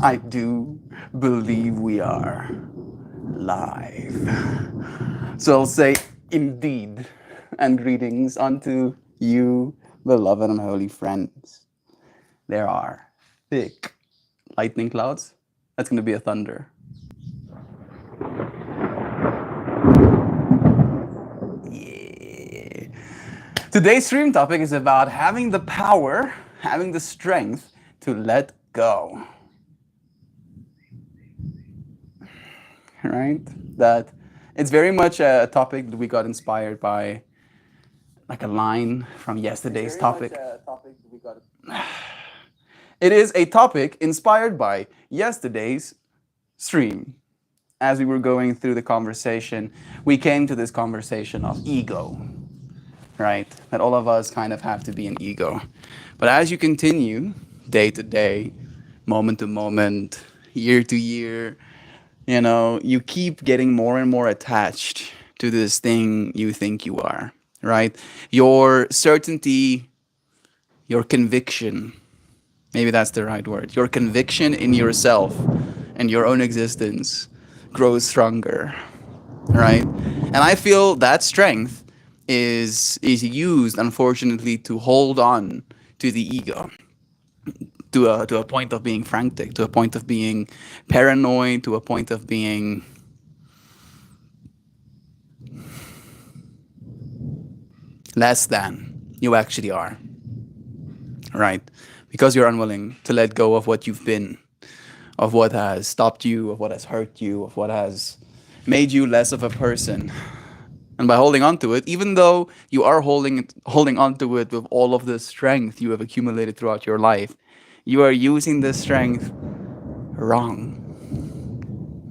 I do believe we are live. So I'll say indeed and greetings unto you, beloved and holy friends. There are thick lightning clouds. That's going to be a thunder. Yeah. Today's stream topic is about having the power, having the strength to let go. Right? That it's very much a topic that we got inspired by, like a line from yesterday's topic. It is a topic inspired by yesterday's stream. As we were going through the conversation, we came to this conversation of ego, right? That all of us kind of have to be an ego. But as you continue day to day, moment to moment, year to year, you keep getting more and more attached to this thing you think you are, right? Your certainty, your conviction, maybe that's the right word, your conviction in yourself and your own existence grows stronger, right? And I feel that strength is used, unfortunately, to hold on to the ego, to a point of being frantic, to a point of being paranoid, to a point of being less than you actually are, right? Because you're unwilling to let go of what you've been, of what has stopped you, of what has hurt you, of what has made you less of a person. And by holding on to it, even though you are holding on to it with all of the strength you have accumulated throughout your life, you are using this strength wrong,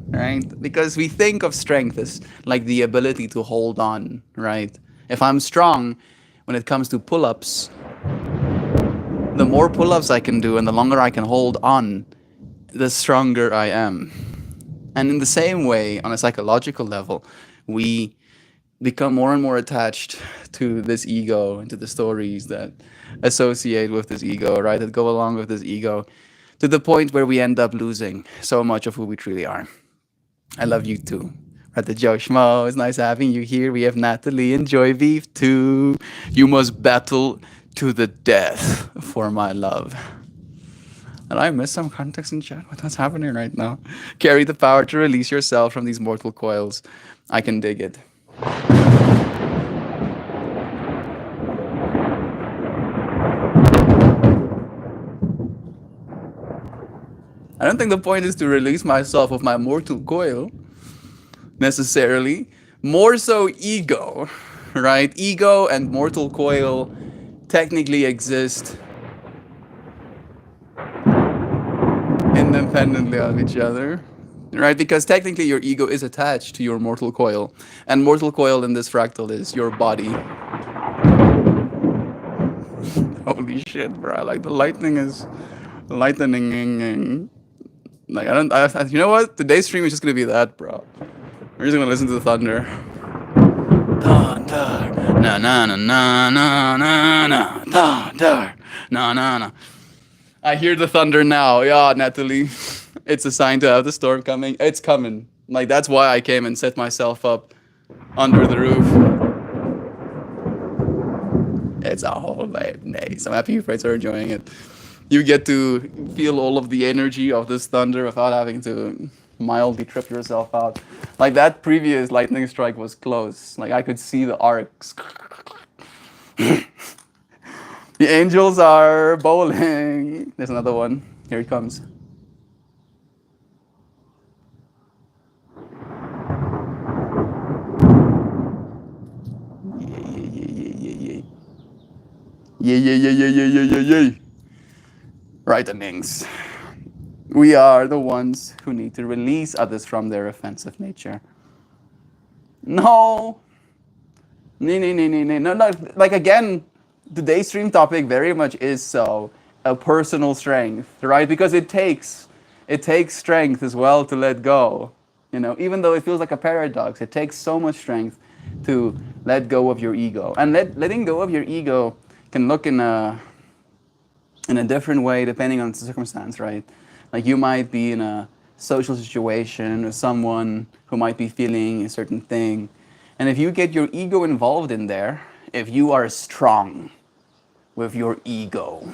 right? Because we think of strength as like the ability to hold on, right? If I'm strong when it comes to pull-ups, the more pull-ups I can do and the longer I can hold on, the stronger I am. And in the same way, on a psychological level, we become more and more attached to this ego and to the stories that associate with this ego, right? That go along with this ego, to the point where we end up losing so much of who we truly are. I love you too. Brother Joe Schmo, it's nice having you here. We have Natalie and Joy Beef too. You must battle to the death for my love. Did I miss some context in chat? What's happening right now? Carry the power to release yourself from these mortal coils. I can dig it. I don't think the point is to release myself of my mortal coil, necessarily. More so ego, right? Ego and mortal coil technically exist independently of each other, right? Because technically your ego is attached to your mortal coil, and mortal coil in this fractal is your body. Holy shit, bro! Like the lightning is lightning. Like you know what? Today's stream is just gonna be that, bro. We're just gonna listen to the thunder. Thunder, na na na na na na na, thunder, na na na. I hear the thunder now. Yeah, Natalie. It's a sign to have the storm coming. It's coming. Like, that's why I came and set myself up under the roof. It's a whole nice. I'm happy you friends are enjoying it. You get to feel all of the energy of this thunder without having to mildly trip yourself out. Like, that previous lightning strike was close. Like, I could see the arcs. The angels are bowling. There's another one. Here it comes. Yeah. Right-enings. We are the ones who need to release others from their offensive nature. No. No. Like, again, today's stream topic very much is so a personal strength, right? Because it takes strength as well to let go. Even though it feels like a paradox, it takes so much strength to let go of your ego. And letting go of your ego can look in a different way depending on the circumstance, right? Like you might be in a social situation with someone who might be feeling a certain thing. And if you get your ego involved in there, if you are strong with your ego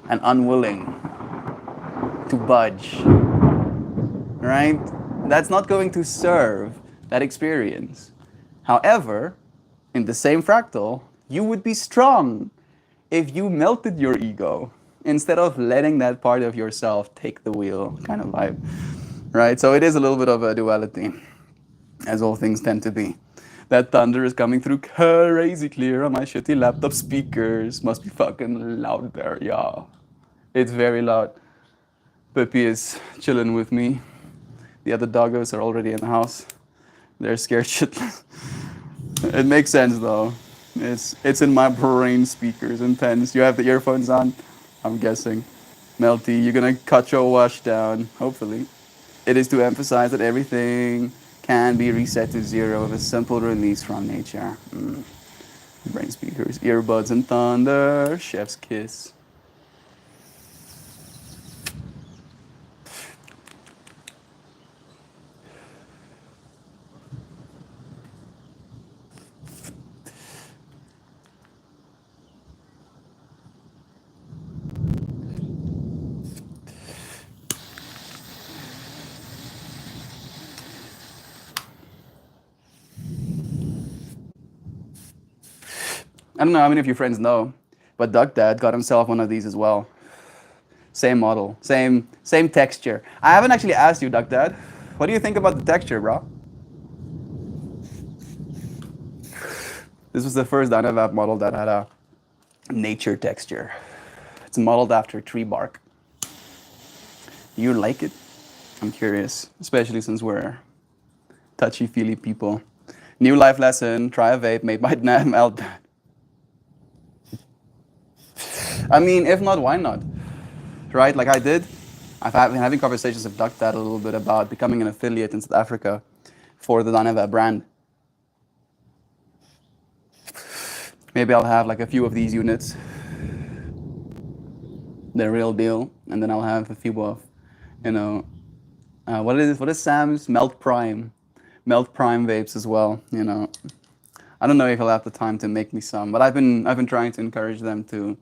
and unwilling to budge, right? That's not going to serve that experience. However, in the same fractal, you would be strong if you melted your ego instead of letting that part of yourself take the wheel kind of vibe, right? So it is a little bit of a duality, as all things tend to be. That thunder is coming through crazy clear on my shitty laptop speakers. Must be fucking loud there, yeah. It's very loud. Pippi is chilling with me. The other doggos are already in the house. They're scared shitless. It makes sense though. It's in my brain speakers intense. You have the earphones on, I'm guessing. Melty, you're gonna cut your wash down, hopefully. It is to emphasize that everything can be reset to zero with a simple release from nature. Brain speakers, earbuds and thunder, chef's kiss. I don't know how many of your friends know, but Duck Dad got himself one of these as well. Same model, same texture. I haven't actually asked you, Duck Dad. What do you think about the texture, bro? This was the first Dynavap model that had a nature texture. It's modeled after tree bark. You like it? I'm curious, especially since we're touchy-feely people. New life lesson: try a vape made by melt. I mean, if not, why not? Right? Like I did. Been having conversations with Duck Dad a little bit about becoming an affiliate in South Africa for the Dynavap brand. Maybe I'll have like a few of these units. The real deal, and then I'll have a few of, you know, what is Sam's Melt Prime vapes as well. You know, I don't know if he'll have the time to make me some, but I've been trying to encourage them to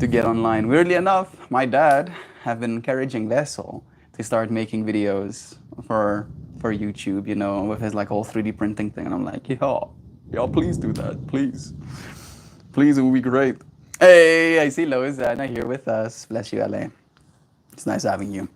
get online. Weirdly enough, my dad have been encouraging Vessel to start making videos for YouTube. You know, with his like whole 3D printing thing, and I'm like, yeah, please do that, please, it would be great. Hey, I see Lois Anna here with us. Bless you, Ale. It's nice having you.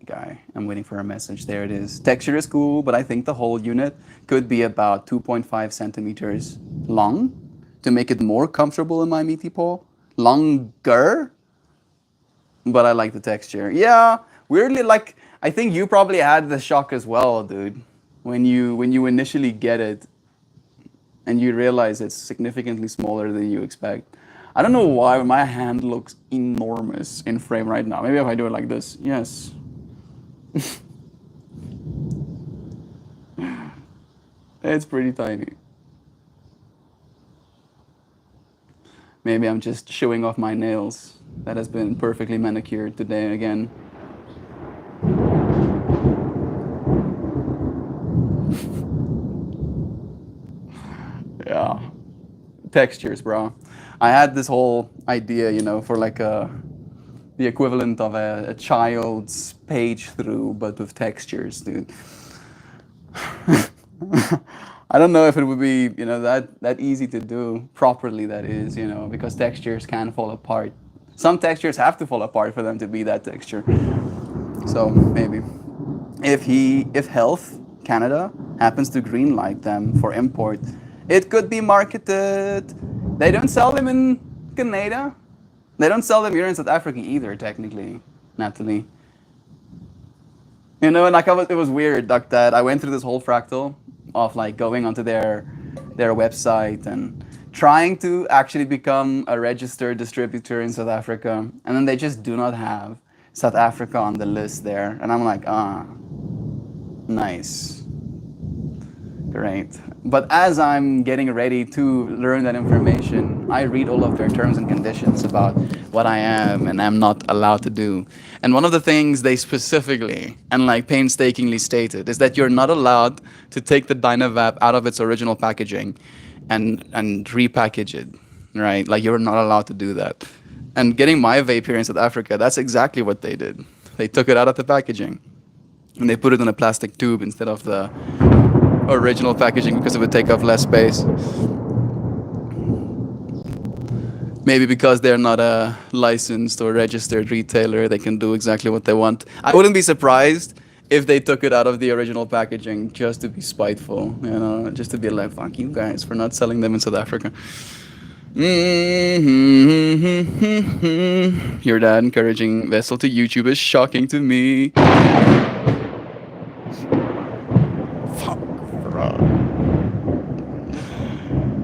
Guy, I'm waiting for a message. There it is. Texture is cool, but I think the whole unit could be about 2.5 centimeters long to make it more comfortable in my meaty paw. Longer, but I like the texture. Yeah, weirdly, like I think you probably had the shock as well, dude, when you initially get it and you realize it's significantly smaller than you expect. I don't know why my hand looks enormous in frame right now. Maybe if I do it like this. Yes. It's pretty tiny. Maybe I'm just showing off my nails. That has been perfectly manicured today again. Yeah. Textures, bro. I had this whole idea, you know, for like the equivalent of a child's page through, but with textures, dude. I don't know if it would be, you know, that easy to do properly. That is, you know, because textures can fall apart. Some textures have to fall apart for them to be that texture. So maybe if Health Canada happens to greenlight them for import, it could be marketed. They don't sell them in Canada. They don't sell them here in South Africa either, technically, Natalie. You know, and like it was weird, like that. I went through this whole fractal of like going onto their website and trying to actually become a registered distributor in South Africa, and then they just do not have South Africa on the list there, and I'm like, nice. Great. But as I'm getting ready to learn that information, I read all of their terms and conditions about what I am and am not allowed to do. And one of the things they specifically and like painstakingly stated is that you're not allowed to take the Dynavap out of its original packaging and repackage it, right? Like you're not allowed to do that. And getting my vape here in South Africa, that's exactly what they did. They took it out of the packaging and they put it in a plastic tube instead of the original packaging because it would take up less space. Maybe because they're not a licensed or registered retailer, they can do exactly what they want. I wouldn't be surprised if they took it out of the original packaging just to be spiteful, you know, just to be like, fuck you guys for not selling them in South Africa. Your dad encouraging Vessel to YouTube is shocking to me. Fuck, bro.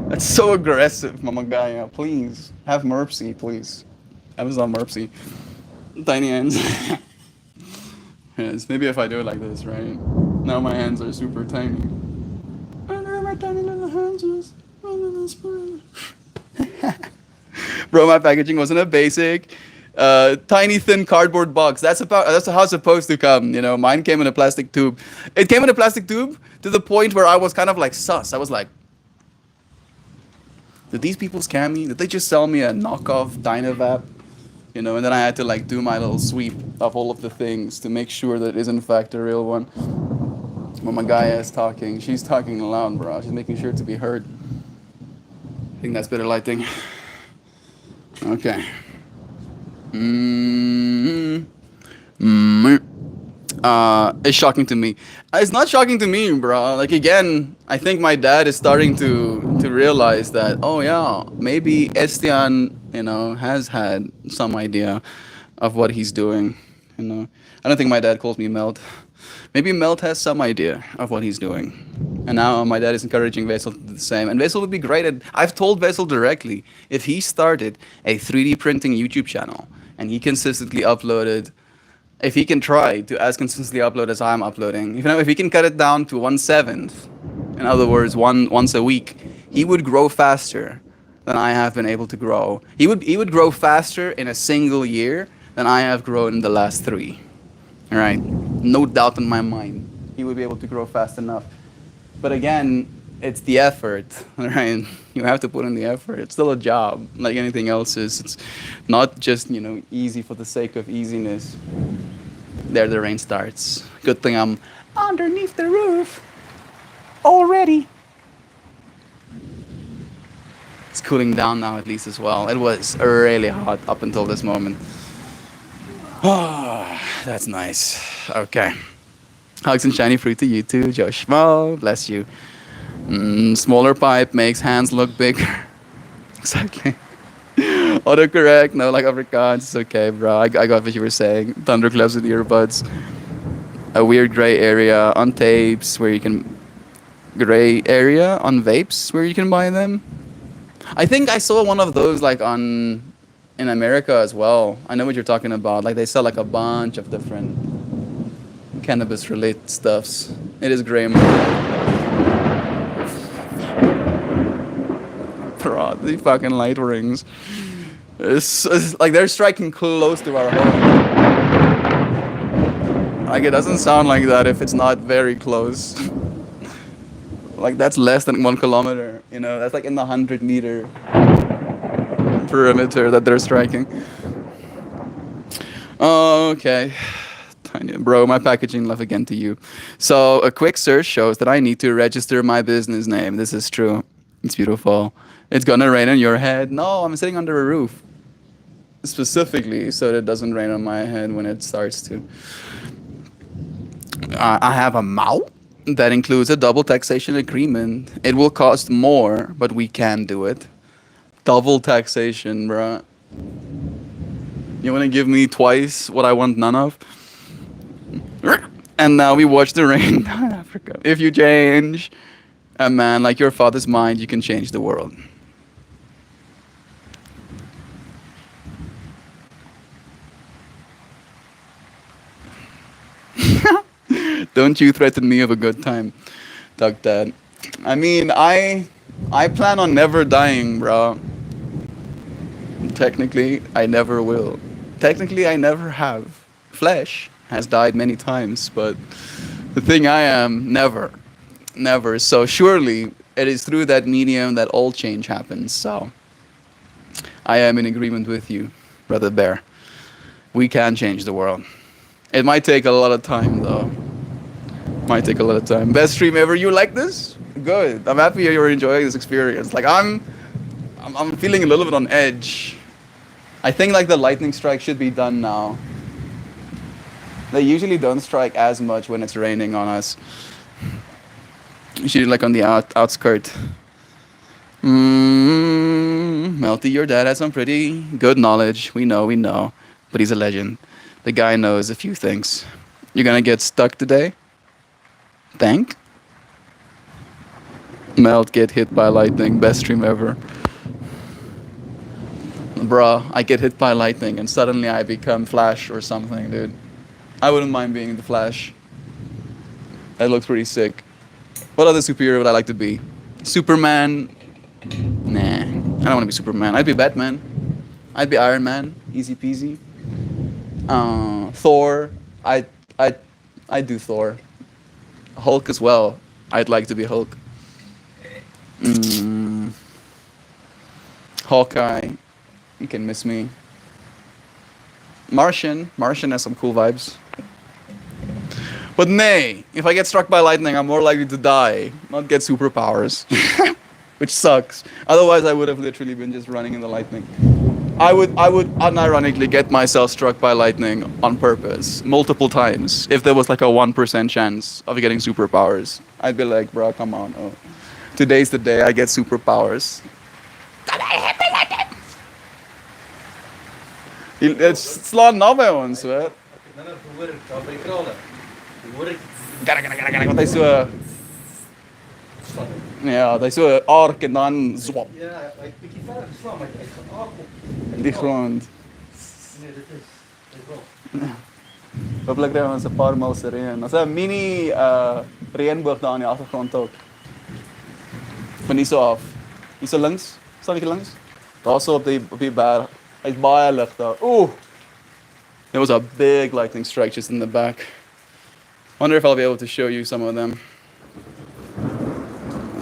That's so aggressive, Mama Gaia. Please have mercy, please. Amazon mercy. Tiny hands. Yes, maybe if I do it like this, right? Now my hands are super tiny. My tiny little hands is. Bro, my packaging wasn't a basic, tiny thin cardboard box. That's how it's supposed to come. You know, mine came in a plastic tube. It came in a plastic tube to the point where I was kind of like sus. I was like, did these people scam me? Did they just sell me a knockoff Dynavap? You know, and then I had to like do my little sweep of all of the things to make sure that it is in fact a real one. Mama Gaia is talking. She's talking loud, bro. She's making sure to be heard. I think that's better lighting. Okay. It's shocking to me. It's not shocking to me, bro. Like again, I think my dad is starting to realize that, oh yeah, maybe Estian, you know, has had some idea of what he's doing. You know, I don't think my dad calls me Melt. Maybe Melt has some idea of what he's doing. And now my dad is encouraging Vesel to do the same. And Vesel would be great at... I've told Vesel directly, if he started a 3D printing YouTube channel and he consistently uploaded... If he can try to as consistently upload as I'm uploading, you know, if he can cut it down to 1/7, in other words, once a week, he would grow faster than I have been able to grow. He would grow faster in a single year than I have grown in the last 3. All right, no doubt in my mind, he would be able to grow fast enough. But again, it's the effort, right? You have to put in the effort. It's still a job, like anything else is. It's not just, you know, easy for the sake of easiness. There the rain starts. Good thing I'm underneath the roof already. It's cooling down now at least as well. It was really hot up until this moment. Oh, that's nice. Okay. Hugs and shiny fruit to you too, Josh. Well, bless you. Smaller pipe makes hands look bigger. Exactly. Autocorrect, no, like Afrikaans. It's okay, bro. I got what you were saying. Thunderclaps with earbuds. A weird gray area on tapes where you can... Gray area on vapes where you can buy them. I think I saw one of those like in America as well. I know what you're talking about. Like they sell like a bunch of different cannabis-related stuffs. It is gray. Bro, the fucking light rings. It's like they're striking close to our home. Like it doesn't sound like that if it's not very close. Like that's less than 1 kilometer. You know, that's like in the 100-meter perimeter that they're striking. Okay. Tiny bro, my packaging love again to you. So a quick search shows that I need to register my business name. This is true. It's beautiful. It's gonna rain on your head. No, I'm sitting under a roof. Specifically so that it doesn't rain on my head when it starts to. I have a MAU that includes a double taxation agreement. It will cost more, but we can do it. Double taxation, bruh. You wanna give me twice what I want none of? And now we watch the rain down in Africa. If you change a man like your father's mind, you can change the world. Don't you threaten me of a good time, Doug Dad. I mean, I plan on never dying, bro. Technically, I never will. Technically, I never have. Flesh has died many times, but the thing I am, never. Never. So surely it is through that medium that all change happens. So I am in agreement with you, Brother Bear. We can change the world. It might take a lot of time, though. Might take a lot of time. Best stream ever. You like this? Good. I'm happy you're enjoying this experience. Like I'm feeling a little bit on edge. I think like the lightning strike should be done now. They usually don't strike as much when it's raining on us. Usually like on the outskirt. Melty, your dad has some pretty good knowledge. We know. But he's a legend. The guy knows a few things. You're gonna get stuck today? Thank? Melt, get hit by lightning. Best stream ever. Bruh, I get hit by lightning and suddenly I become Flash or something, dude. I wouldn't mind being the Flash. That looks pretty sick. What other superhero would I like to be? Superman? Nah, I don't want to be Superman. I'd be Batman. I'd be Iron Man. Easy peasy. Thor. I I'd do Thor. Hulk as well. I'd like to be Hulk. Mm, Hawkeye. You can miss me. Martian. Martian has some cool vibes. But nay, if I get struck by lightning, I'm more likely to die, not get superpowers. Which sucks. Otherwise, I would have literally been just running in the lightning. I would unironically get myself struck by lightning on purpose, multiple times, if there was like a 1% chance of getting superpowers. I'd be like, bro, come on. Oh. Today's the day I get superpowers. Het slaat nou bij ons, hè? Want hij is zo... Ja, hij is zo ark en dan zwap. Ja, ik heb beetje verder geslaan, maar ik ga afkomen. In die grond. Nee, dit is wel. Hopelijk krijgen we ons een paar maal sereen. Dat is een mini reënboog daar in de achtergrond ook. Van niet zo af. Niet zo links. Staan je links? Daar zo op die berg. Hij is baie licht daar. Oeh! There was a big lightning strike just in the back. Wonder if I'll be able to show you some of them.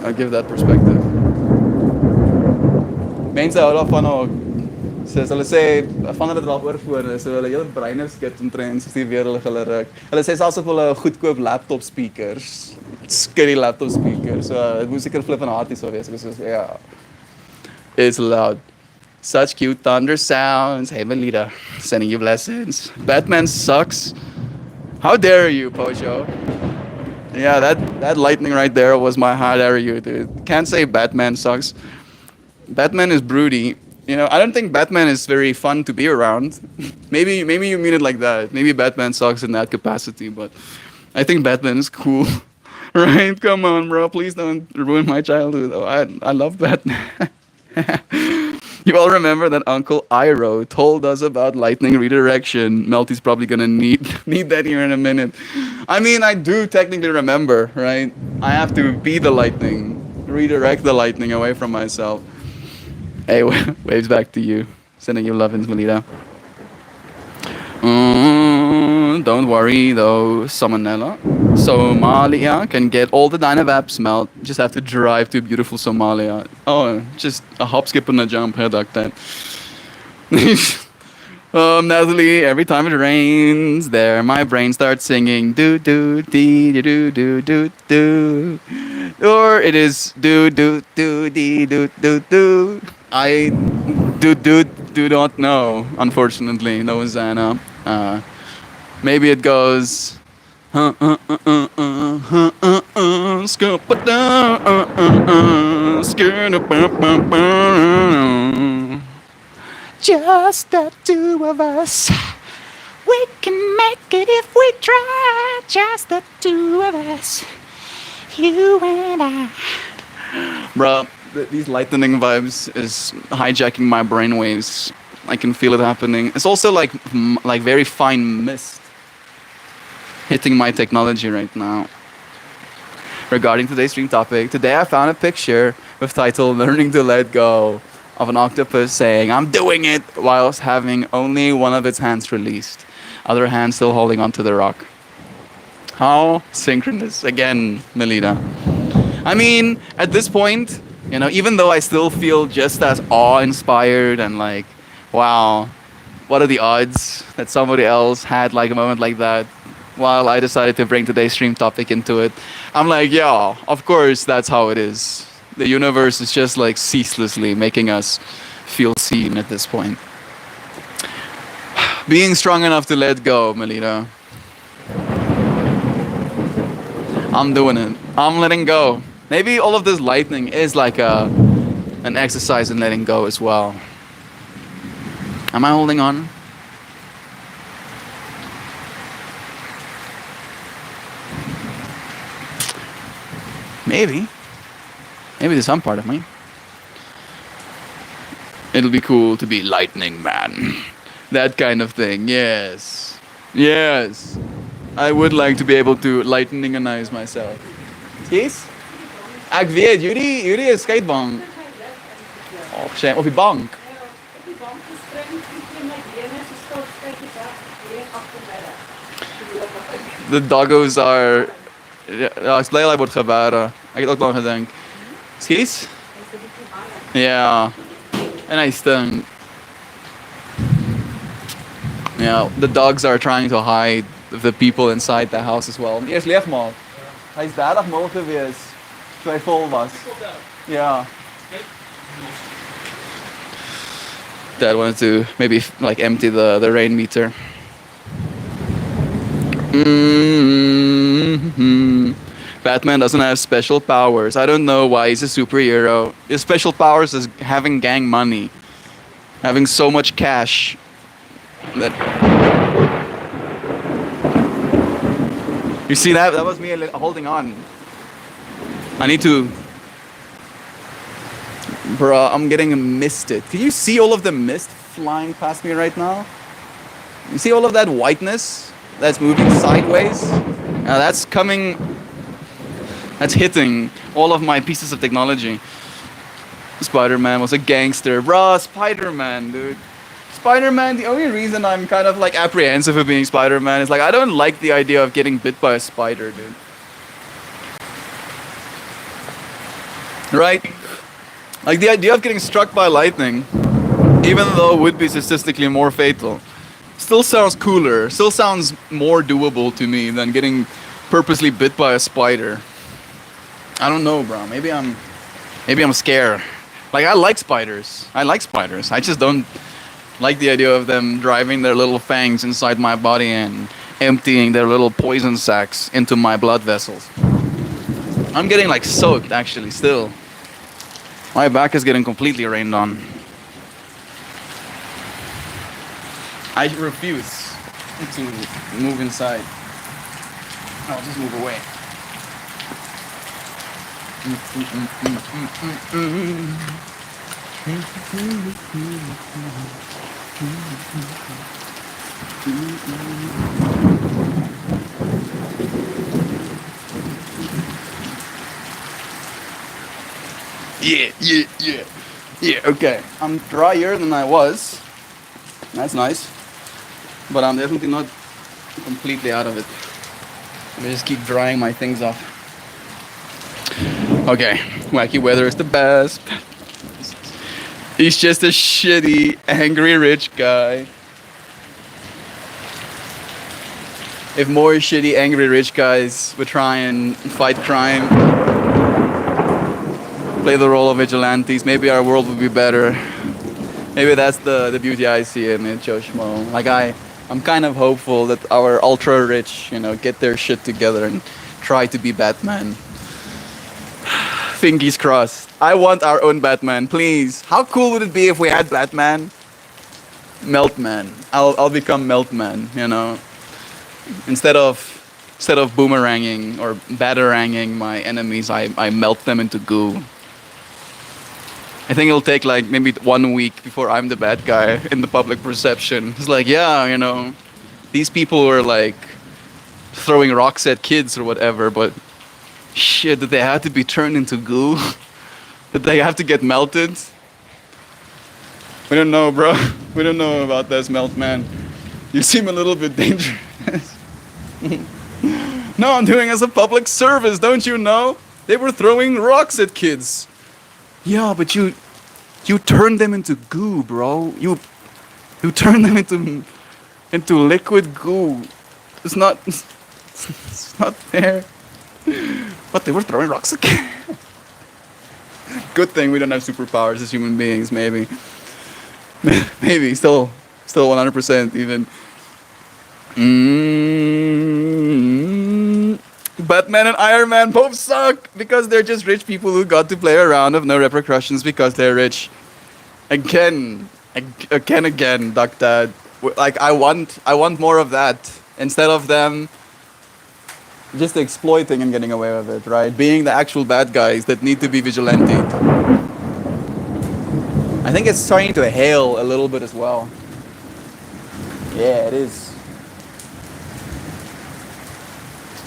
I'll give that perspective. Mense hou daarvan ook. Soos hulle sê, van hulle daaroor voor, so hulle hele brein is skit omtrent, soos die weer hulle ruk. Hulle sê selfs op hulle goedkoop laptop speakers. Skitty laptop speakers. So dit moet seker flip en hartie sou wees. Ek sê ja. It's loud. Such cute thunder sounds. Hey Melita, sending you blessings. Batman sucks. How dare you, Pojo? Yeah, that lightning right there was my how dare you, dude. Can't say Batman sucks. Batman is broody. You know, I don't think Batman is very fun to be around. maybe you mean it like that. Maybe Batman sucks in that capacity, but I think Batman is cool. Right? Come on, bro. Please don't ruin my childhood. Oh, I love Batman. You all remember that Uncle Iroh told us about lightning redirection. Melty's probably gonna need that here in a minute. I mean, I do technically remember, right? I have to be the lightning, redirect the lightning away from myself. Hey, waves back to you. Sending you love, Melita. Don't worry though, Salmonella. Somalia can get all the Dynavaps melt. Just have to drive to beautiful Somalia. Oh, just a hop, skip, and a jump. Hey, duck that. Natalie, every time it rains, there my brain starts singing do do dee do do do do, or it is do do do dee do do do. I do not know, unfortunately. No, Zana. Maybe it goes. Just the two of us. We can make it if we try. Just the two of us. You and I. Bro, these lightning vibes is hijacking my brainwaves. I can feel it happening. It's also like very fine mist hitting my technology right now. regarding today's stream topic. Today I found a picture with title "Learning to Let Go" of an octopus saying, "I'm doing it," whilst having only one of its hands released, other hand still holding onto the rock. How synchronous again, Melita. I mean, at this point, even though I still feel just as awe-inspired and like, wow, what are the odds that somebody else had like a moment like that while I decided to bring today's stream topic into it. I'm like, yeah, of course that's how it is. The universe is just like ceaselessly making us feel seen at this point. Being strong enough to let go, Melita. I'm doing it. I'm letting go. Maybe all of this lightning is like an exercise in letting go as well. Am I holding on? Maybe. Maybe there's some part of me. It'll be cool to be Lightning Man. That kind of thing, yes. Yes. I would like to be able to lightningize myself. Yes? Ek weet, jullie is skatebang. Oh, shame. Op die bank. The doggos are... Ja, ek is bly hy word gewere. Ek het ook daaraan gedink. Skies? Ja. En hy stink. Yeah, the dogs are trying to hide the people inside the house as well. Eers leeg maak. Hy's 30 mal gewees toe hy vol was. Ja. Dad wanted to maybe like empty the rain meter. Mm-hmm. Batman doesn't have special powers. I don't know why he's a superhero. His special powers is having gang money, having so much cash. That you see that was me holding on. I need to, bruh. I'm getting misted. Can you see all of the mist flying past me right now? You see all of that whiteness that's moving sideways? Now that's coming. That's hitting all of my pieces of technology. Spider-Man was a gangster, bruh. Spider-Man, dude. Spider-Man, the only reason I'm kind of like apprehensive of being Spider-Man is like I don't like the idea of getting bit by a spider, dude. Right? Like the idea of getting struck by lightning, even though it would be statistically more fatal, still sounds cooler, still sounds more doable to me than getting purposely bit by a spider. I don't know, bro. Maybe I'm scared. Like I like spiders. I just don't like the idea of them driving their little fangs inside my body and emptying their little poison sacs into my blood vessels. I'm getting like soaked actually still. My back is getting completely rained on. I refuse to move inside. I'll just move away. Yeah, okay. I'm drier than I was. That's nice. But I'm definitely not completely out of it. Let me just keep drying my things off. Okay, wacky weather is the best. He's just a shitty, angry rich guy. If more shitty, angry rich guys would try and fight crime, play the role of vigilantes, maybe our world would be better. Maybe that's the beauty I see in it, Joe Schmo. Like I'm kind of hopeful that our ultra rich, get their shit together and try to be Batman. Fingers crossed. I want our own Batman, please. How cool would it be if we had Batman? Meltman. I'll become Meltman, Instead of boomeranging or bataranging my enemies, I melt them into goo. I think it'll take like maybe 1 week before I'm the bad guy in the public perception. It's like, yeah, these people were like throwing rocks at kids or whatever, but Shit, did they have to be turned into goo? Did they have to get melted? We don't know, bro. We don't know about this melt, man. You seem a little bit dangerous. No, I'm doing as a public service, don't you know? They were throwing rocks at kids. Yeah, but you turned them into goo, bro. You turned them into liquid goo. It's not it's not fair. But they were throwing rocks at kids. Good thing we don't have superpowers as human beings, maybe. Maybe still 100% even. Batman and Iron Man both suck because they're just rich people who got to play around with no repercussions because they're rich. Again, Duck Dad. Like I want more of that instead of them just exploiting and getting away with it, right? Being the actual bad guys that need to be vigilante. I think it's starting to hail a little bit as well. Yeah, it is.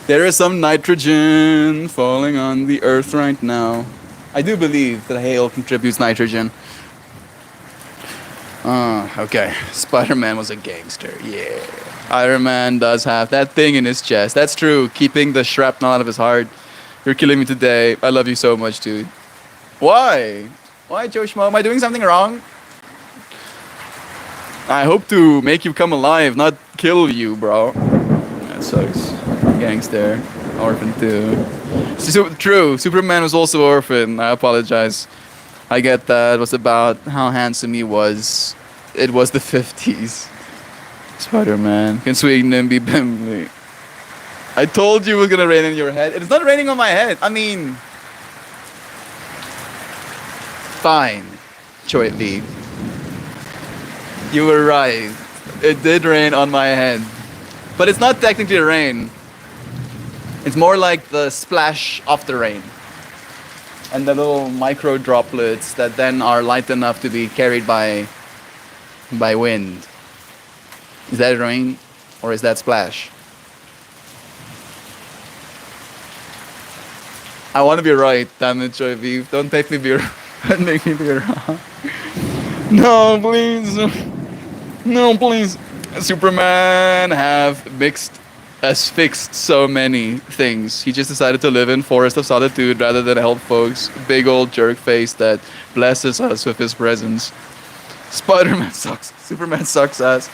There is some nitrogen falling on the earth right now. I do believe that hail contributes nitrogen. Okay. Spider-Man was a gangster, yeah. Iron Man does have that thing in his chest. That's true, keeping the shrapnel out of his heart. You're killing me today. I love you so much, dude. Why? Why, Joe Schmo? Am I doing something wrong? I hope to make you come alive, not kill you, bro. That sucks. Gangster. Orphan too. True, Superman was also orphan. I apologize. I get that. It was about how handsome he was. It was the 50s. Spider-Man. Can swing Nimby Bimby. I told you it was gonna rain in your head. It's not raining on my head. I mean... Fine. Choi Lee. You were right. It did rain on my head. But it's not technically rain. It's more like the splash of the rain. And the little micro droplets that then are light enough to be carried by wind. Is that rain or is that splash? I want to be right, damn it, Joy V. Don't make me be don't make me be wrong. No, please. No, please. Superman has fixed so many things. He just decided to live in Forest of Solitude rather than help folks. Big old jerk face that blesses us with his presence. Spider-Man sucks. Superman sucks ass.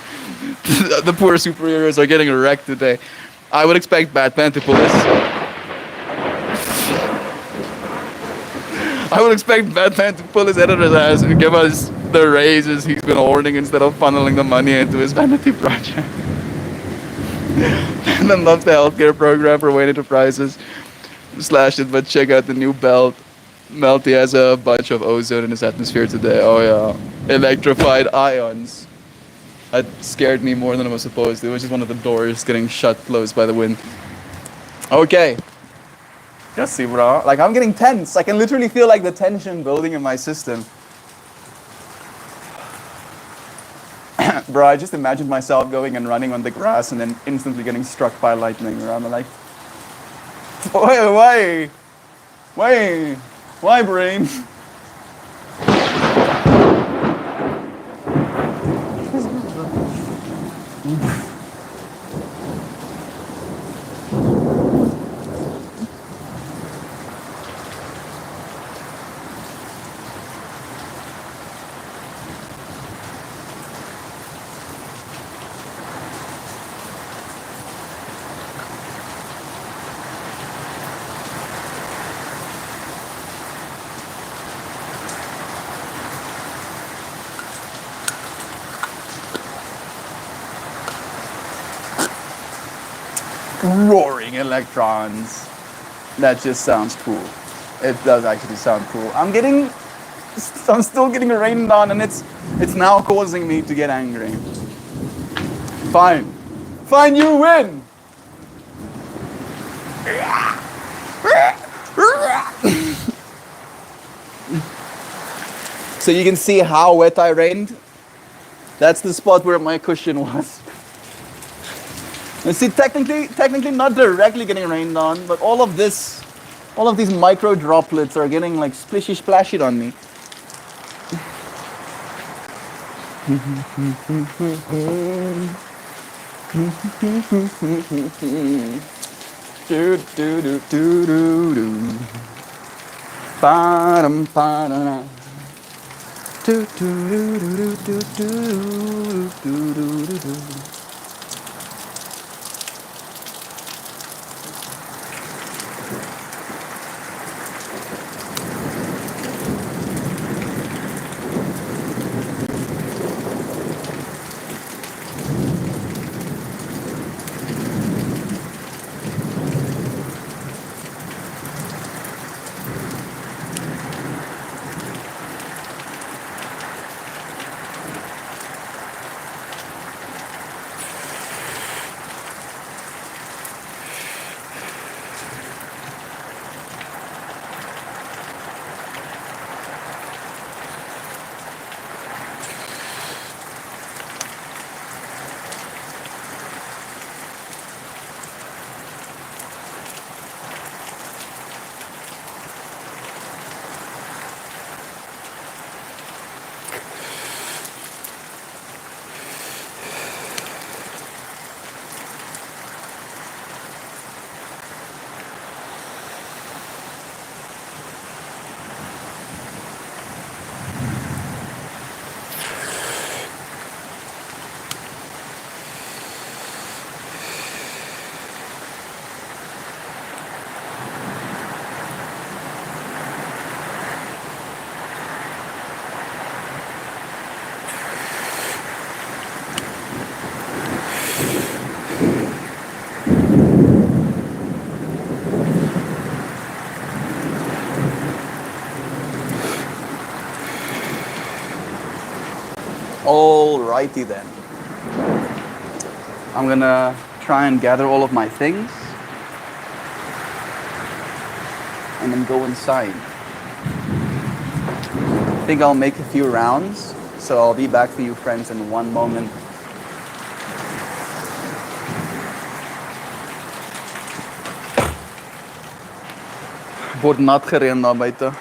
The poor superheroes are getting wrecked today. I would expect Batman to pull his... I would expect Batman to pull his head out of his ass and give us the raises he's been hoarding instead of funneling the money into his vanity project. And then love the healthcare program for Wayne Enterprises. Slashed it, but check out the new belt. Melty has a bunch of ozone in his atmosphere today. Oh yeah. Electrified ions. That scared me more than it was supposed to. It was just one of the doors getting shut closed by the wind. Okay. Just see, bro. Like, I'm getting tense. I can literally feel like the tension building in my system. Bro, I just imagined myself going and running on the grass and then instantly getting struck by lightning. Bro. I'm like, why, brain? Roaring electrons. That just sounds cool. It does actually sound cool. I'm still getting rained on, and it's now causing me to get angry. Fine, you win. So you can see how wet I rained. That's the spot where my cushion was. And see, technically not directly getting rained on, but all of this All of these micro droplets are getting like splishy splashy on me. Do do do do do do. Ba-dum, ba-da-da. Do do do do do do do do do do. Alrighty then. I'm gonna try and gather all of my things and then go inside. I think I'll make a few rounds, so I'll be back for you friends in one moment. Word nat gereën daar buite.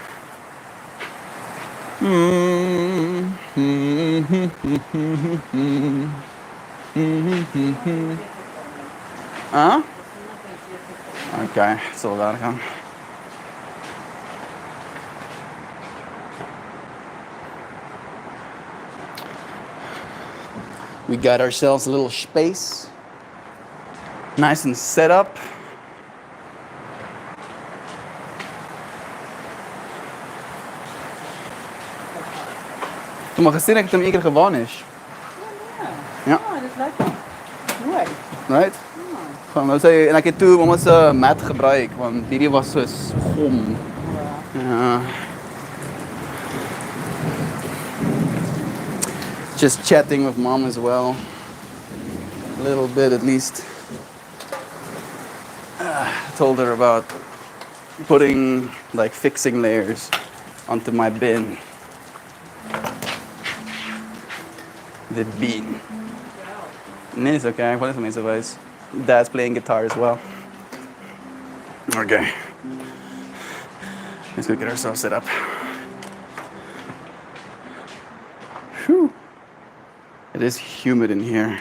Huh? Okay, so daar gaan. We got ourselves a little space, nice and set up. Toen mag gezien dat ik hem één keer gewoon is. Ja. Ja. Oh, dat is lekker. Mooi. Right? Gewoon, wat zei, en ek het toe ons mat gebruik want hierdie was so gom. Ja. Just chatting with mom as well. A little bit at least. Told her about putting, like fixing layers onto my bin. The bin. No, it's okay. What is my advice? Dad's playing guitar as well. Okay. Let's go get ourselves set up. Whew. It is humid in here.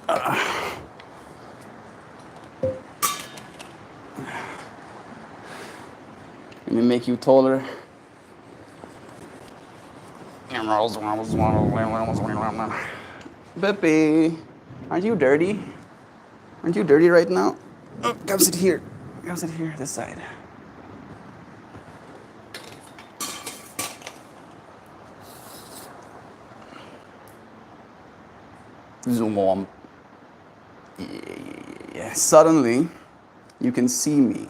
Let me make you taller. Bippy, aren't you dirty? Aren't you dirty right now? Oh, come sit here. Come sit here, this side. Zoom on. Yeah. Suddenly, you can see me.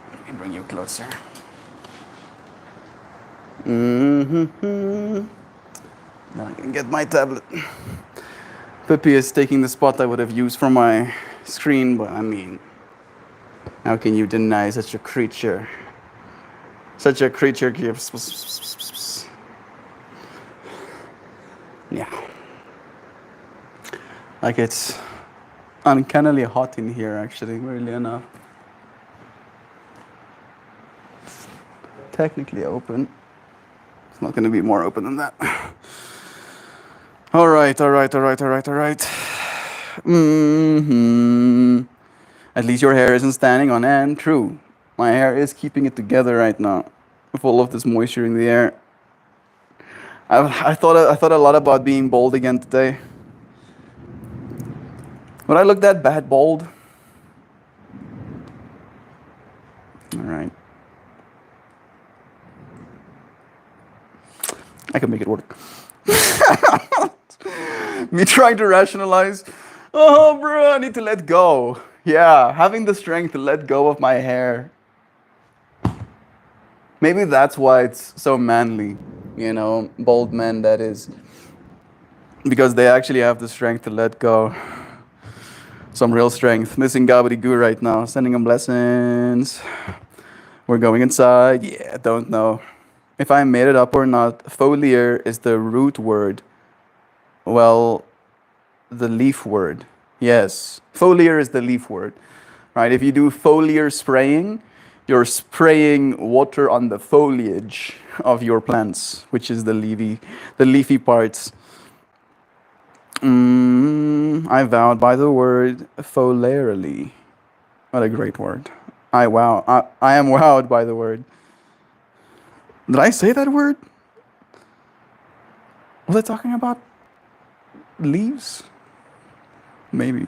Let me bring you closer. Now I can get my tablet. Pippi is taking the spot I would have used for my screen, but I mean, how can you deny such a creature? Such a creature gives. Yeah. Like it's uncannily hot in here, actually, weirdly enough. Technically open. It's not going to be more open than that. All right. At least your hair isn't standing on end. True. My hair is keeping it together right now with all of this moisture in the air. I thought a lot about being bald again today. Would I look that bad bald? All right. I can make it work. Me trying to rationalize. Oh, bro, I need to let go. Yeah, having the strength to let go of my hair. Maybe that's why it's so manly, bald men, that is. Because they actually have the strength to let go. Some real strength. Missing Goo right now, sending him blessings. We're going inside. Yeah, don't know if I made it up or not. Foliar is the root word. Well, the leaf word. Yes, foliar is the leaf word, right? If you do foliar spraying, you're spraying water on the foliage of your plants, which is the leafy parts. I vowed by the word foliarly. What a great word. I am wowed by the word. Did I say that word? Was I talking about leaves? Maybe.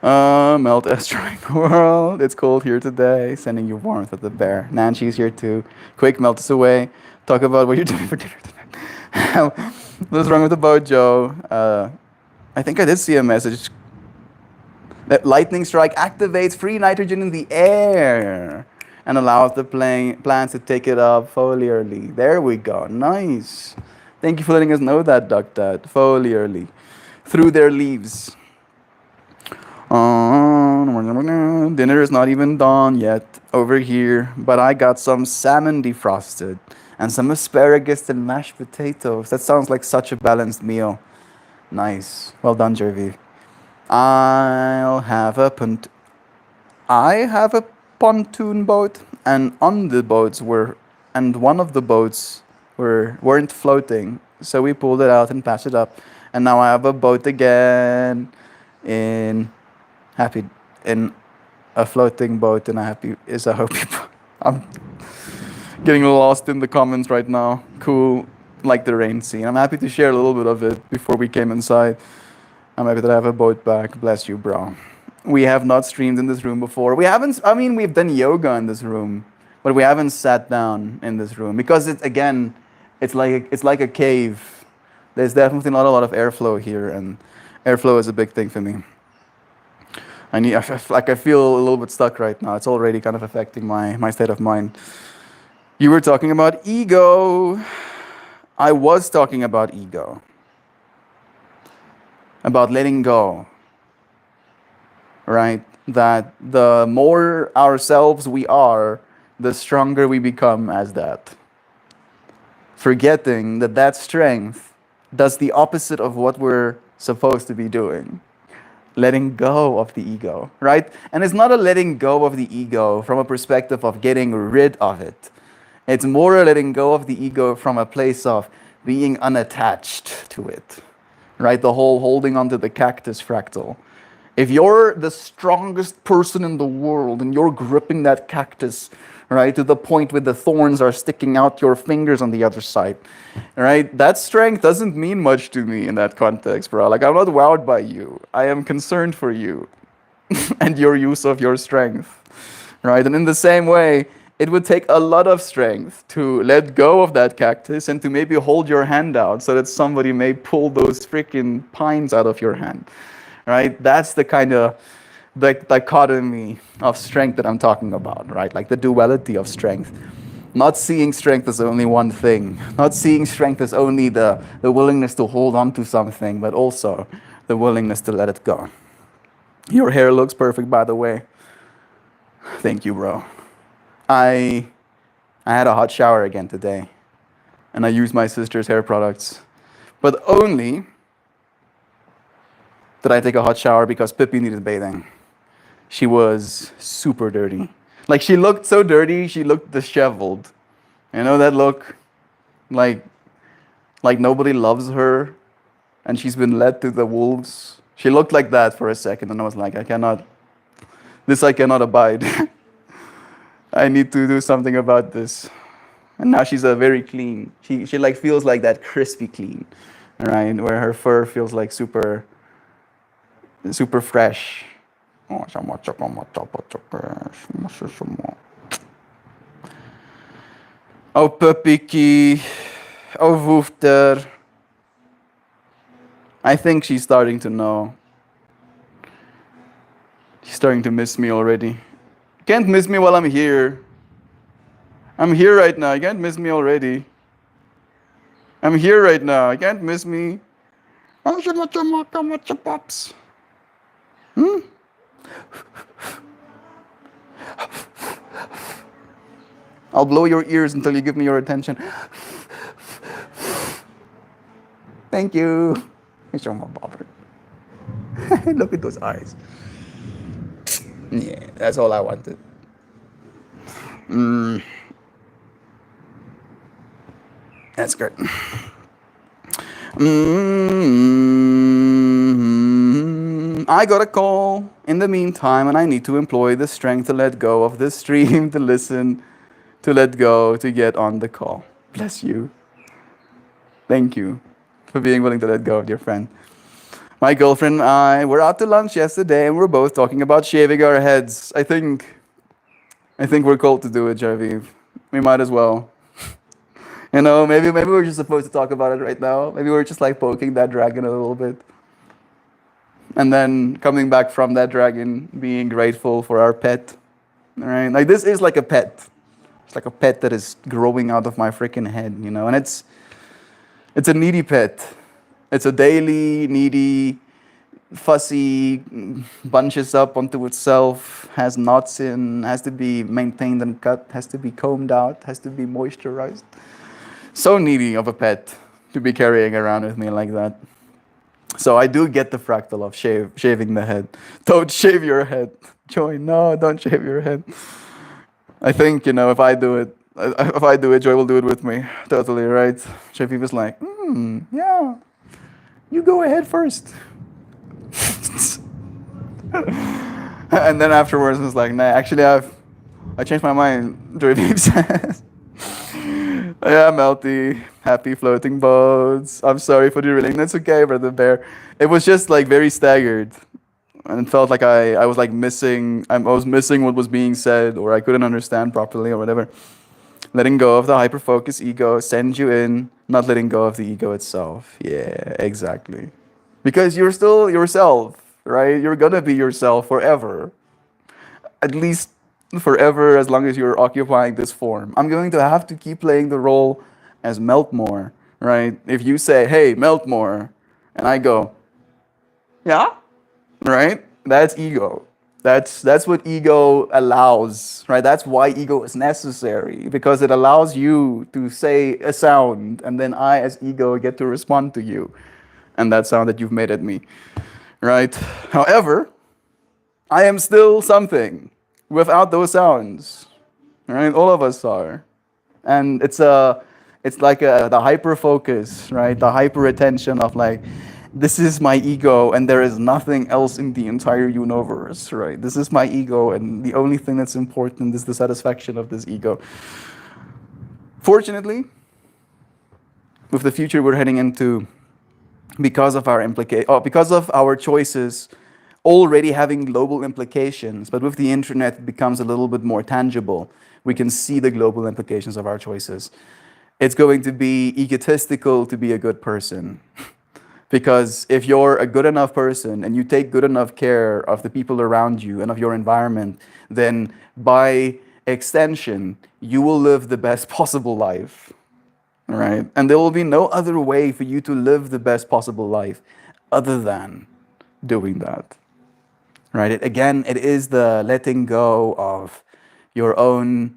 Melt Estrang World. It's cold here today. Sending you warmth at the bear. Nancy's here too. Quick, melt us away. Talk about what you're doing for dinner tonight. What's wrong with the boat, Joe? I think I did see a message. That lightning strike activates free nitrogen in the air and allows the plants to take it up foliarly. There we go. Nice. Thank you for letting us know that, Duck Dad. Foliarly. Through their leaves. Dinner is not even done yet over here, but I got some salmon defrosted and some asparagus and mashed potatoes. That sounds like such a balanced meal. Nice. Well done, Jervy. I have a pontoon boat, and on the boats one of the boats weren't floating, so we pulled it out and patched it up, and now I have a boat again in a floating boat in a happy boat. I'm getting lost in the comments right now. Cool, like the rain scene. I'm happy to share a little bit of it before we came inside. I'm happy that I have a boat back. Bless you, bro. We have not streamed in this room before. We've done yoga in this room, but we haven't sat down in this room because it's like a cave. There's definitely not a lot of airflow here, and airflow is a big thing for me. I feel a little bit stuck right now. It's already kind of affecting my state of mind. You were talking about ego. I was talking about ego. About letting go. Right? That the more ourselves we are, the stronger we become as that. Forgetting that strength does the opposite of what we're supposed to be doing. Letting go of the ego, right? And it's not a letting go of the ego from a perspective of getting rid of it. It's more a letting go of the ego from a place of being unattached to it, right? The whole holding onto the cactus fractal. If you're the strongest person in the world and you're gripping that cactus, right, to the point where the thorns are sticking out your fingers on the other side, right? That strength doesn't mean much to me in that context, bro. Like, I'm not wowed by you. I am concerned for you and your use of your strength, right? And in the same way, it would take a lot of strength to let go of that cactus and to maybe hold your hand out so that somebody may pull those freaking pines out of your hand, right? That's the kind of the dichotomy of strength that I'm talking about, right? Like the duality of strength. Not seeing strength as only one thing. Not seeing strength as only the willingness to hold on to something, but also the willingness to let it go. Your hair looks perfect, by the way. Thank you, bro. I I had a hot shower again today, and I used my sister's hair products. But only did I take a hot shower because Pippi needed bathing. She was super dirty. Like, she looked so dirty, she looked disheveled. You know that look? Like nobody loves her, and she's been led to the wolves. She looked like that for a second, and I was like, I cannot abide. I need to do something about this. And now she's a very clean. She like feels like that crispy clean, right? Where her fur feels like super fresh. Oh, puppykie. Oh, Woofter. I think she's starting to know. She's starting to miss me already. You can't miss me while I'm here. I'm here right now. You can't miss me already. I'm here right now. You can't miss me. Pops. I'll blow your ears until you give me your attention. Thank you. Show my bobber. Look at those eyes. Yeah, that's all I wanted. That's good. I got a call in the meantime, and I need to employ the strength to let go of this stream, to listen, to let go, to get on the call. Bless you. Thank you for being willing to let go, dear friend. My girlfriend and I were out to lunch yesterday, and we're both talking about shaving our heads. I think we're called to do it, Jarviv. We might as well. You know, maybe we're just supposed to talk about it right now. Maybe we're just like poking that dragon a little bit. And then coming back from that dragon, being grateful for our pet. All right? Like, this is like a pet. It's like a pet that is growing out of my freaking head, you know? And it's a needy pet. It's a daily, needy, fussy, bunches up onto itself, has knots in, has to be maintained and cut, has to be combed out, has to be moisturized. So needy of a pet to be carrying around with me like that. So I do get the fractal of shaving the head. Don't shave your head. Joy, no, don't shave your head. I think, you know, if I do it, Joy will do it with me. Totally, right? Shafi was like, yeah, you go ahead first. And then afterwards, I was like, nah, actually, I changed my mind. Joy says, yeah, Melty, happy floating boats. I'm sorry for derailing. That's okay, Brother Bear. It was just like very staggered. And it felt like I was like missing, I was missing what was being said, or I couldn't understand properly or whatever. Letting go of the hyper-focused ego sends you in, not letting go of the ego itself. Yeah, exactly. Because you're still yourself, right? You're gonna be yourself forever. At least forever, as long as you're occupying this form. I'm going to have to keep playing the role as Meltmore, right? If you say, hey, Meltmore, and I go, yeah? Right? That's ego. That's what ego allows, right? That's why ego is necessary, because it allows you to say a sound, and then I, as ego, get to respond to you, and that sound that you've made at me, right? However, I am still something without those sounds, right? All of us are, and it's like the hyper focus, right? The hyper attention of like, this is my ego, and there is nothing else in the entire universe, right? This is my ego, and the only thing that's important is the satisfaction of this ego. Fortunately, with the future we're heading into, because of our choices already having global implications, but with the internet it becomes a little bit more tangible. We can see the global implications of our choices. It's going to be egotistical to be a good person. Because if you're a good enough person and you take good enough care of the people around you and of your environment, then by extension, you will live the best possible life, right? And there will be no other way for you to live the best possible life other than doing that, right? It is the letting go of your own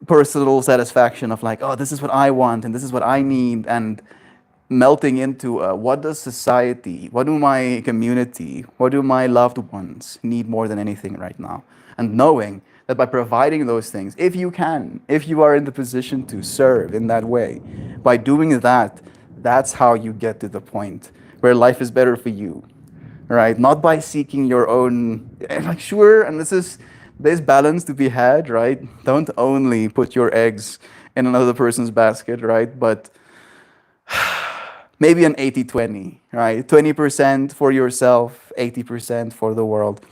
personal satisfaction of like, oh, this is what I want and this is what I need, and melting into what does society, what do my community, what do my loved ones need more than anything right now? And knowing that by providing those things, if you can, if you are in the position to serve in that way, by doing that, that's how you get to the point where life is better for you, right? Not by seeking your own, like, sure, and there's balance to be had, right? Don't only put your eggs in another person's basket, right? But maybe an 80-20, right? 20% for yourself, 80% for the world.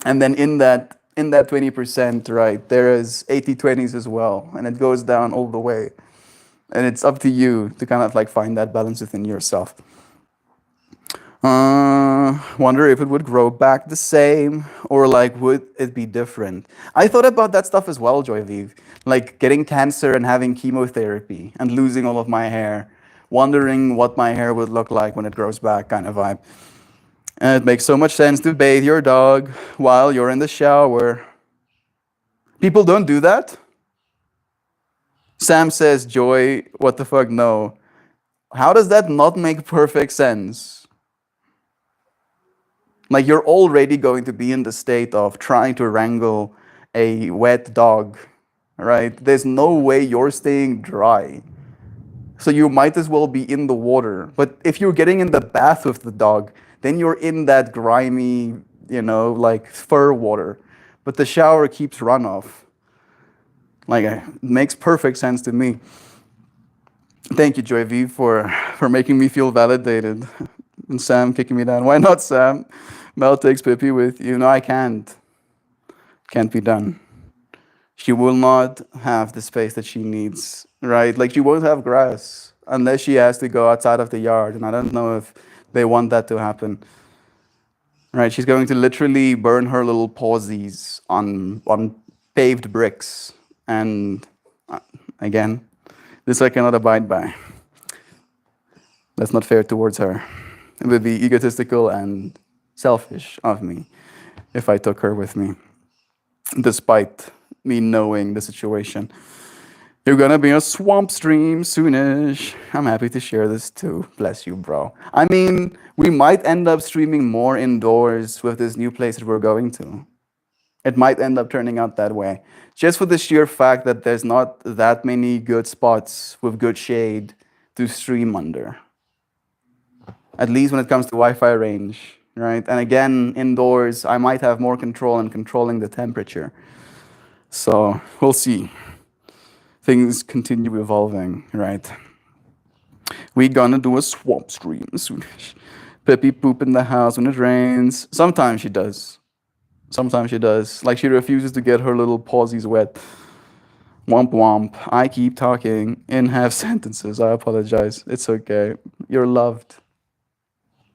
And then in that 20%, right, there is 80-20s as well, and it goes down all the way. And it's up to you to kind of like find that balance within yourself. Wonder if it would grow back the same, or like would it be different? I thought about that stuff as well, Joy Vive. Like getting cancer and having chemotherapy and losing all of my hair, wondering what my hair would look like when it grows back, kind of vibe. And it makes so much sense to bathe your dog while you're in the shower. People don't do that. Sam says, Joy, what the fuck, no. How does that not make perfect sense? Like, you're already going to be in the state of trying to wrangle a wet dog, right? There's no way you're staying dry. So you might as well be in the water. But if you're getting in the bath with the dog, then you're in that grimy, like fur water. But the shower keeps runoff. Like, it makes perfect sense to me. Thank you, Joy V, for making me feel validated. And Sam kicking me down. Why not, Sam? Mel takes Pippi with you. No, I can't. Can't be done. She will not have the space that she needs, right? Like, she won't have grass unless she has to go outside of the yard. And I don't know if they want that to happen. Right? She's going to literally burn her little pawsies on paved bricks. And again, this I cannot abide by. That's not fair towards her. It would be egotistical and selfish of me if I took her with me, despite me knowing the situation. You're gonna be a swamp stream soonish. I'm happy to share this too. Bless you, bro. I mean, we might end up streaming more indoors with this new place that we're going to. It might end up turning out that way. Just for the sheer fact that there's not that many good spots with good shade to stream under. At least when it comes to Wi-Fi range, right? And again, indoors, I might have more control in controlling the temperature. So we'll see. Things continue evolving, right? We gonna do a swamp stream soon. Pippi poop in the house when it rains. Sometimes she does. Sometimes she does. Like, she refuses to get her little pawsies wet. Womp womp. I keep talking in half sentences. I apologize. It's okay. You're loved.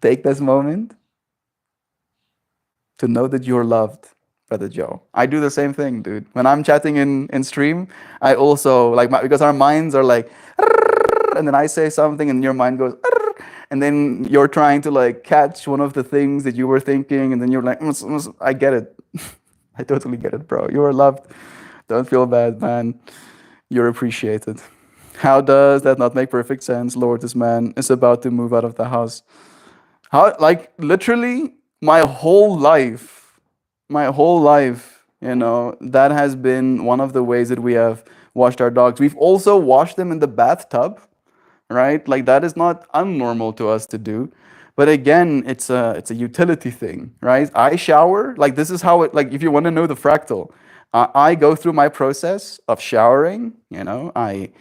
Take this moment to know that you're loved, Brother Joe. I do the same thing, dude. When I'm chatting in stream, I also, like, because our minds are like, and then I say something and your mind goes, and then you're trying to like catch one of the things that you were thinking, and then you're like, I get it. I totally get it, bro. You are loved. Don't feel bad, man. You're appreciated. How does that not make perfect sense? Lord, this man is about to move out of the house. How, like, literally my whole life, that has been one of the ways that we have washed our dogs. We've also washed them in the bathtub, right? Like, that is not unnormal to us to do. But again, it's a utility thing, right? I shower, like, this is how it, like, if you want to know the fractal, I go through my process of showering, I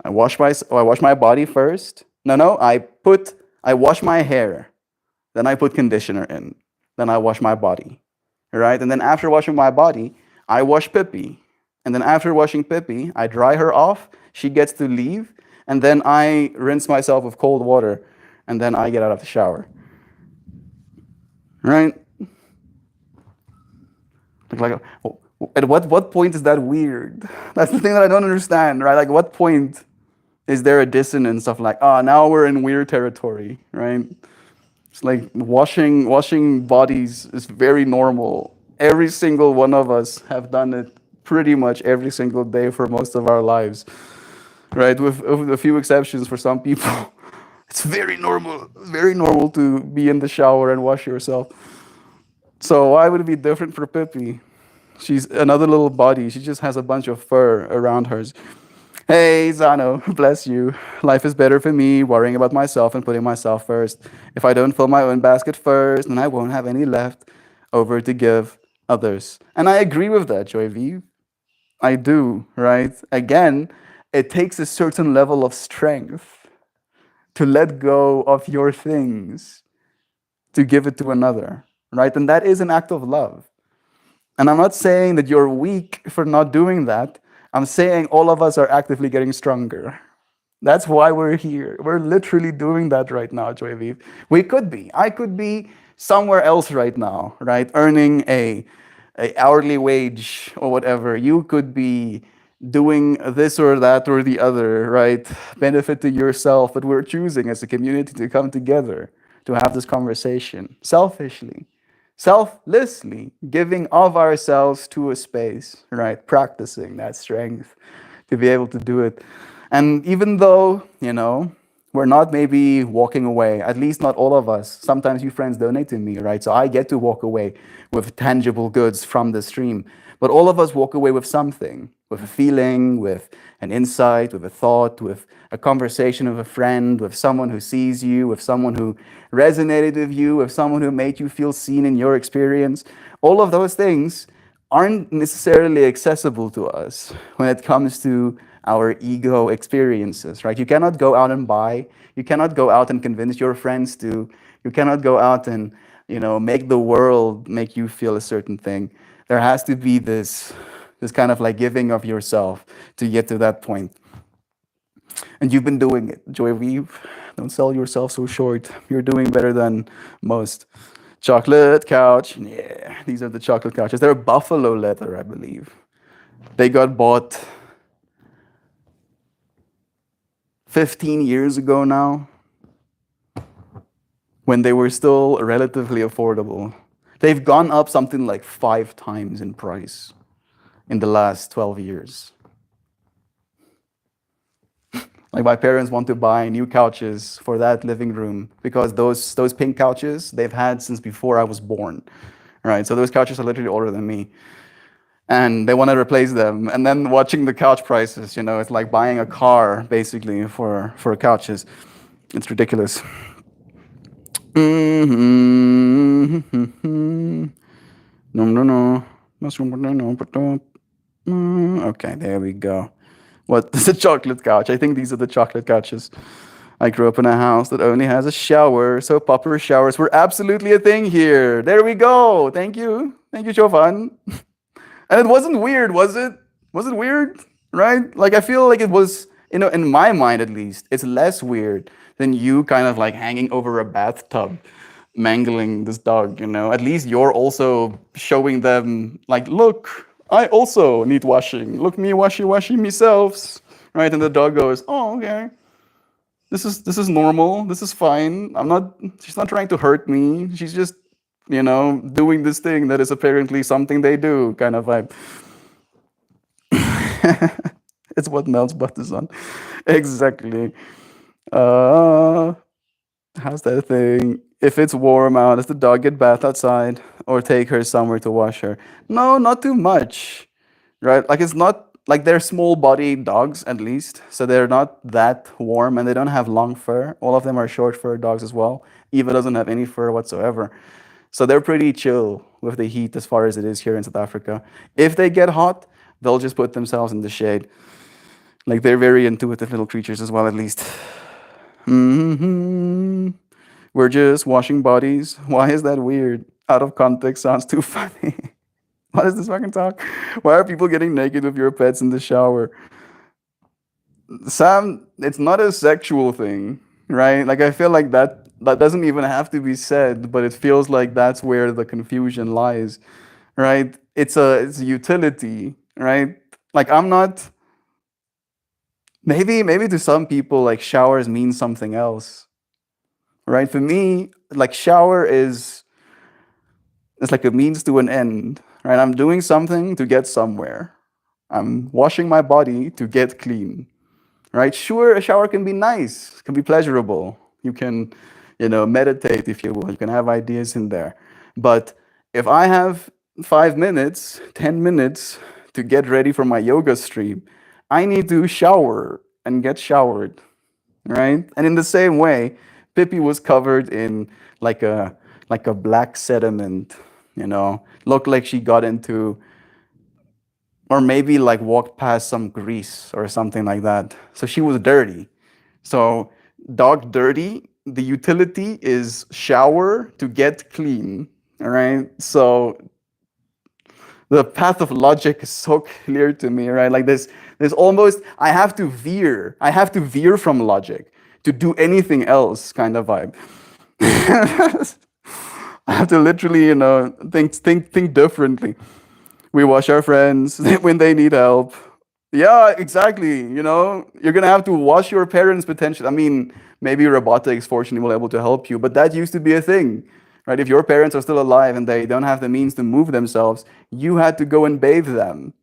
wash my body first. I wash my hair. Then I put conditioner in. Then I wash my body, right? And then after washing my body, I wash Pippi. And then after washing Pippi, I dry her off. She gets to leave. And then I rinse myself with cold water. And then I get out of the shower. Right? Like, at what point is that weird? That's the thing that I don't understand, right? Like, what point is there a dissonance of like, now we're in weird territory, right? It's like washing bodies is very normal. Every single one of us have done it pretty much every single day for most of our lives, right? With a few exceptions for some people. It's very normal to be in the shower and wash yourself. So why would it be different for Pippi? She's another little body. She just has a bunch of fur around hers. Hey, Zano, bless you. Life is better for me, worrying about myself and putting myself first. If I don't fill my own basket first, then I won't have any left over to give others. And I agree with that, Joy V. I do, right? Again, it takes a certain level of strength to let go of your things, to give it to another, right? And that is an act of love. And I'm not saying that you're weak for not doing that. I'm saying all of us are actively getting stronger. That's why we're here. We're literally doing that right now, Joy Viv. We could be. I could be somewhere else right now, right? Earning a hourly wage or whatever. You could be doing this or that or the other, right? Benefit to yourself, but we're choosing as a community to come together to have this conversation selfishly, selflessly, giving of ourselves to a space, right? Practicing that strength to be able to do it. And even though, we're not maybe walking away, at least not all of us. Sometimes you friends donate to me, right? So I get to walk away with tangible goods from the stream. But all of us walk away with something, with a feeling, with an insight, with a thought, with a conversation with a friend, with someone who sees you, with someone who resonated with you, with someone who made you feel seen in your experience. All of those things aren't necessarily accessible to us when it comes to our ego experiences, right? You cannot go out and buy. You cannot go out and convince your friends to. You cannot go out and, make the world make you feel a certain thing. There has to be this kind of like giving of yourself to get to that point. And you've been doing it, Joy Weave. Don't sell yourself so short. You're doing better than most. Chocolate couch. Yeah, these are the chocolate couches. They're buffalo leather, I believe. They got bought 15 years ago now, when they were still relatively affordable. They've gone up something like 5 times in price in the last 12 years. Like my parents want to buy new couches for that living room because those pink couches they've had since before I was born, right? So those couches are literally older than me. And they want to replace them. And then watching the couch prices, it's like buying a car, basically, for couches. It's ridiculous. No. Okay, there we go. What is a chocolate couch? I think these are the chocolate couches. I grew up in a house that only has a shower, so proper showers were absolutely a thing here. There we go. Thank you, Jovan. And it wasn't weird, was it? Was it weird? Right? Like, I feel like it was, in my mind at least, it's less weird than you kind of like hanging over a bathtub, mangling this dog, At least you're also showing them, like, look, I also need washing. Look, me washing myself. Right? And the dog goes, oh, okay. This is normal. This is fine. She's not trying to hurt me. She's just doing this thing that is apparently something they do, kind of vibe. It's what melts butters on. Exactly. How's that thing? If it's warm out, does the dog get bath outside or take her somewhere to wash her? No, not too much, right? Like it's not like they're small body dogs at least, so they're not that warm and they don't have long fur. All of them are short fur dogs as well. Eva doesn't have any fur whatsoever. So they're pretty chill with the heat as far as it is here in South Africa. If they get hot, they'll just put themselves in the shade. Like they're very intuitive little creatures as well, at least. We're just washing bodies. Why is that weird? Out of context sounds too funny. What is this fucking talk? Why are people getting naked with your pets in the shower? Sam, it's not a sexual thing, right? Like I feel like that doesn't even have to be said, but it feels like that's where the confusion lies, right? It's a utility, right? Like I'm not. Maybe to some people like showers mean something else, right? For me, like shower it's like a means to an end, right? I'm doing something to get somewhere, I'm washing my body to get clean, right? Sure, a shower can be nice, can be pleasurable. You can, meditate if you will. You can have ideas in there. But if I have 5 minutes, 10 minutes to get ready for my yoga stream, I need to shower and get showered, right? And in the same way, Pippi was covered in like a black sediment, looked like she got into, or maybe like walked past some grease or something like that. So she was dirty. So dog dirty, the utility is shower to get clean. All right. So the path of logic is so clear to me, right? Like there's almost I have to veer from logic to do anything else kind of vibe. I have to literally, think differently. We wash our friends when they need help. Yeah, exactly. You're gonna have to wash your parents potentially. I mean, maybe robotics fortunately will able to help you, but that used to be a thing, right? If your parents are still alive and they don't have the means to move themselves, you had to go and bathe them,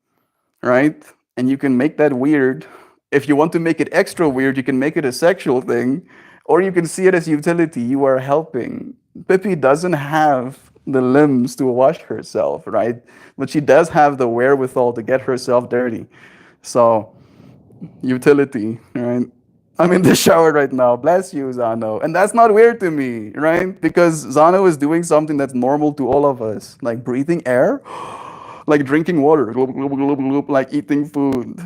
right? And you can make that weird. If you want to make it extra weird, you can make it a sexual thing, or you can see it as utility. You are helping. Pippi doesn't have the limbs to wash herself, right? But she does have the wherewithal to get herself dirty. So, utility, right? I'm in the shower right now. Bless you, Zano. And that's not weird to me, right? Because Zano is doing something that's normal to all of us, like breathing air, like drinking water, like eating food,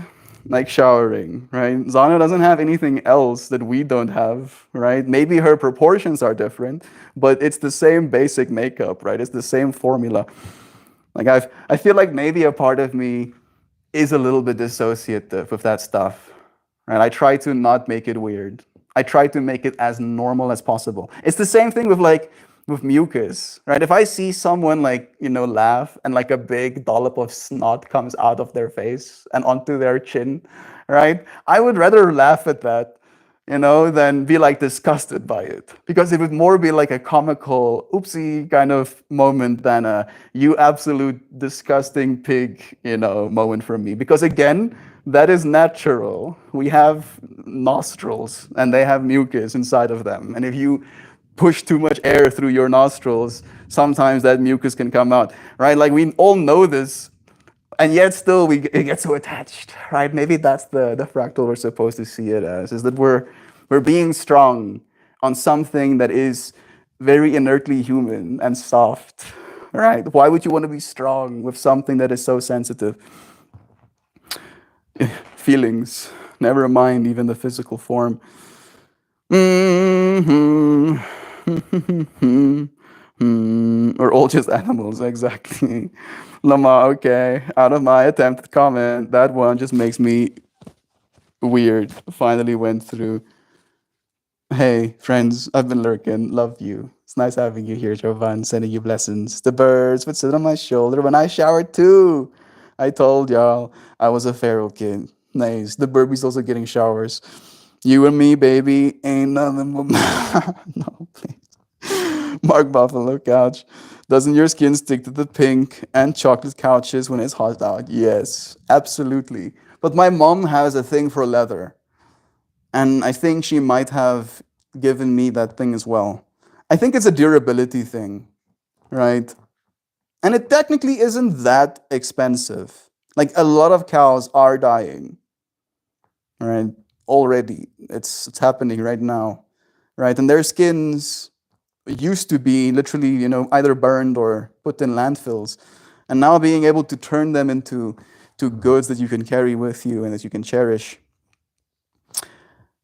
like showering, right? Zana doesn't have anything else that we don't have, right? Maybe her proportions are different, but it's the same basic makeup, right? It's the same formula. Like I feel like maybe a part of me is a little bit dissociative with that stuff, right? I try to not make it weird. I try to make it as normal as possible. It's the same thing with mucus, right? If I see someone laugh and like a big dollop of snot comes out of their face and onto their chin, right? I would rather laugh at that, than be like disgusted by it. Because it would more be like a comical, oopsie kind of moment than a you absolute disgusting pig, moment from me. Because again, that is natural. We have nostrils and they have mucus inside of them. And if you push too much air through your nostrils, sometimes that mucus can come out, right? Like we all know this, and yet still we get so attached, right? Maybe that's the fractal we're supposed to see it as, is that we're being strong on something that is very inertly human and soft, right? Why would you want to be strong with something that is so sensitive? Feelings, never mind even the physical form. We're all just animals, exactly. Lama, okay. Out of my attempted comment, that one just makes me weird. Finally went through. Hey, friends, I've been lurking. Love you. It's nice having you here, Jovan. Sending you blessings. The birds would sit on my shoulder when I showered too. I told y'all I was a feral kid. Nice. The Burbies also getting showers. You and me, baby, ain't nothing but no, please. Mark Buffalo couch. Doesn't your skin stick to the pink and chocolate couches when it's hot out? Yes, absolutely. But my mom has a thing for leather. And I think she might have given me that thing as well. I think it's a durability thing, right? And it technically isn't that expensive. Like a lot of cows are dying, right? Already. It's happening right now, right? And their skins used to be literally, either burned or put in landfills. And now being able to turn them into goods that you can carry with you and that you can cherish.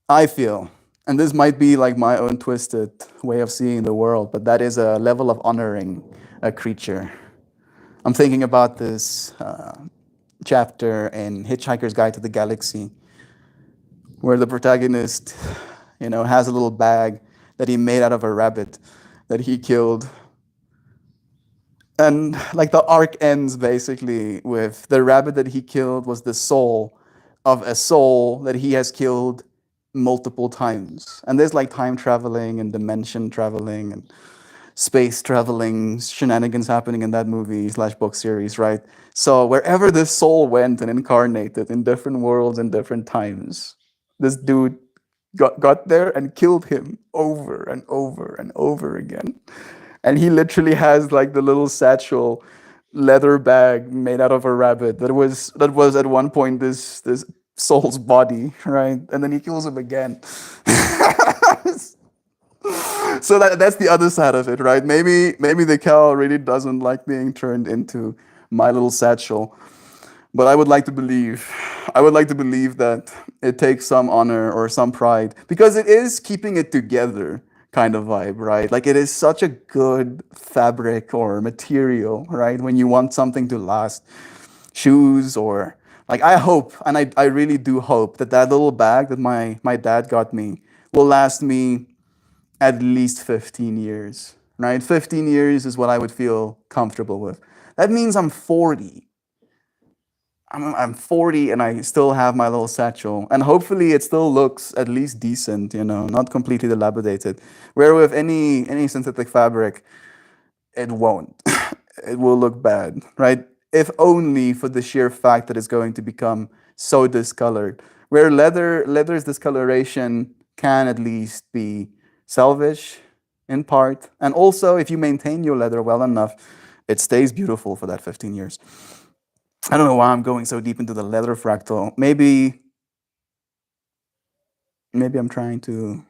I feel, and this might be like my own twisted way of seeing the world, but that is a level of honoring a creature. I'm thinking about this chapter in Hitchhiker's Guide to the Galaxy, where the protagonist, has a little bag that he made out of a rabbit that he killed. And like the arc ends basically with the rabbit that he killed was the soul of a soul that he has killed multiple times. And there's like time traveling and dimension traveling. And space traveling shenanigans happening in that movie slash book series, right? So wherever this soul went and incarnated in different worlds and different times, this dude got there and killed him over and over and over again. And he literally has like the little satchel leather bag made out of a rabbit that was at one point this soul's body, right? And then he kills him again. So that's the other side of it, right? Maybe the cow really doesn't like being turned into my little satchel. But I would like to believe that it takes some honor or some pride because it is keeping it together kind of vibe, right? Like it is such a good fabric or material, right? When you want something to last, shoes or like I hope, and I really do hope that that little bag that my dad got me will last me at least 15 years, right? 15 years is what I would feel comfortable with. That means I'm 40. I'm 40 and I still have my little satchel. And hopefully it still looks at least decent, not completely dilapidated. Where with any synthetic fabric, it won't. It will look bad, right? If only for the sheer fact that it's going to become so discolored. Where leather's discoloration can at least be salvaged in part. And also, if you maintain your leather well enough, it stays beautiful for that 15 years. I don't know why I'm going so deep into the leather fractal. Maybe I'm trying to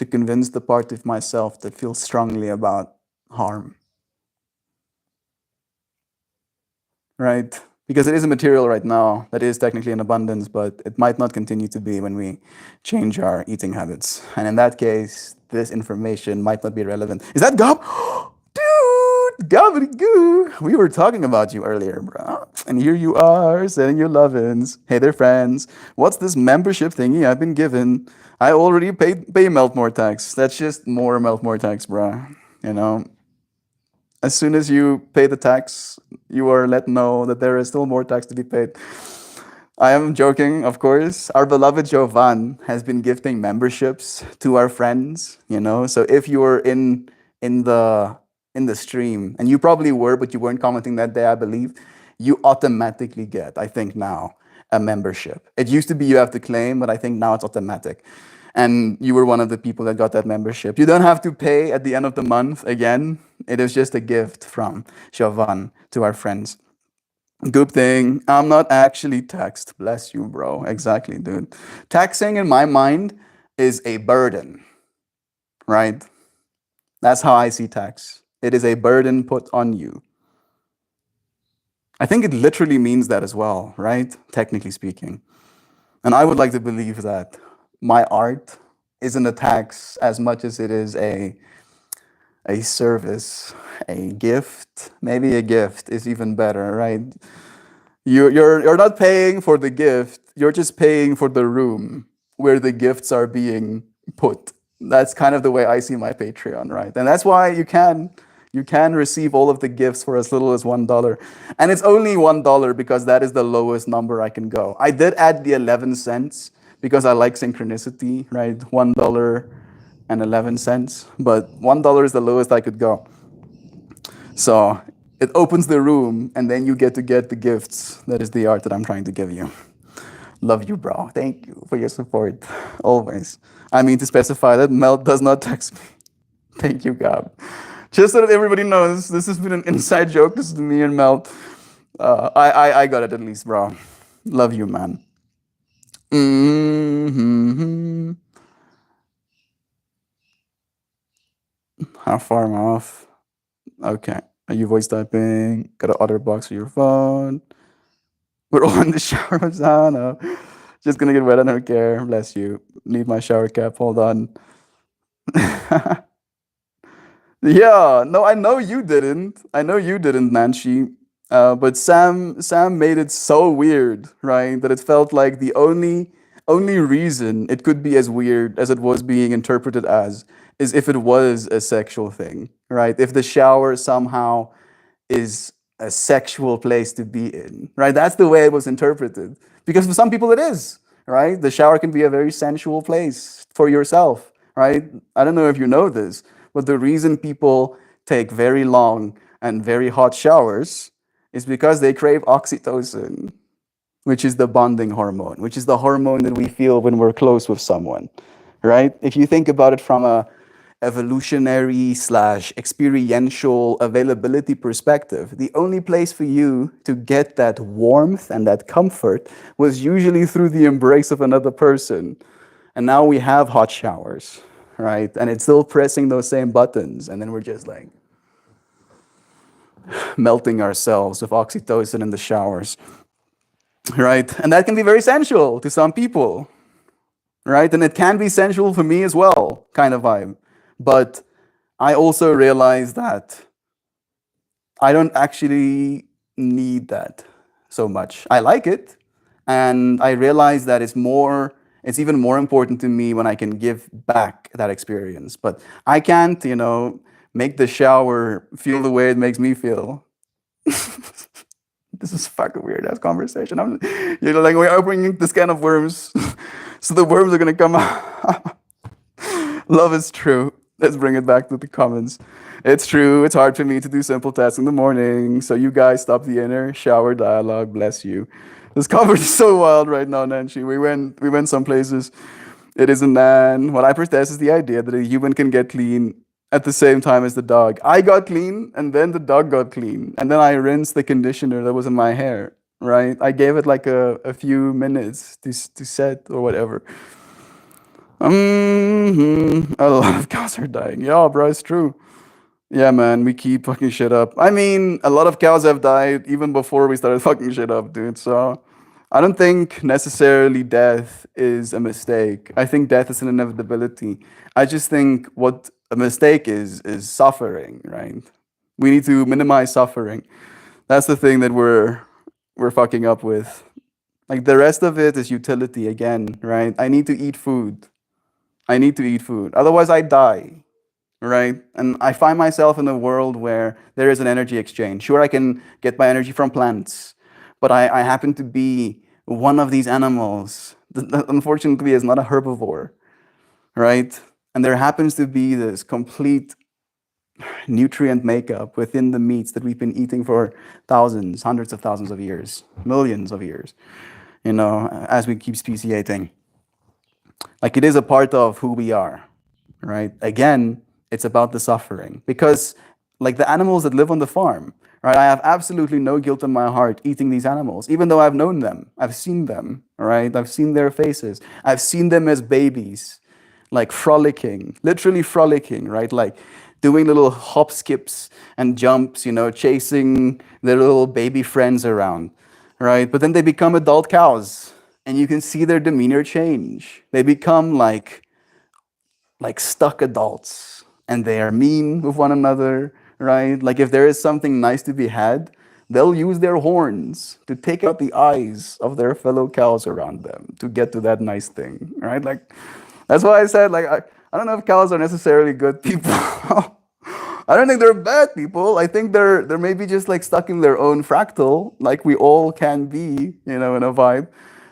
convince the part of myself that feels strongly about harm. Right? Because it is a material right now that is technically in abundance, but it might not continue to be when we change our eating habits. And in that case, this information might not be relevant. Is that Gob? Dude, Gobbity-goo. We were talking about you earlier, bro. And here you are, sending your love-ins. Hey there, friends. What's this membership thingy I've been given? I already pay Meltmore tax. That's just more Meltmore tax, bro. As soon as you pay the tax, you are let know that there is still more tax to be paid. I am joking, of course. Our beloved Jovan has been gifting memberships to our friends, So if you were in the stream, and you probably were, but you weren't commenting that day, I believe, you automatically get, I think now, a membership. It used to be you have to claim, but I think now it's automatic. And you were one of the people that got that membership. You don't have to pay at the end of the month again. It is just a gift from Jovan to our friends. Good thing I'm not actually taxed. Bless you, bro. Exactly, dude. Taxing in my mind is a burden, right? That's how I see tax. It is a burden put on you. I think it literally means that as well, right? Technically speaking. And I would like to believe that my art isn't a tax as much as it is a service, a gift. Maybe a gift is even better, right? You're not paying for the gift, you're just paying for the room where the gifts are being put. That's kind of the way I see my Patreon, right? And that's why you can receive all of the gifts for as little as $1. And it's only $1 because that is the lowest number I can go. I did add the 11 cents because I like synchronicity, right? $1.11, but $1 is the lowest I could go. So it opens the room, and then you get to get the gifts. That is the art that I'm trying to give you. Love you, bro. Thank you for your support, always. I mean to specify that Melt does not text me. Thank you, Gab. Just so that everybody knows, this has been an inside joke. This is me and Melt. I got it at least, bro. Love you, man. Mm-hmm. How far am I off? Okay. Are you voice typing? Got an other box for your phone. We're all in the shower, Zana. Just gonna get wet, I don't care. Bless you. Need my shower cap. Hold on. Yeah, no, I know you didn't. Nancy. But Sam made it so weird, right? That it felt like the only reason it could be as weird as it was being interpreted as is if it was a sexual thing, right? If the shower somehow is a sexual place to be in, right? That's the way it was interpreted. Because for some people it is, right? The shower can be a very sensual place for yourself, right? I don't know if you know this, but the reason people take very long and very hot showers is because they crave oxytocin, which is the bonding hormone, which is the hormone that we feel when we're close with someone, right? If you think about it from a evolutionary slash experiential availability perspective, the only place for you to get that warmth and that comfort was usually through the embrace of another person. And now we have hot showers, right? And it's still pressing those same buttons. And then we're just like melting ourselves with oxytocin in the showers, right? And that can be very sensual to some people, right? And it can be sensual for me as well, kind of vibe. But I also realize that I don't actually need that so much. I like it, and I realize that it's even more important to me when I can give back that experience. But I can't, make the shower feel the way it makes me feel. This is fucking weird ass conversation. Like we're opening this can of worms, so the worms are gonna come out. Love is true. Let's bring it back to the comments. It's true. It's hard for me to do simple tasks in the morning. So you guys stop the inner shower dialogue. Bless you. This conversation is so wild right now, Nancy. We went some places. It isn't Nan. What I protest is the idea that a human can get clean at the same time as the dog. I got clean, and then the dog got clean, and then I rinsed the conditioner that was in my hair. Right? I gave it like a few minutes to set or whatever. A lot of cows are dying. Yeah, bro, it's true. Yeah, man, we keep fucking shit up. I mean, a lot of cows have died even before we started fucking shit up, dude. So I don't think necessarily death is a mistake. I think death is an inevitability. I just think what a mistake is suffering, right? We need to minimize suffering. That's the thing that we're fucking up with. Like the rest of it is utility again, right? I need to eat food. I need to eat food. Otherwise, I die, right? And I find myself in a world where there is an energy exchange. Sure, I can get my energy from plants, but I happen to be one of these animals that unfortunately is not a herbivore, right? And there happens to be this complete nutrient makeup within the meats that we've been eating for thousands, hundreds of thousands of years, millions of years, as we keep speciating. Like it is a part of who we are, right? Again, it's about the suffering because like the animals that live on the farm, right? I have absolutely no guilt in my heart eating these animals, even though I've known them. I've seen them, right? I've seen their faces. I've seen them as babies, like frolicking, literally frolicking, right? Like doing little hop skips and jumps, chasing their little baby friends around, right? But then they become adult cows. And you can see their demeanor change. They become like stuck adults, and they are mean with one another, right? Like if there is something nice to be had, they'll use their horns to take out the eyes of their fellow cows around them to get to that nice thing, right? Like that's why I said like I don't know if cows are necessarily good people. I don't think they're bad people. I think they're maybe just like stuck in their own fractal, like we all can be, in a vibe.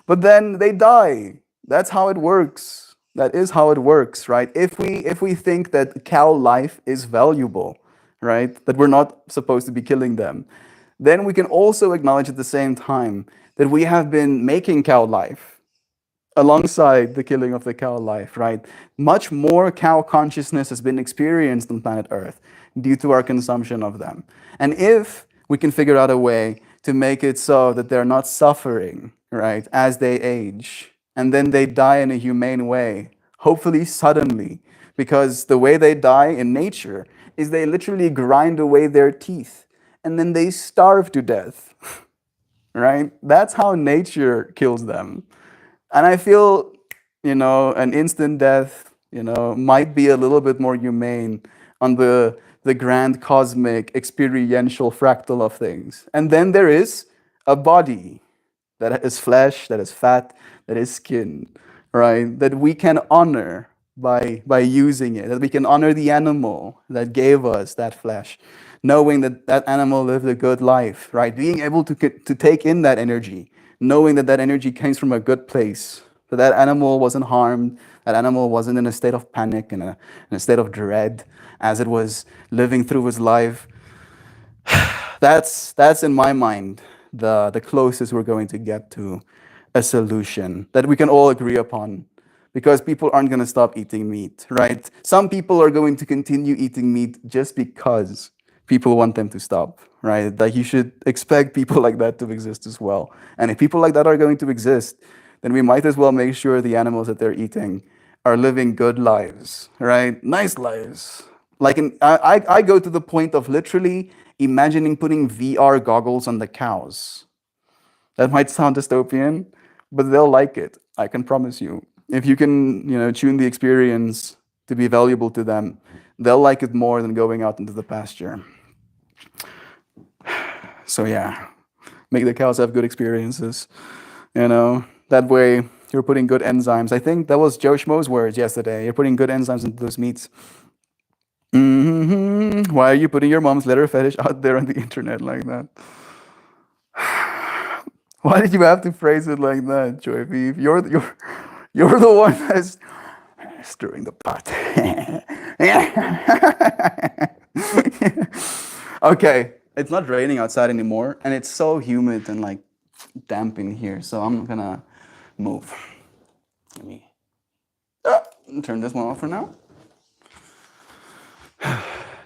But then they die. That's how it works. That is how it works, right? If we think that cow life is valuable, right? That we're not supposed to be killing them, then we can also acknowledge at the same time that we have been making cow life alongside the killing of the cow life, right? Much more cow consciousness has been experienced on planet Earth due to our consumption of them. And if we can figure out a way to make it so that they're not suffering, right, as they age, and then they die in a humane way, hopefully suddenly, because the way they die in nature is they literally grind away their teeth, and then they starve to death, right? That's how nature kills them. And I feel, an instant death, might be a little bit more humane on the grand cosmic experiential fractal of things. And then there is a body that is flesh, that is fat, that is skin, right? That we can honor by using it, that we can honor the animal that gave us that flesh, knowing that that animal lived a good life, right? Being able to take in that energy, knowing that that energy comes from a good place, That that animal wasn't harmed. That animal wasn't in a state of panic, in a state of dread as it was living through its life. That's in my mind the closest we're going to get to a solution that we can all agree upon, because people aren't going to stop eating meat, right? Some people are going to continue eating meat just because people want them to stop, right? Like, you should expect people like that to exist as well. And if people like that are going to exist, then we might as well make sure the animals that they're eating are living good lives, right? Nice lives. Like, I go to the point of literally imagining putting VR goggles on the cows. That might sound dystopian, but they'll like it. I can promise you. If you can, tune the experience to be valuable to them, they'll like it more than going out into the pasture. So yeah, make the cows have good experiences. That way you're putting good enzymes. I think that was Joe Schmo's words yesterday. You're putting good enzymes into those meats. Why are you putting your mom's letter fetish out there on the internet like that? Why did you have to phrase it like that, Joy Vive? You're the one that's stirring the pot. Okay, it's not raining outside anymore, and it's so humid and like damp in here, so I'm gonna move. Let me turn this one off for now.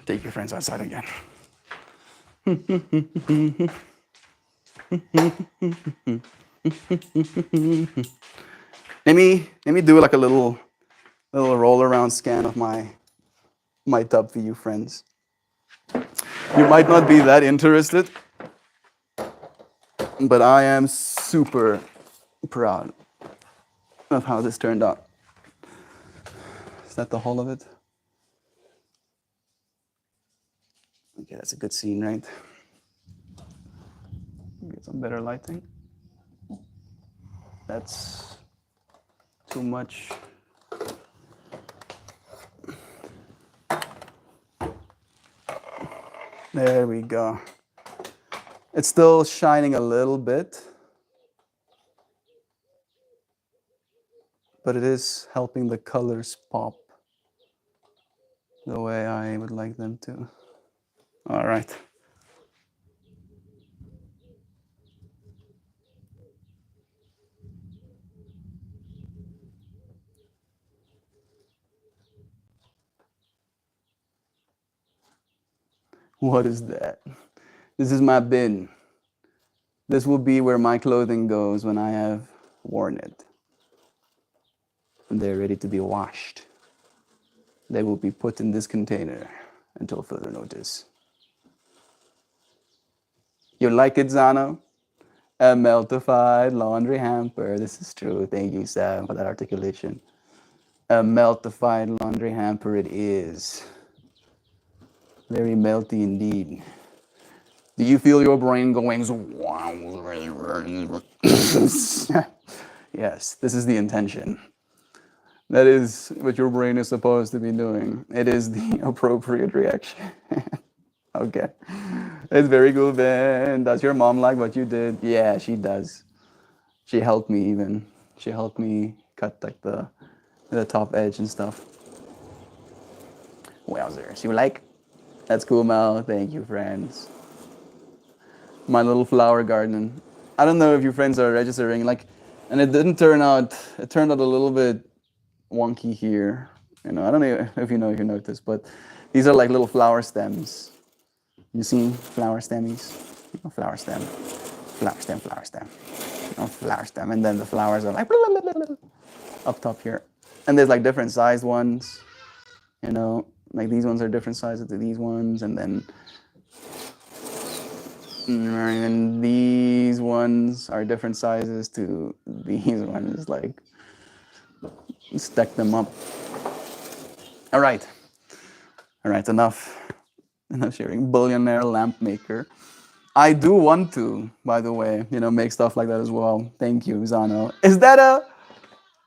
Take your friends outside again. Let me do like a little roll around scan of my tub for you friends. You might not be that interested, but I am super proud of how this turned out. Is that the whole of it? Okay, that's a good scene, right? Get some better lighting. That's too much. There we go. It's still shining a little bit, but it is helping the colors pop the way I would like them to. All right. What is that? This is my bin. This will be where my clothing goes when I have worn it. When they're ready to be washed, they will be put in this container until further notice. You like it, Zano? A meltified laundry hamper. This is true. Thank you, Sam, for that articulation. A meltified laundry hamper it is. Very melty indeed. Do you feel your brain going, yes, this is the intention. That is what your brain is supposed to be doing. It is the appropriate reaction. Okay. It's very good, Ben. Does your mom like what you did? Yeah, she does. She helped me even. She helped me cut like the top edge and stuff. Wowzers. You like? That's cool, Mel. Thank you, friends. My little flower garden. I don't know if your friends are registering, and it didn't turn out, it turned out a little bit wonky here. I don't know if you noticed, but these are like little flower stems. You see flower stemmies? Flower stem, flower stem, flower stem. Flower stem. And then the flowers are like up top here. And there's like different sized ones, like these ones are different sizes to these ones, and then these ones are different sizes to these ones. Like, stack them up. All right, enough sharing. Billionaire lamp maker. I do want to, by the way, make stuff like that as well. Thank you, Zano. Is that a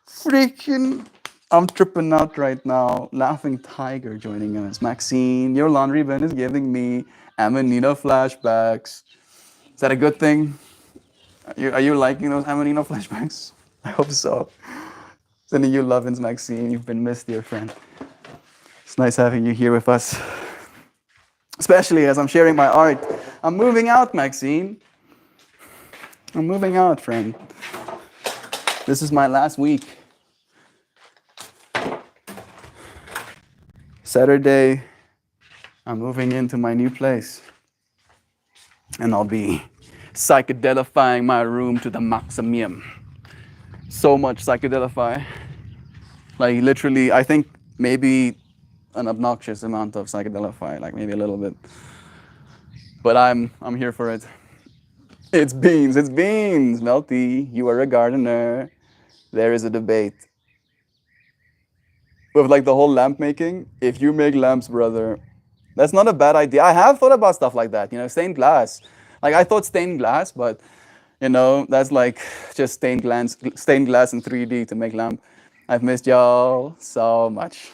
freaking... I'm tripping out right now. Laughing Tiger joining us. Maxine, your laundry bin is giving me Amanita flashbacks. Is that a good thing? Are you liking those Amanita flashbacks? I hope so. Sending you lovin's, Maxine. You've been missed, dear friend. It's nice having you here with us. Especially as I'm sharing my art. I'm moving out, Maxine. I'm moving out, friend. This is my last week. Saturday, I'm moving into my new place. And I'll be psychedelifying my room to the maximum. So much psychedelify. Like literally, I think maybe an obnoxious amount of psychedelify, like maybe a little bit. But I'm here for it. It's beans, Melty. You are a gardener. There is a debate. With like the whole lamp making, if you make lamps, brother, that's not a bad idea. I have thought about stuff like that, stained glass. Like I thought stained glass, but that's like just stained glass in 3D to make lamp. I've missed y'all so much.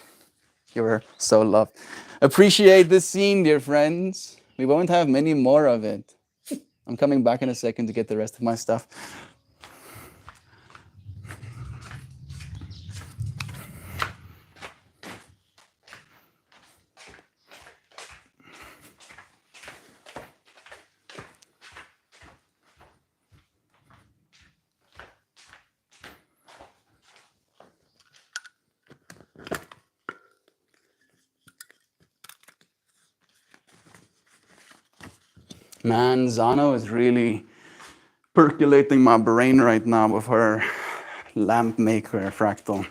You were so loved. Appreciate this scene, dear friends. We won't have many more of it. I'm coming back in a second to get the rest of my stuff. Man, Zano is really percolating my brain right now with her lamp maker fractal.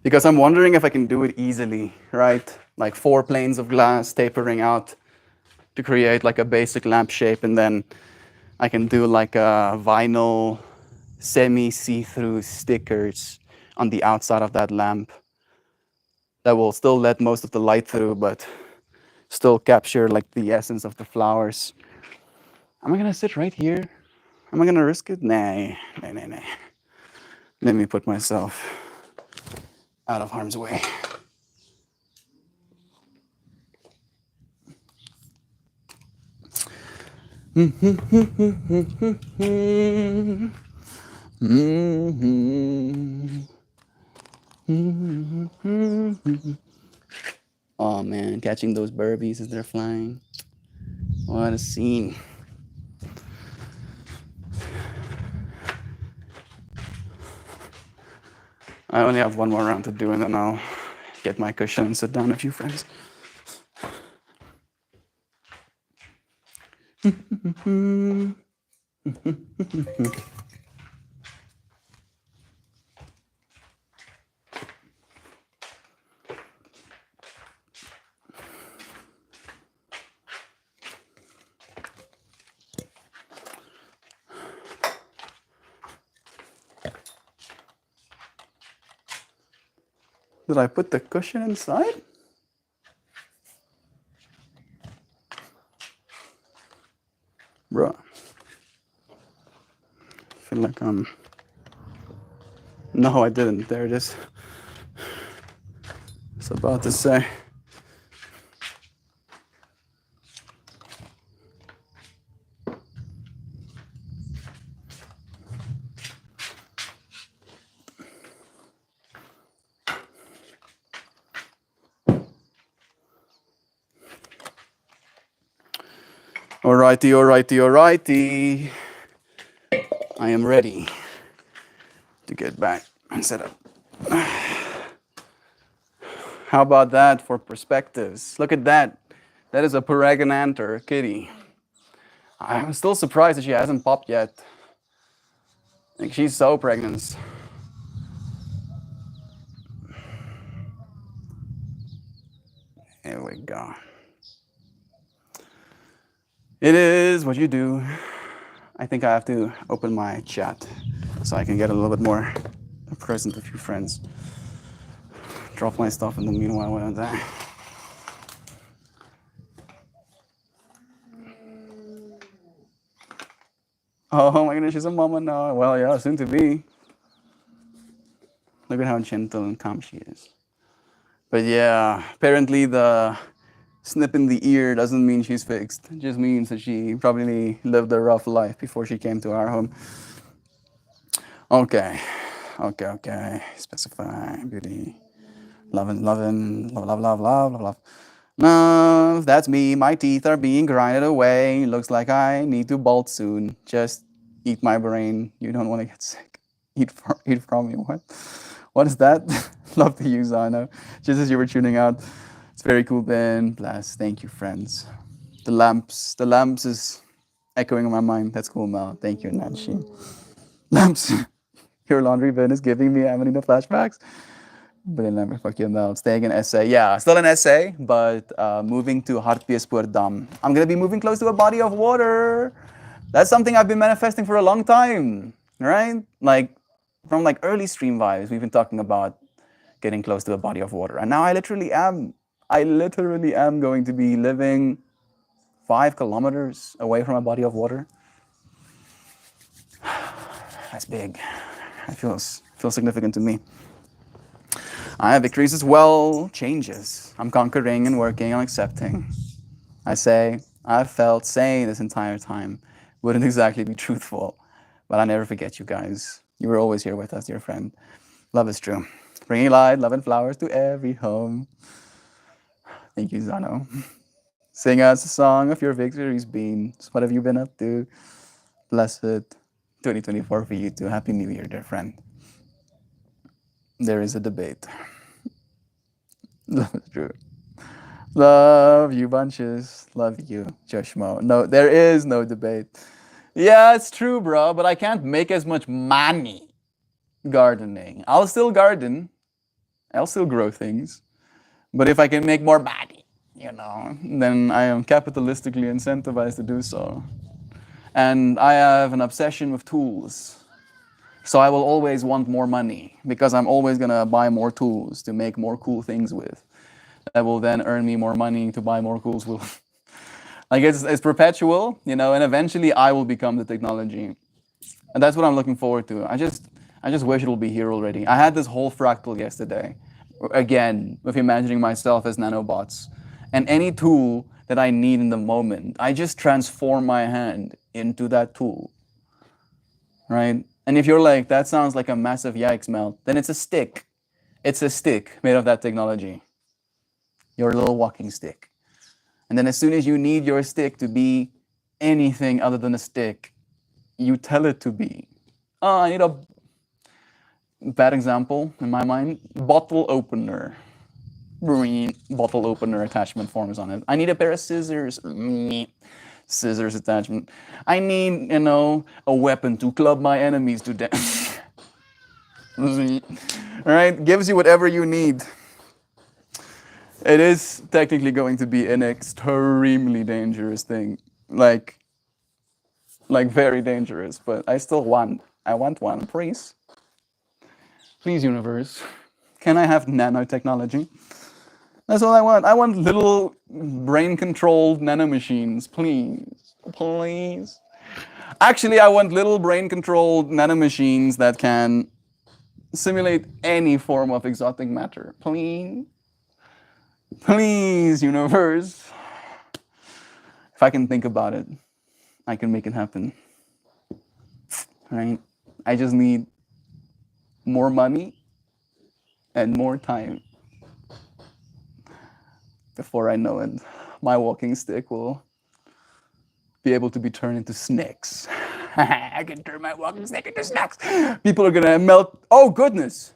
Because I'm wondering if I can do it easily, right? Like 4 planes of glass tapering out to create like a basic lamp shape, and then I can do like a vinyl semi-see-through stickers on the outside of that lamp that will still let most of the light through, but still capture like the essence of the flowers. Am I gonna sit right here? Am I gonna risk it? Nah. Let me put myself out of harm's way. Oh man, catching those burbies as they're flying. What a scene. I only have one more round to do, and then I'll get my cushion and sit down with a few friends. Did I put the cushion inside? Bruh. I feel like No, I didn't. There it is. I was about to say. Alrighty. I am ready to get back and set up. How about that for perspectives? Look at that. That is a Paragonanthera kitty. I'm still surprised that she hasn't popped yet. Like, she's so pregnant. There we go. It is what you do. I think I have to open my chat so I can get a little bit more present with you friends. Drop my stuff in the meanwhile when I'm there. Oh my goodness, she's a mama now. Well, yeah, soon to be. Look at how gentle and calm she is. But yeah, apparently the snip in the ear doesn't mean she's fixed. It just means that she probably lived a rough life before she came to our home. Okay. Specify beauty. Love, love, love, love, love, love, love. No, that's me. My teeth are being grinded away. Looks like I need to bolt soon. Just eat my brain. You don't want to get sick. Eat from me. What? What is that? Love to use Zano. Just as you were tuning out. It's very cool, Ben. Blast. Thank you, friends. The lamps is echoing in my mind. That's cool, Mel. Thank you, Nancy. Lamps. Your laundry bin is giving me Amanita flashbacks. But then never fuck you, Mel. Staying in SA. Yeah, still in SA, but moving to Hartbeespoort Dam. I'm gonna be moving close to a body of water. That's something I've been manifesting for a long time, right? Like from like early stream vibes, we've been talking about getting close to a body of water. And now I literally am going to be living 5 kilometers away from a body of water. That's big. It feels significant to me. I have victories as well, changes. I'm conquering and working on accepting. I've felt sane this entire time. Wouldn't exactly be truthful, but I never forget you guys. You were always here with us, dear friend. Love is true. Bringing light, love, and flowers to every home. Thank you, Zano. Sing us a song of your victories, Beans. What have you been up to? Blessed 2024 for you too. Happy New Year, dear friend. There is a debate. Love is true. Love you bunches. Love you, Joshmo. No, there is no debate. Yeah, it's true, bro, but I can't make as much money gardening. I'll still garden. I'll still grow things. But if I can make more money, then I am capitalistically incentivized to do so. And I have an obsession with tools. So I will always want more money because I'm always gonna buy more tools to make more cool things with. That will then earn me more money to buy more tools with. Like it's perpetual, and eventually I will become the technology. And that's what I'm looking forward to. I just wish it will be here already. I had this whole fractal yesterday, again, with imagining myself as nanobots. And any tool that I need in the moment, I just transform my hand into that tool, right? And if you're like, that sounds like a massive yikes, Mel, then it's a stick. It's a stick made of that technology. Your little walking stick. And then as soon as you need your stick to be anything other than a stick, you tell it to be. Oh, I need a bad example in my mind. Bottle opener. Bottle opener attachment forms on it. I need a pair of scissors. Scissors attachment. I need, a weapon to club my enemies to death. Right? Gives you whatever you need. It is technically going to be an extremely dangerous thing. Like very dangerous, but I want one, please. Please, universe. Can I have nanotechnology? That's all I want. I want little brain-controlled nanomachines, please. Please. Actually, I want little brain-controlled nanomachines that can simulate any form of exotic matter. Please. Please, universe. If I can think about it, I can make it happen. Right? I just need more money and more time. Before I know it, my walking stick will be able to be turned into snakes. I can turn my walking stick into snakes. People are gonna melt. Oh, goodness.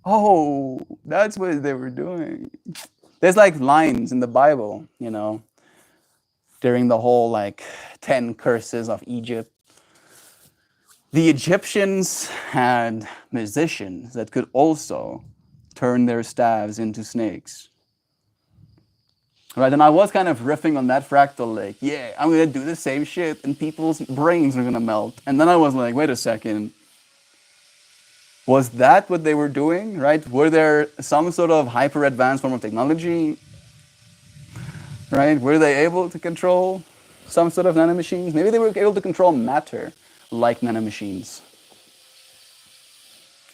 Oh, that's what they were doing. There's like lines in the Bible, during the whole 10 curses of Egypt. The Egyptians had musicians that could also turn their staves into snakes. Right, and I was kind of riffing on that fractal, yeah, I'm gonna do the same shit and people's brains are gonna melt. And then I was like, wait a second. Was that what they were doing, right? Were there some sort of hyper advanced form of technology, right? Were they able to control some sort of nanomachines? Maybe they were able to control matter like nanomachines.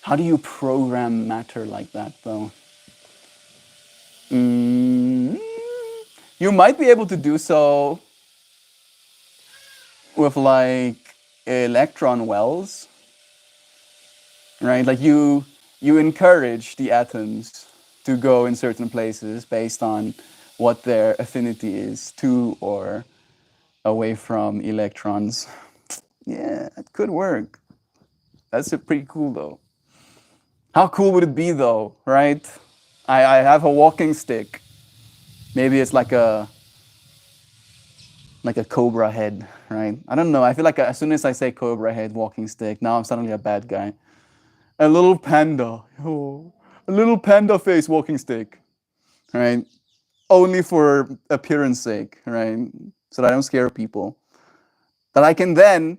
How do you program matter like that, though? Mm, you might be able to do so with like electron wells, right? Like you encourage the atoms to go in certain places based on what their affinity is to or away from electrons. Yeah, it could work. That's pretty cool though. How cool would it be though, right? I have a walking stick. Maybe it's like a cobra head, right? I don't know. I feel like as soon as I say cobra head, walking stick, now I'm suddenly a bad guy. A little panda. Oh, a little panda face walking stick, right? Only for appearance sake, right? So that I don't scare people. That I can then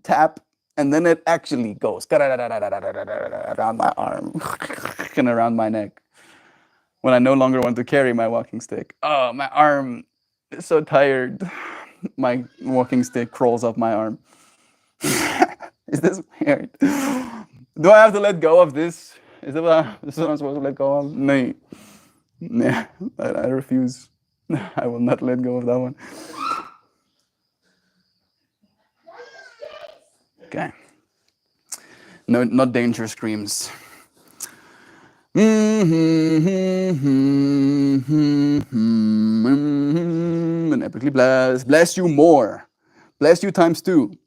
tap and then it actually goes around my arm and around my neck when I no longer want to carry my walking stick. Oh, my arm is so tired. My walking stick crawls up my arm. Is this weird? Do I have to let go of this? Is this what I'm supposed to let go of? No. Nah, I refuse. I will not let go of that one. Okay. No, not danger screams. And epically bless. Bless you more. Bless you times two.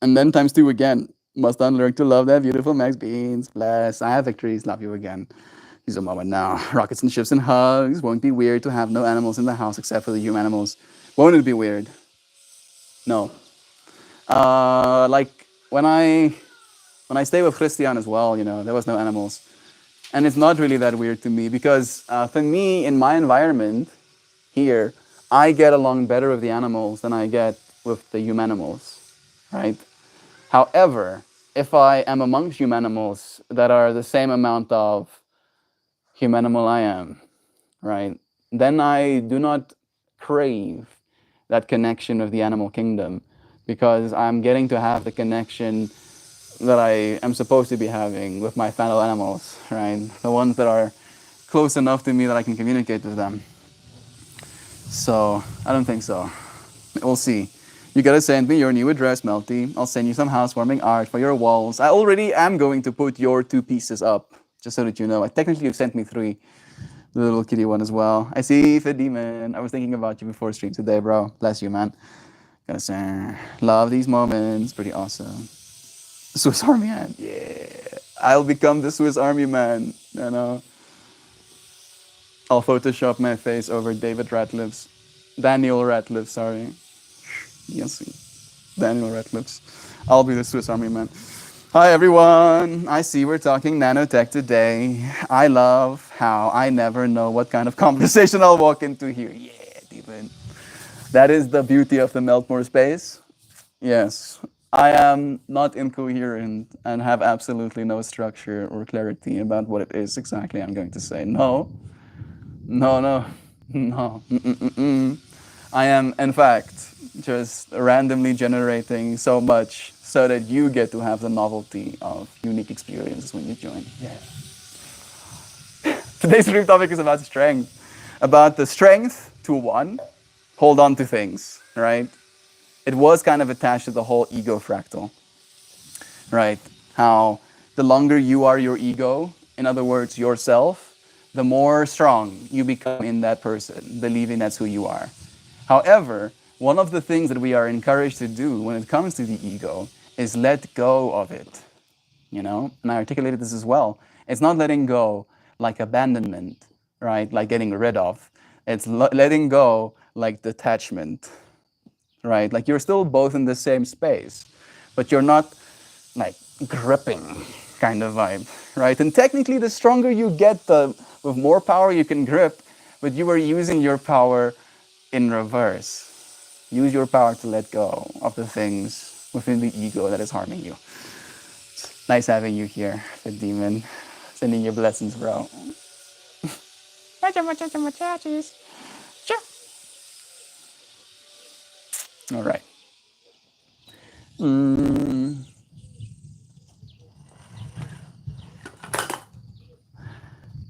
And then times two again. Must unlearn to love that beautiful Max Beans. Bless. I have victories. Love you again. He's a moment now. Rockets and ships and hugs. Won't be weird to have no animals in the house except for the human animals. Won't it be weird? No. Like when I stay with Christian as well, you know, there was no animals. And it's not really that weird to me because for me, in my environment here, I get along better with the animals than I get with the humanimals, right? However, if I am amongst humanimals that are the same amount of humanimal I am, right, then I do not crave that connection of the animal kingdom because I'm getting to have the connection that I am supposed to be having with my fellow animals, right? The ones that are close enough to me that I can communicate with them. So I don't think so. We'll see. You gotta send me your new address, Melty. I'll send you some housewarming art for your walls. I already am going to put your 2 pieces up, just so that you know. Technically, you've sent me 3. The little kitty one as well. I see, Fit Demon. I was thinking about you before stream today, bro. Bless you, man. Gotta say, love these moments. Pretty awesome. Swiss Army man. Yeah. I'll become the Swiss Army man. You know. I'll Photoshop my face over David Ratliff's. Daniel Ratliff, sorry. Yes. Daniel Ratliff's. I'll be the Swiss Army man. Hi everyone. I see we're talking nanotech today. I love how I never know what kind of conversation I'll walk into here. Yeah, David. That is the beauty of the Meltmore space. Yes. I am not incoherent and have absolutely no structure or clarity about what it is exactly I'm going to say. No. No, no. No. Mm-mm-mm-mm. I am, in fact, just randomly generating so much so that you get to have the novelty of unique experiences when you join. Yeah. Today's stream topic is about strength. About the strength to one, hold on to things, right? It was kind of attached to the whole ego fractal, right? How the longer you are your ego, in other words, yourself, the more strong you become in that person, believing that's who you are. However, one of the things that we are encouraged to do when it comes to the ego is let go of it, you know? And I articulated this as well. It's not letting go like abandonment, right? Like getting rid of. It's letting go like detachment, right? Like you're still both in the same space, but you're not like gripping kind of vibe, right? And technically, the stronger you get, the with more power you can grip, but you are using your power in reverse. Use your power to let go of the things within the ego that is harming you. Nice having you here, the demon. Sending you blessings, bro. All right.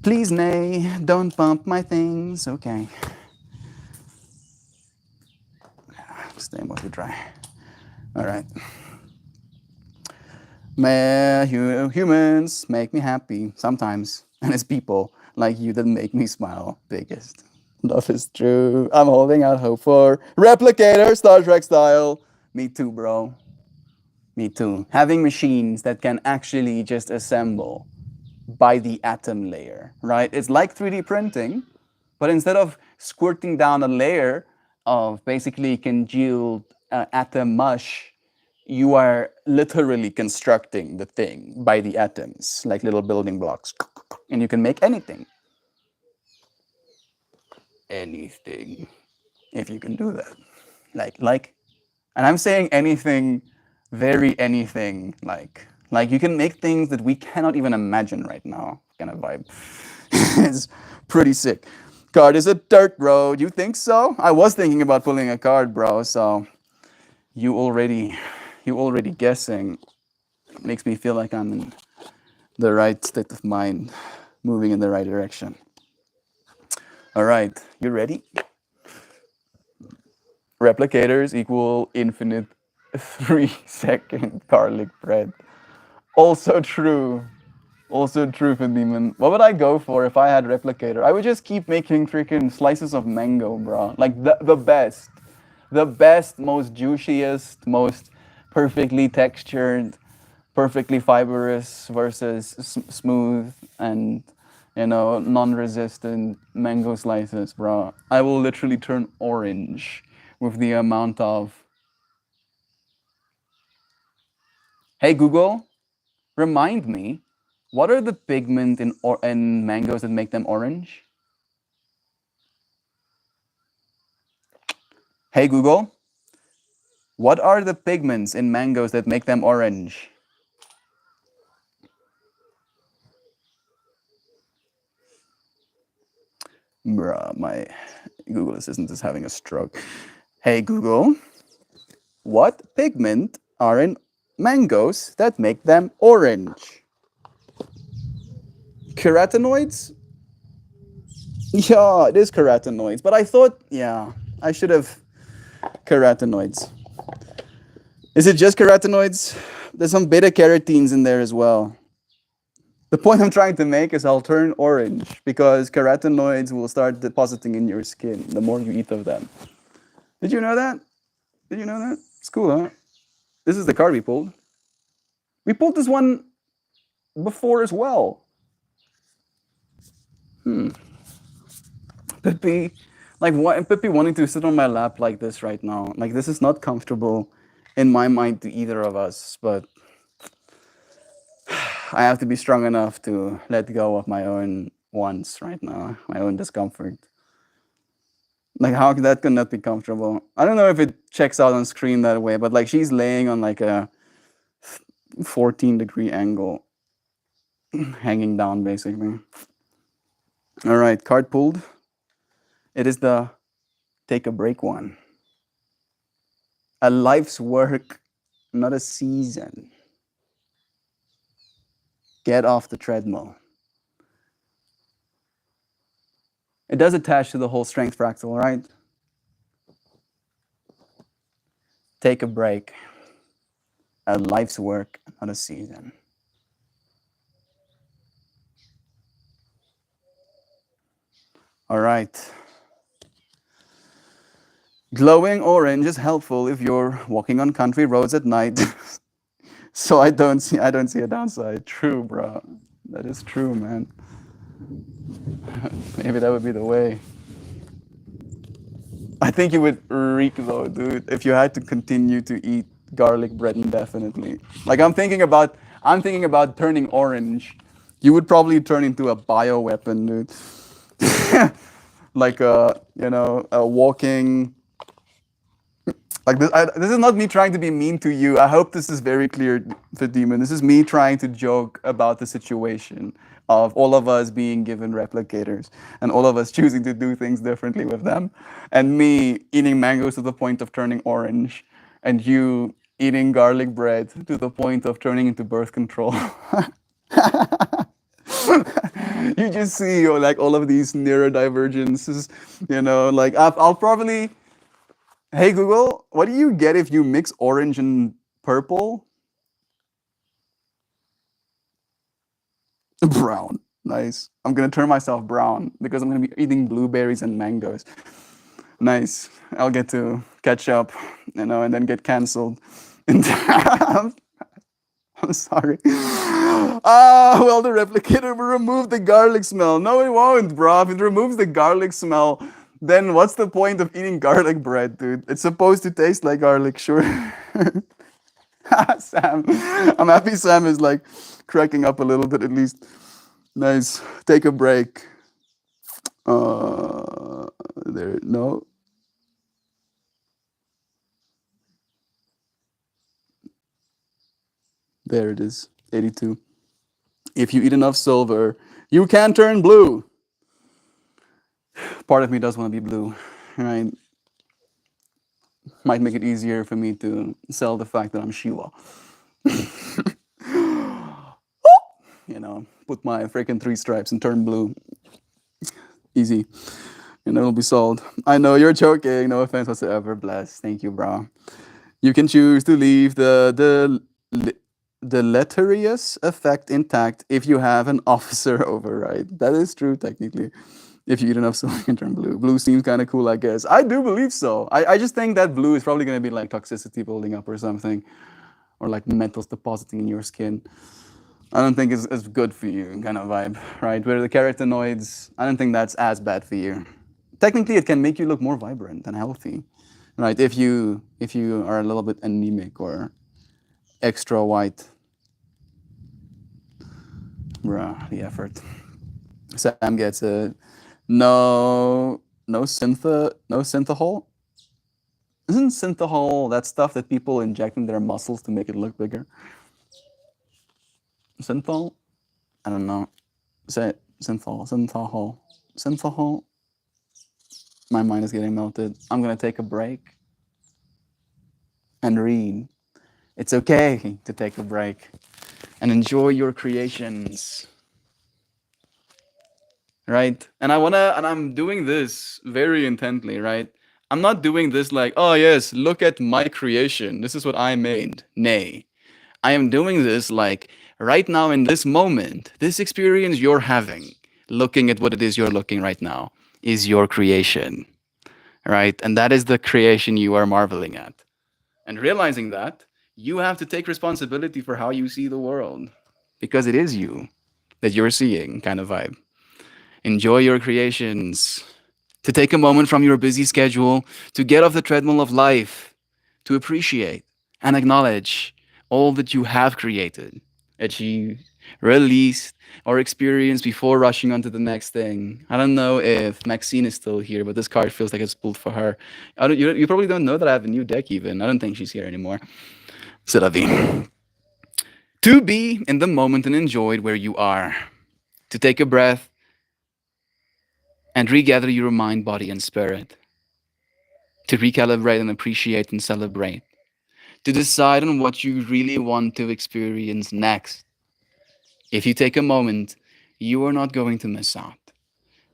Please, nay, don't bump my things. Okay. Stay mostly dry. All right. Humans make me happy sometimes, and it's people like you that make me smile biggest. Love is true. I'm holding out hope for replicator, Star Trek style. Me too, bro. Me too. Having machines that can actually just assemble by the atom layer, right? It's like 3D printing, but instead of squirting down a layer of basically congealed atom mush, you are literally constructing the thing by the atoms, like little building blocks. And you can make anything. Anything. If you can do that. And I'm saying anything, very anything, like you can make things that we cannot even imagine right now, kind of vibe. It's pretty sick. Card is a dirt road. You think so? I was thinking about pulling a card, bro. So you already guessing makes me feel like I'm in the right state of mind, moving in the right direction. All right, you ready? Replicators equal infinite 3-second garlic bread. Also true. Also true for Demon. What would I go for if I had replicator? I would just keep making freaking slices of mango, bro. Like the best. The best, most juiciest, most perfectly textured, perfectly fibrous versus smooth and non-resistant mango slices, bro. I will literally turn orange with the amount of. Hey Google, remind me, what are the pigment in mangoes that make them orange? Hey Google, what are the pigments in mangoes that make them orange? Bruh, my Google Assistant is having a stroke. Hey Google, what pigment are in mangoes that make them orange? Carotenoids? Yeah, it is carotenoids. But I thought, yeah, I should have carotenoids. Is it just carotenoids? There's some beta carotenes in there as well. The point I'm trying to make is I'll turn orange because carotenoids will start depositing in your skin the more you eat of them. Did you know that? Did you know that? It's cool, huh? This is the card we pulled. We pulled this one before as well. Pippi, Pippi wanting to sit on my lap like this right now. Like this is not comfortable in my mind to either of us, but I have to be strong enough to let go of my own wants right now, my own discomfort. Like how that could not be comfortable? I don't know if it checks out on screen that way, but like she's laying on like a 14-degree angle, hanging down basically. All right, card pulled. It is the take a break one. A life's work, not a season. Get off the treadmill. It does attach to the whole strength fractal, right? Take a break. A life's work, not a season. All right. Glowing orange is helpful if you're walking on country roads at night. So I don't see a downside. True, bro. That is true, man. Maybe that would be the way. I think you would reek though, dude, if you had to continue to eat garlic bread indefinitely. Like I'm thinking about turning orange. You would probably turn into a bioweapon, dude. Like a walking. Like this is not me trying to be mean to you. I hope this is very clear for Demon. This is me trying to joke about the situation of all of us being given replicators and all of us choosing to do things differently with them. And me eating mangoes to the point of turning orange and you eating garlic bread to the point of turning into birth control. You just see like all of these neurodivergences, like I'll probably, hey Google, what do you get if you mix orange and purple? Brown. Nice. I'm gonna turn myself brown because I'm gonna be eating blueberries and mangoes. Nice. I'll get to catch up, and then get canceled. I'm sorry. Well, the replicator will remove the garlic smell. No, it won't, bro. If it removes the garlic smell, then what's the point of eating garlic bread, dude? It's supposed to taste like garlic, sure. Sam. I'm happy Sam is like cracking up a little bit at least. Nice. Take a break. There, no. There it is. 82. If you eat enough silver, you can turn blue. Part of me does want to be blue, right? Might make it easier for me to sell the fact that I'm Shiva. Put my freaking 3 stripes and turn blue. Easy. And it'll be sold. I know you're joking. No offense whatsoever. Bless. Thank you, bro. You can choose to leave the deleterious effect intact if you have an officer override. That is true, technically. If you eat enough silver, you can turn blue. Blue seems kind of cool, I guess. I do believe so. I just think that blue is probably going to be like toxicity building up or something, or like metals depositing in your skin. I don't think it's good for you, kind of vibe, right? Where the carotenoids, I don't think that's as bad for you. Technically, it can make you look more vibrant and healthy, right? If you are a little bit anemic or extra white. Bruh, the effort. Sam gets it. No synthahol. Isn't synthahol that stuff that people inject in their muscles to make it look bigger? Synthol? I don't know. Say synthahol. My mind is getting melted. I'm gonna take a break and read. It's okay to take a break and enjoy your creations. Right? And I'm doing this very intently, right? I'm not doing this like, oh yes, look at my creation. This is what I made. Nay. I am doing this like right now in this moment, this experience you're having, looking at what it is you're looking right now, is your creation. Right? And that is the creation you are marveling at. And realizing that, you have to take responsibility for how you see the world. Because it is you that you're seeing, kind of vibe. Enjoy your creations. To take a moment from your busy schedule, to get off the treadmill of life, to appreciate and acknowledge all that you have created, achieved, released, or experienced before rushing on to the next thing. I don't know if Maxine is still here, but this card feels like it's pulled for her. You probably don't know that I have a new deck even. I don't think she's here anymore. C'est la vie. To be in the moment and enjoy it where you are. To take a breath and regather your mind, body, and spirit. To recalibrate and appreciate and celebrate. To decide on what you really want to experience next. If you take a moment, you are not going to miss out.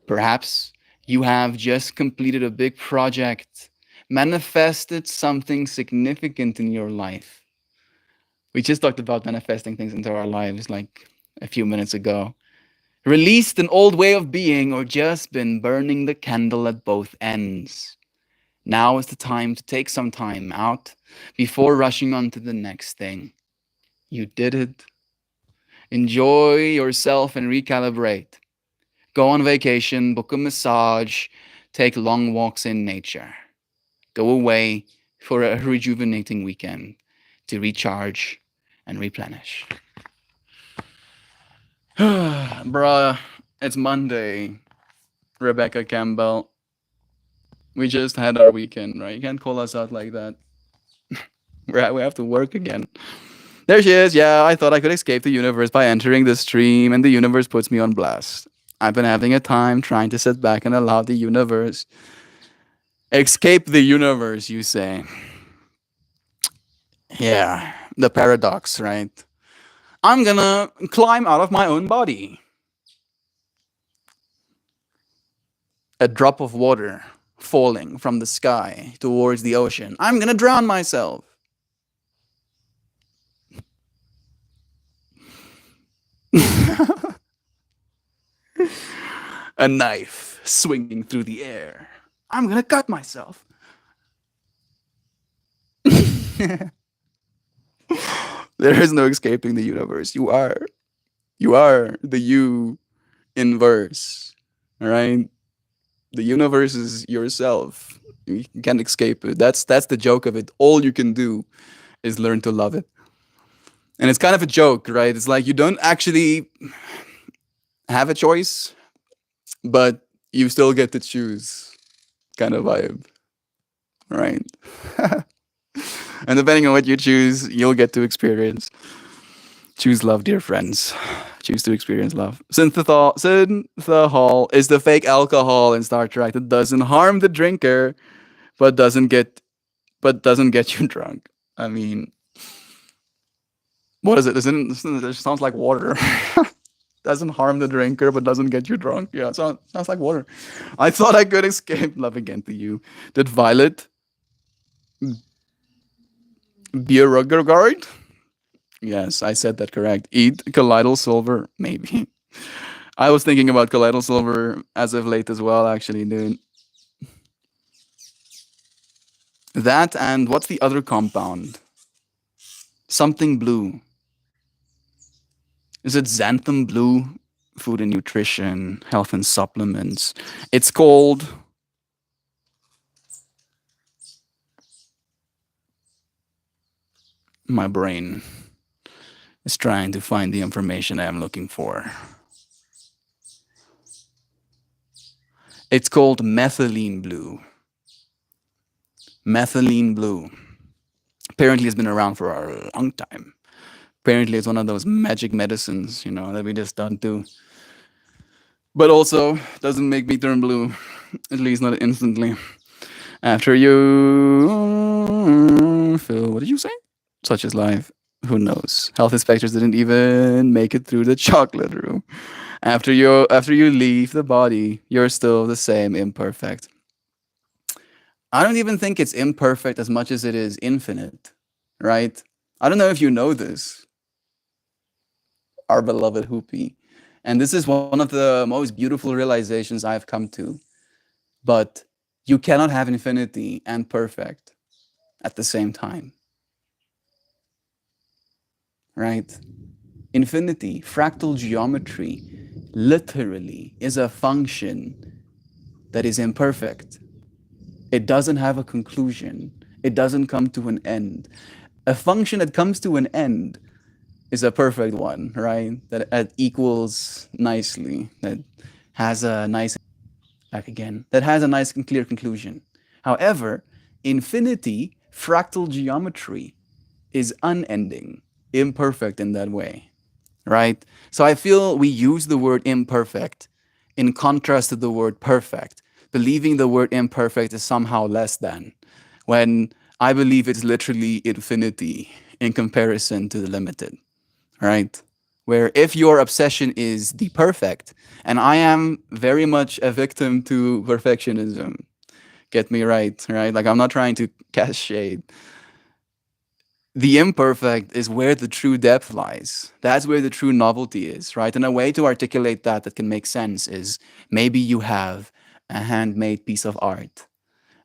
Perhaps you have just completed a big project, manifested something significant in your life. We just talked about manifesting things into our lives like a few minutes ago. Released an old way of being or just been burning the candle at both ends. Now is the time to take some time out before rushing on to the next thing. You did it. Enjoy yourself and recalibrate. Go on vacation, book a massage, take long walks in nature. Go away for a rejuvenating weekend to recharge and replenish. Bruh, it's Monday. Rebecca Campbell. We just had our weekend, right? You can't call us out like that. We have to work again. There she is. Yeah, I thought I could escape the universe by entering the stream, and the universe puts me on blast. I've been having a time trying to sit back and allow the universe. Escape the universe, you say. Yeah, the paradox, right? I'm gonna climb out of my own body. a drop of water falling from the sky towards the ocean. I'm gonna drown myself. A knife swinging through the air. I'm gonna cut myself. There is no escaping the universe. You are the you in verse. All right? The universe is yourself. You can't escape it. That's the joke of it. All you can do is learn to love it. And it's kind of a joke, right? It's like you don't actually have a choice, but you still get to choose, kind of vibe. Right? And depending on what you choose, you'll get to experience. Choose love, dear friends. Choose to experience love. Synthahol is the fake alcohol in Star Trek that doesn't harm the drinker, but doesn't get you drunk. I mean, what is it? It sounds like water. Doesn't harm the drinker, but doesn't get you drunk. Yeah, it sounds like water. I thought I could escape love again to you. Did Violet Beauregard? Yes, I said that correct. Eat colloidal silver, maybe. I was thinking about colloidal silver as of late as well, actually, dude. That and what's the other compound? Something blue. Is it xanthan blue? Food and nutrition, health and supplements. It's called... My brain is trying to find the information I am looking for. It's called methylene blue. Methylene blue. Apparently it's been around for a long time. Apparently it's one of those magic medicines, that we just don't do. But also doesn't make me turn blue, at least not instantly. After you feel, what did you say? Such is life. Who knows? Health inspectors didn't even make it through the chocolate room. After you leave the body, you're still the same, imperfect. I don't even think it's imperfect as much as it is infinite, right? I don't know if you know this, our beloved Hoopy. And this is one of the most beautiful realizations I've come to. But you cannot have infinity and perfect at the same time. Right? Infinity, fractal geometry, literally is a function that is imperfect. It doesn't have a conclusion. It doesn't come to an end. A function that comes to an end is a perfect one, right? That equals nicely, that has a nice, back again, that has a nice and clear conclusion. However, infinity, fractal geometry, is unending, imperfect in that way, right? So I feel we use the word imperfect in contrast to the word perfect, believing the word imperfect is somehow less than, when I believe it's literally infinity in comparison to the limited, right? Where if your obsession is the perfect, and I am very much a victim to perfectionism, get me right? Like, I'm not trying to cast shade. The imperfect is where the true depth lies. That's where the true novelty is, right? And a way to articulate that can make sense is maybe you have a handmade piece of art,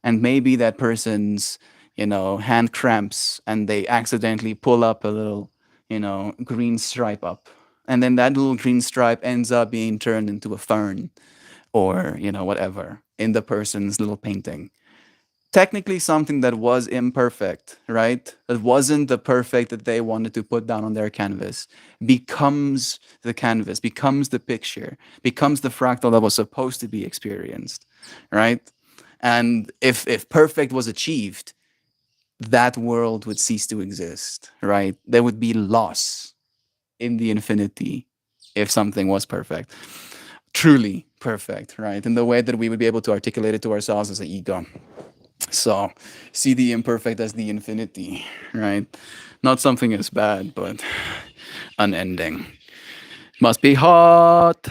and maybe that person's, hand cramps and they accidentally pull up a little, green stripe up. And then that little green stripe ends up being turned into a fern or, whatever in the person's little painting. Technically something that was imperfect, right? That wasn't the perfect that they wanted to put down on their canvas, becomes the canvas, becomes the picture, becomes the fractal that was supposed to be experienced, right? And if perfect was achieved, that world would cease to exist, right? There would be loss in the infinity if something was perfect, truly perfect, right? In the way that we would be able to articulate it to ourselves as an ego. So see the imperfect as the infinity, right? Not something as bad, but unending. Must be hot.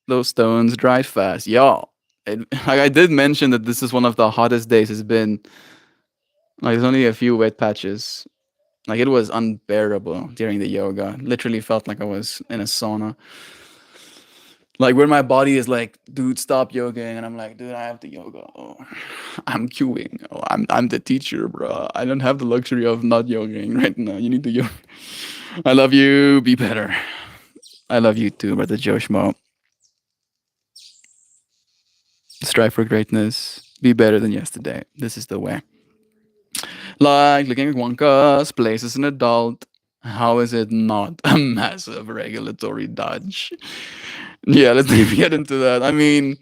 Those stones dry fast. Y'all, like I did mention that this is one of the hottest days it's been. Like there's only a few wet patches. Like it was unbearable during the yoga. Literally felt like I was in a sauna. Like where my body is like, dude, stop yogaing, and I'm like, dude, I have to yoga. Oh, I'm queuing. Oh, I'm the teacher, bro. I don't have the luxury of not yogaing right now. You need to yoga. I love you. Be better. I love you too, brother Joshmo. Strive for greatness. Be better than yesterday. This is the way. Like looking at Wonka's place as an adult. How is it not a massive regulatory dodge? Yeah, let's get into that. I mean,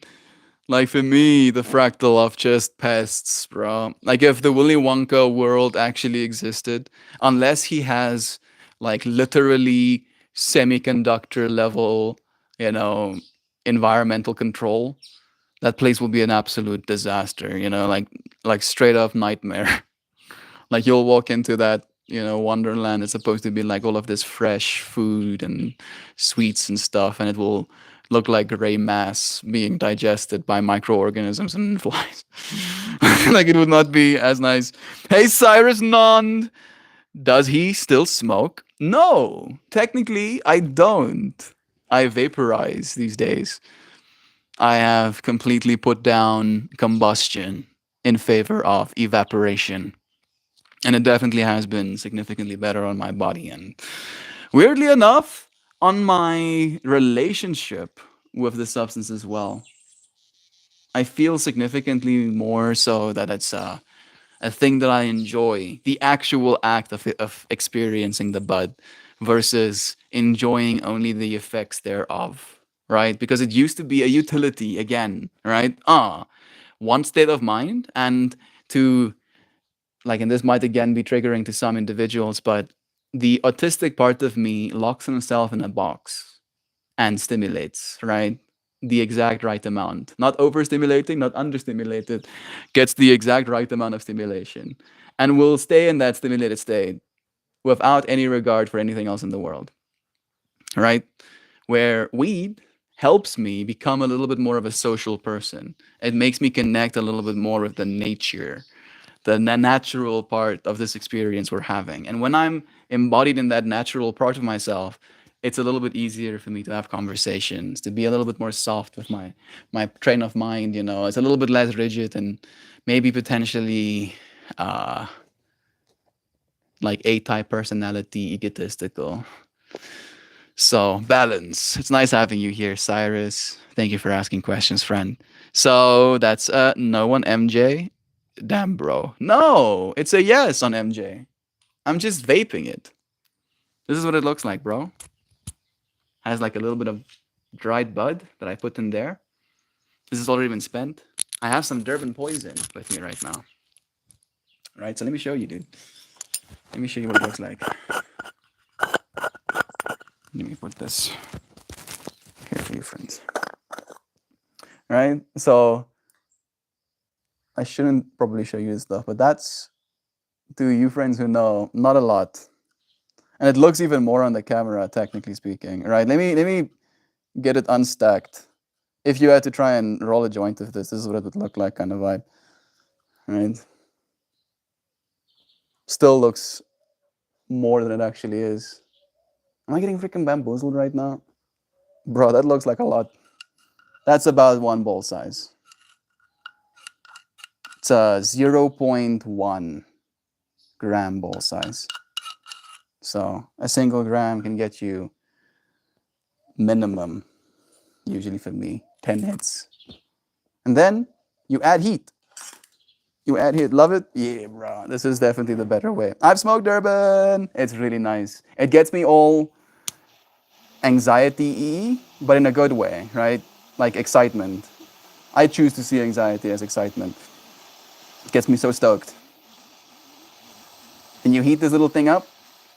like for me, the fractal of just pests, bro. Like if the Willy Wonka world actually existed, unless he has like literally semiconductor level, you know, environmental control, that place will be an absolute disaster, like straight up nightmare. Like you'll walk into that, wonderland. It's supposed to be like all of this fresh food and sweets and stuff, and it will look like gray mass being digested by microorganisms and flies. Like it would not be as nice. Hey, Cyrus Nond, does he still smoke? No, technically I don't. I vaporize these days. I have completely put down combustion in favor of evaporation. And it definitely has been significantly better on my body. And weirdly enough, on my relationship with the substance as well. I feel significantly more so that it's a thing that I enjoy, the actual act of experiencing the bud versus enjoying only the effects thereof, right? Because it used to be a utility again, right? One state of mind, and to like, and this might again be triggering to some individuals, but the autistic part of me locks himself in a box and stimulates, right? The exact right amount. Not overstimulating, not understimulated, gets the exact right amount of stimulation and will stay in that stimulated state without any regard for anything else in the world, right? Where weed helps me become a little bit more of a social person. It makes me connect a little bit more with the nature, the natural part of this experience we're having. And when I'm embodied in that natural part of myself, it's a little bit easier for me to have conversations, to be a little bit more soft with my train of mind. It's a little bit less rigid and maybe potentially like A-type personality, egotistical. So balance. It's nice having you here, Cyrus. Thank you for asking questions, friend. So that's no one, MJ. Damn, bro. No, it's a yes on MJ. I'm just vaping it. This is what it looks like, bro. Has like a little bit of dried bud that I put in there. This has already been spent. I have some Durban poison with me right now. Right, so let me show you, dude. Let me show you what it looks like. Let me put this here for you, friends. Right, so I shouldn't probably show you this stuff, but that's, to you friends who know, not a lot. And it looks even more on the camera, technically speaking. Right, let me get it unstacked. If you had to try and roll a joint of this is what it would look like, kind of vibe. Right? Still looks more than it actually is. Am I getting freaking bamboozled right now? Bro, that looks like a lot. That's about one bowl size. It's a 0.1 gram bowl size. So a single gram can get you minimum, usually for me, 10 hits. And then you add heat. You add heat. Love it? Yeah, bro. This is definitely the better way. I've smoked Durban. It's really nice. It gets me all anxiety-y, but in a good way, right? Like excitement. I choose to see anxiety as excitement. It gets me so stoked. And you heat this little thing up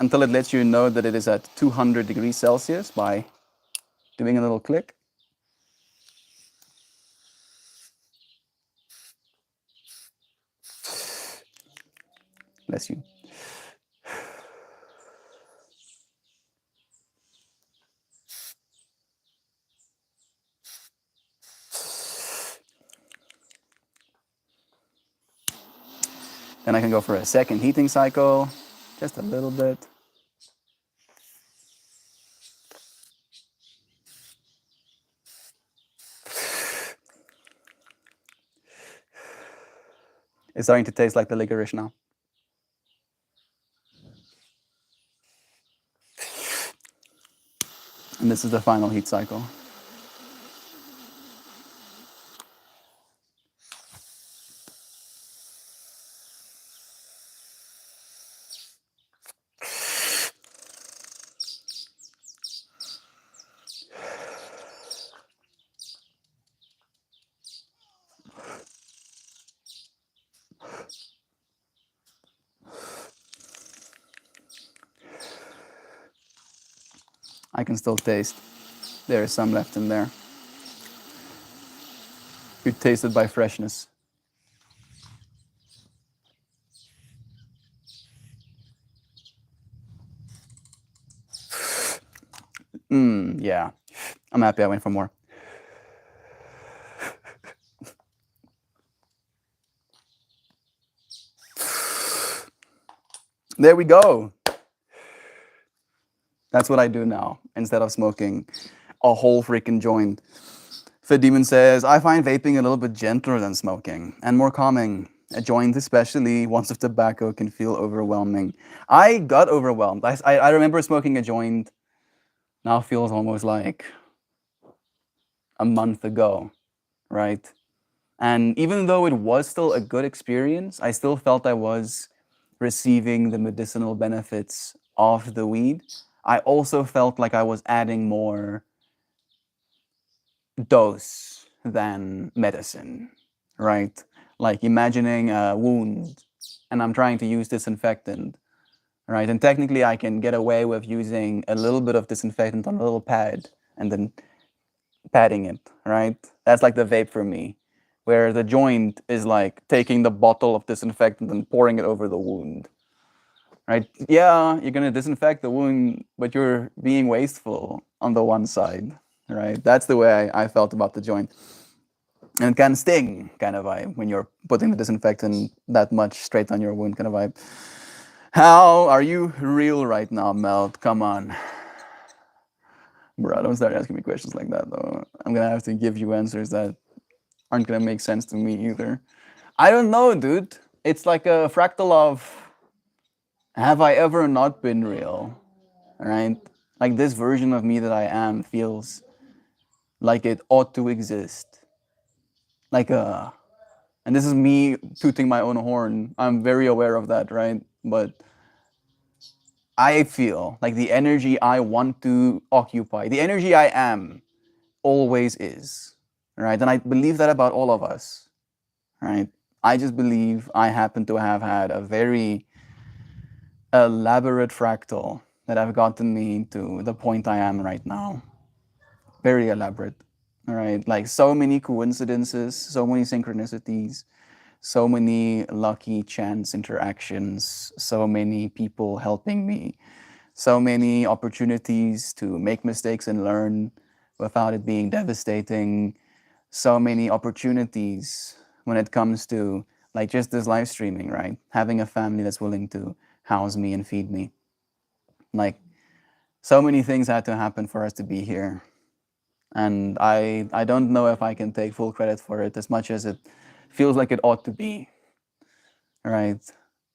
until it lets you know that it is at 200 degrees Celsius by doing a little click. Bless you. Then I can go for a second heating cycle, just a little bit. It's starting to taste like the licorice now. And this is the final heat cycle. I can still taste. There is some left in there. You taste it by freshness. Yeah. I'm happy I went for more. There we go. That's what I do now instead of smoking a whole freaking joint. Fit Demon says, I find vaping a little bit gentler than smoking and more calming. A joint, especially once of tobacco, can feel overwhelming. I got overwhelmed. I remember smoking a joint, now feels almost like a month ago, right? And even though it was still a good experience, I still felt I was receiving the medicinal benefits of the weed. I also felt like I was adding more dose than medicine, right? Like imagining a wound and I'm trying to use disinfectant, right? And technically I can get away with using a little bit of disinfectant on a little pad and then patting it, right? That's like the vape for me, where the joint is like taking the bottle of disinfectant and pouring it over the wound, right? Yeah, you're gonna disinfect the wound, but you're being wasteful on the one side, right? That's the way I felt about the joint. And it can sting, kind of vibe, when you're putting the disinfectant that much straight on your wound, kind of vibe. How are you real right now, Melt? Come on. Bro, don't start asking me questions like that, though. I'm gonna have to give you answers that aren't gonna make sense to me either. I don't know, dude. It's like a fractal of, have I ever not been real? Right? Like this version of me that I am feels like it ought to exist. Like and this is me tooting my own horn. I'm very aware of that, right? But I feel like the energy I want to occupy, the energy I am, always is, right? And I believe that about all of us, right? I just believe I happen to have had a very elaborate fractal that have gotten me to the point I am right now. Very elaborate, all right? Like so many coincidences, so many synchronicities, so many lucky chance interactions, so many people helping me, so many opportunities to make mistakes and learn without it being devastating, so many opportunities when it comes to like just this live streaming, right? Having a family that's willing to house me and feed me. Like so many things had to happen for us to be here. And I don't know if I can take full credit for it as much as it feels like it ought to be, right?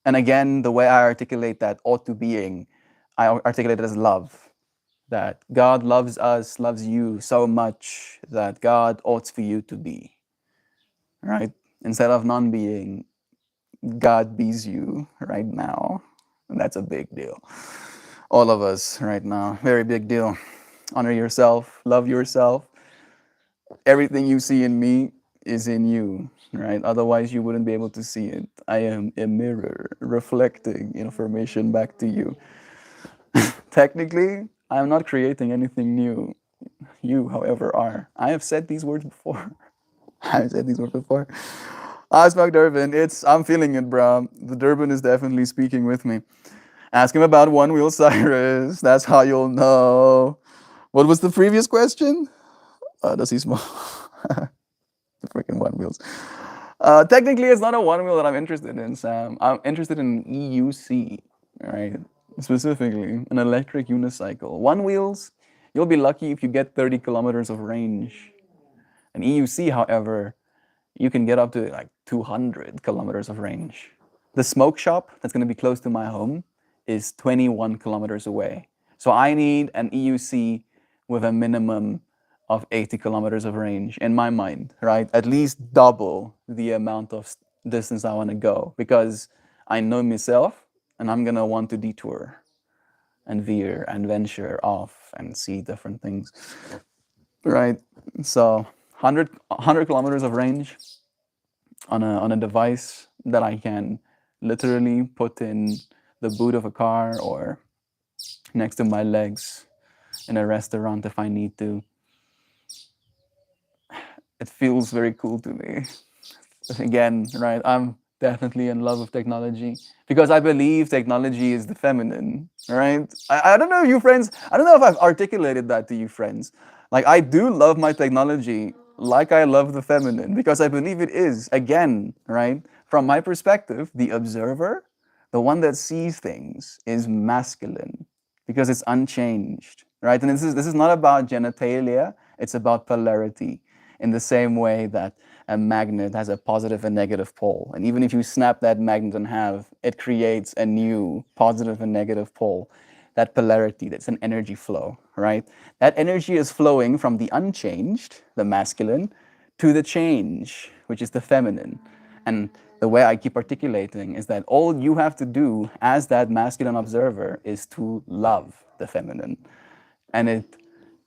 And again, the way I articulate that ought to being, I articulate it as love. That God loves us, loves you so much that God ought for you to be, right? Instead of non-being, God bees you right now. And that's a big deal. All of us right now, very big deal. Honor yourself, love yourself. Everything you see in me is in you, right? Otherwise, you wouldn't be able to see it. I am a mirror reflecting information back to you. Technically, I am not creating anything new. You, however, are. I have said these words before. I've said these words before. Smoke Durban, I'm feeling it, bro. The Durban is definitely speaking with me. Ask him about One Wheel Cyrus. That's how you'll know. What was the previous question? Does he smoke? The freaking One Wheels. Technically, it's not a one wheel that I'm interested in, Sam. I'm interested in EUC, right? Specifically, an electric unicycle. One wheels, you'll be lucky if you get 30 kilometers of range. An EUC, however, you can get up to like 200 kilometers of range. The smoke shop that's going to be close to my home is 21 kilometers away. So I need an EUC with a minimum of 80 kilometers of range in my mind, right? At least double the amount of distance I want to go because I know myself and I'm going to want to detour and veer and venture off and see different things, right? So 100 kilometers of range on a device that I can literally put in the boot of a car or next to my legs in a restaurant if I need to. It feels very cool to me. Again, right? I'm definitely in love with technology because I believe technology is the feminine, right? I don't know if you friends, I don't know if I've articulated that to you friends. Like, I do love my technology like I love the feminine because I believe it is, again, right? From my perspective, the observer, the one that sees things, is masculine because it's unchanged, right? And this is not about genitalia, it's about polarity in the same way that a magnet has a positive and negative pole. And even if you snap that magnet in half, it creates a new positive and negative pole. That polarity, that's an energy flow, right? That energy is flowing from the unchanged, the masculine, to the change, which is the feminine. And the way I keep articulating is that all you have to do as that masculine observer is to love the feminine. And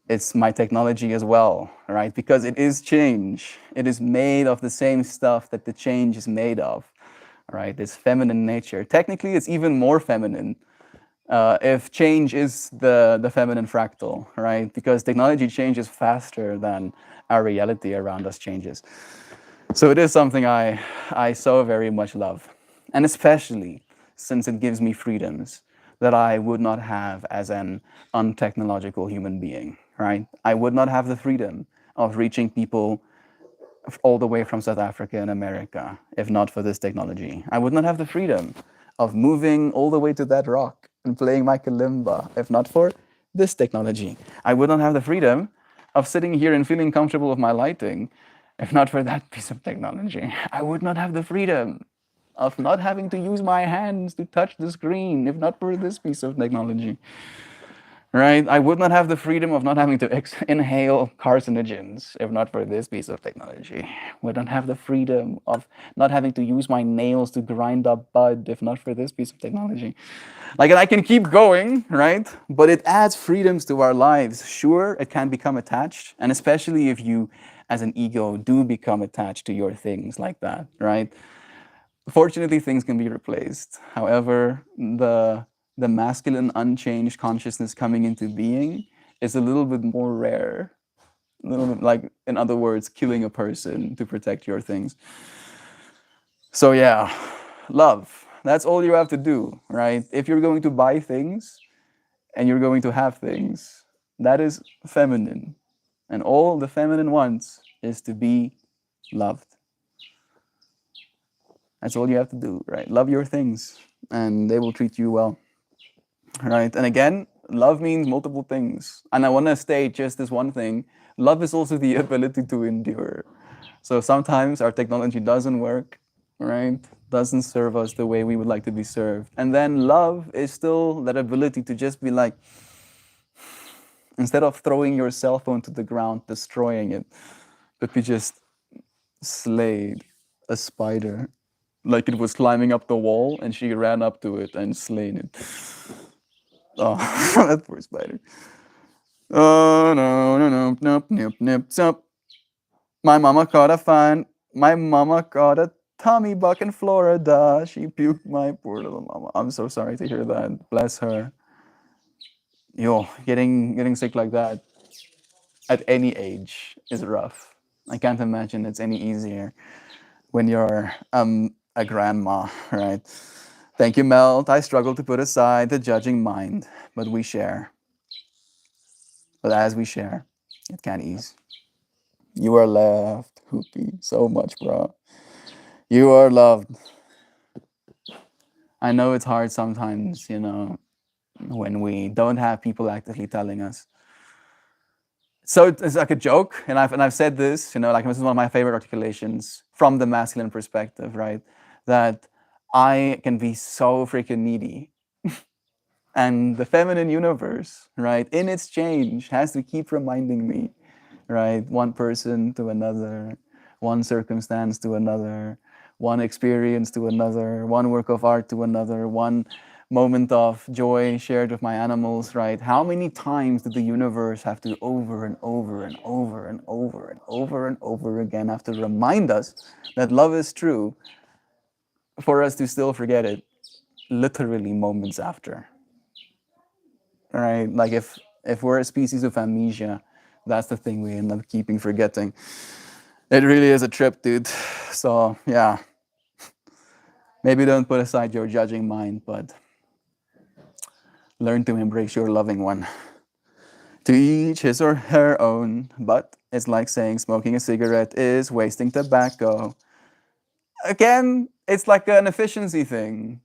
it's my technology as well, right? Because it is change. It is made of the same stuff that the change is made of, right? This feminine nature. Technically, it's even more feminine if change is the feminine fractal, right? Because technology changes faster than our reality around us changes. So it is something I so very much love. And especially since it gives me freedoms that I would not have as an untechnological human being, right? I would not have the freedom of reaching people all the way from South Africa and America if not for this technology. I would not have the freedom of moving all the way to that rock and playing my kalimba if not for this technology. I would not have the freedom of sitting here and feeling comfortable with my lighting if not for that piece of technology. I would not have the freedom of not having to use my hands to touch the screen if not for this piece of technology. Right? I would not have the freedom of not having to inhale carcinogens if not for this piece of technology. Would not have the freedom of not having to use my nails to grind up bud if not for this piece of technology. Like, and I can keep going, right? But it adds freedoms to our lives. Sure, it can become attached, and especially if you, as an ego, do become attached to your things like that, right? Fortunately, things can be replaced. However, the masculine unchanged consciousness coming into being is a little bit more rare. A little bit like, in other words, killing a person to protect your things. So yeah, love. That's all you have to do, right? If you're going to buy things and you're going to have things, that is feminine. And all the feminine wants is to be loved. That's all you have to do, right? Love your things and they will treat you well, right? And again, love means multiple things. And I want to state just this one thing. Love is also the ability to endure. So sometimes our technology doesn't work, right? Doesn't serve us the way we would like to be served. And then love is still that ability to just be like, instead of throwing your cell phone to the ground, destroying it, but we just slayed a spider like it was climbing up the wall and she ran up to it and slain it. Oh, that poor spider. Oh, no, no, no, nope, nope, nope, sup. My mama caught a Tommy buck in Florida. She puked my poor little mama. I'm so sorry to hear that. Bless her. Yo, getting sick like that at any age is rough. I can't imagine it's any easier when you're a grandma, right? Thank you, Melt. I struggle to put aside the judging mind, but we share. But as we share, it can ease. You are left, Hoopy, so much, bro. You are loved. I know it's hard sometimes, when we don't have people actively telling us. So it's like a joke, and I've said this, like this is one of my favorite articulations from the masculine perspective, right? That I can be so freaking needy. And the feminine universe, right, in its change has to keep reminding me, right? One person to another, one circumstance to another, one experience to another, one work of art to another, one moment of joy shared with my animals, right? How many times did the universe have to over and over and over and over and over and over again have to remind us that love is true for us to still forget it literally moments after? Right? Like if we're a species of amnesia, that's the thing we end up keeping forgetting. It really is a trip, dude. So yeah, maybe don't put aside your judging mind, but learn to embrace your loving one. To each his or her own, but it's like saying smoking a cigarette is wasting tobacco. Again, it's like an efficiency thing.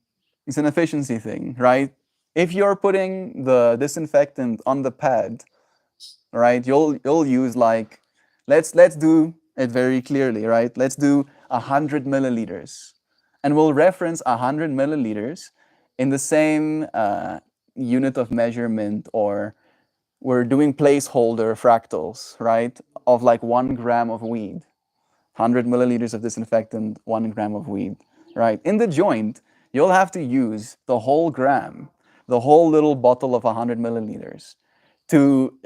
It's an efficiency thing, right? If you're putting the disinfectant on the pad, right, you'll use like, let's do it very clearly, right? Let's do 100 milliliters, and we'll reference 100 milliliters in the same unit of measurement, or we're doing placeholder fractals, right, of like 1 gram of weed. 100 milliliters of disinfectant, 1 gram of weed, right? In the joint, you'll have to use the whole gram, the whole little bottle of 100 milliliters to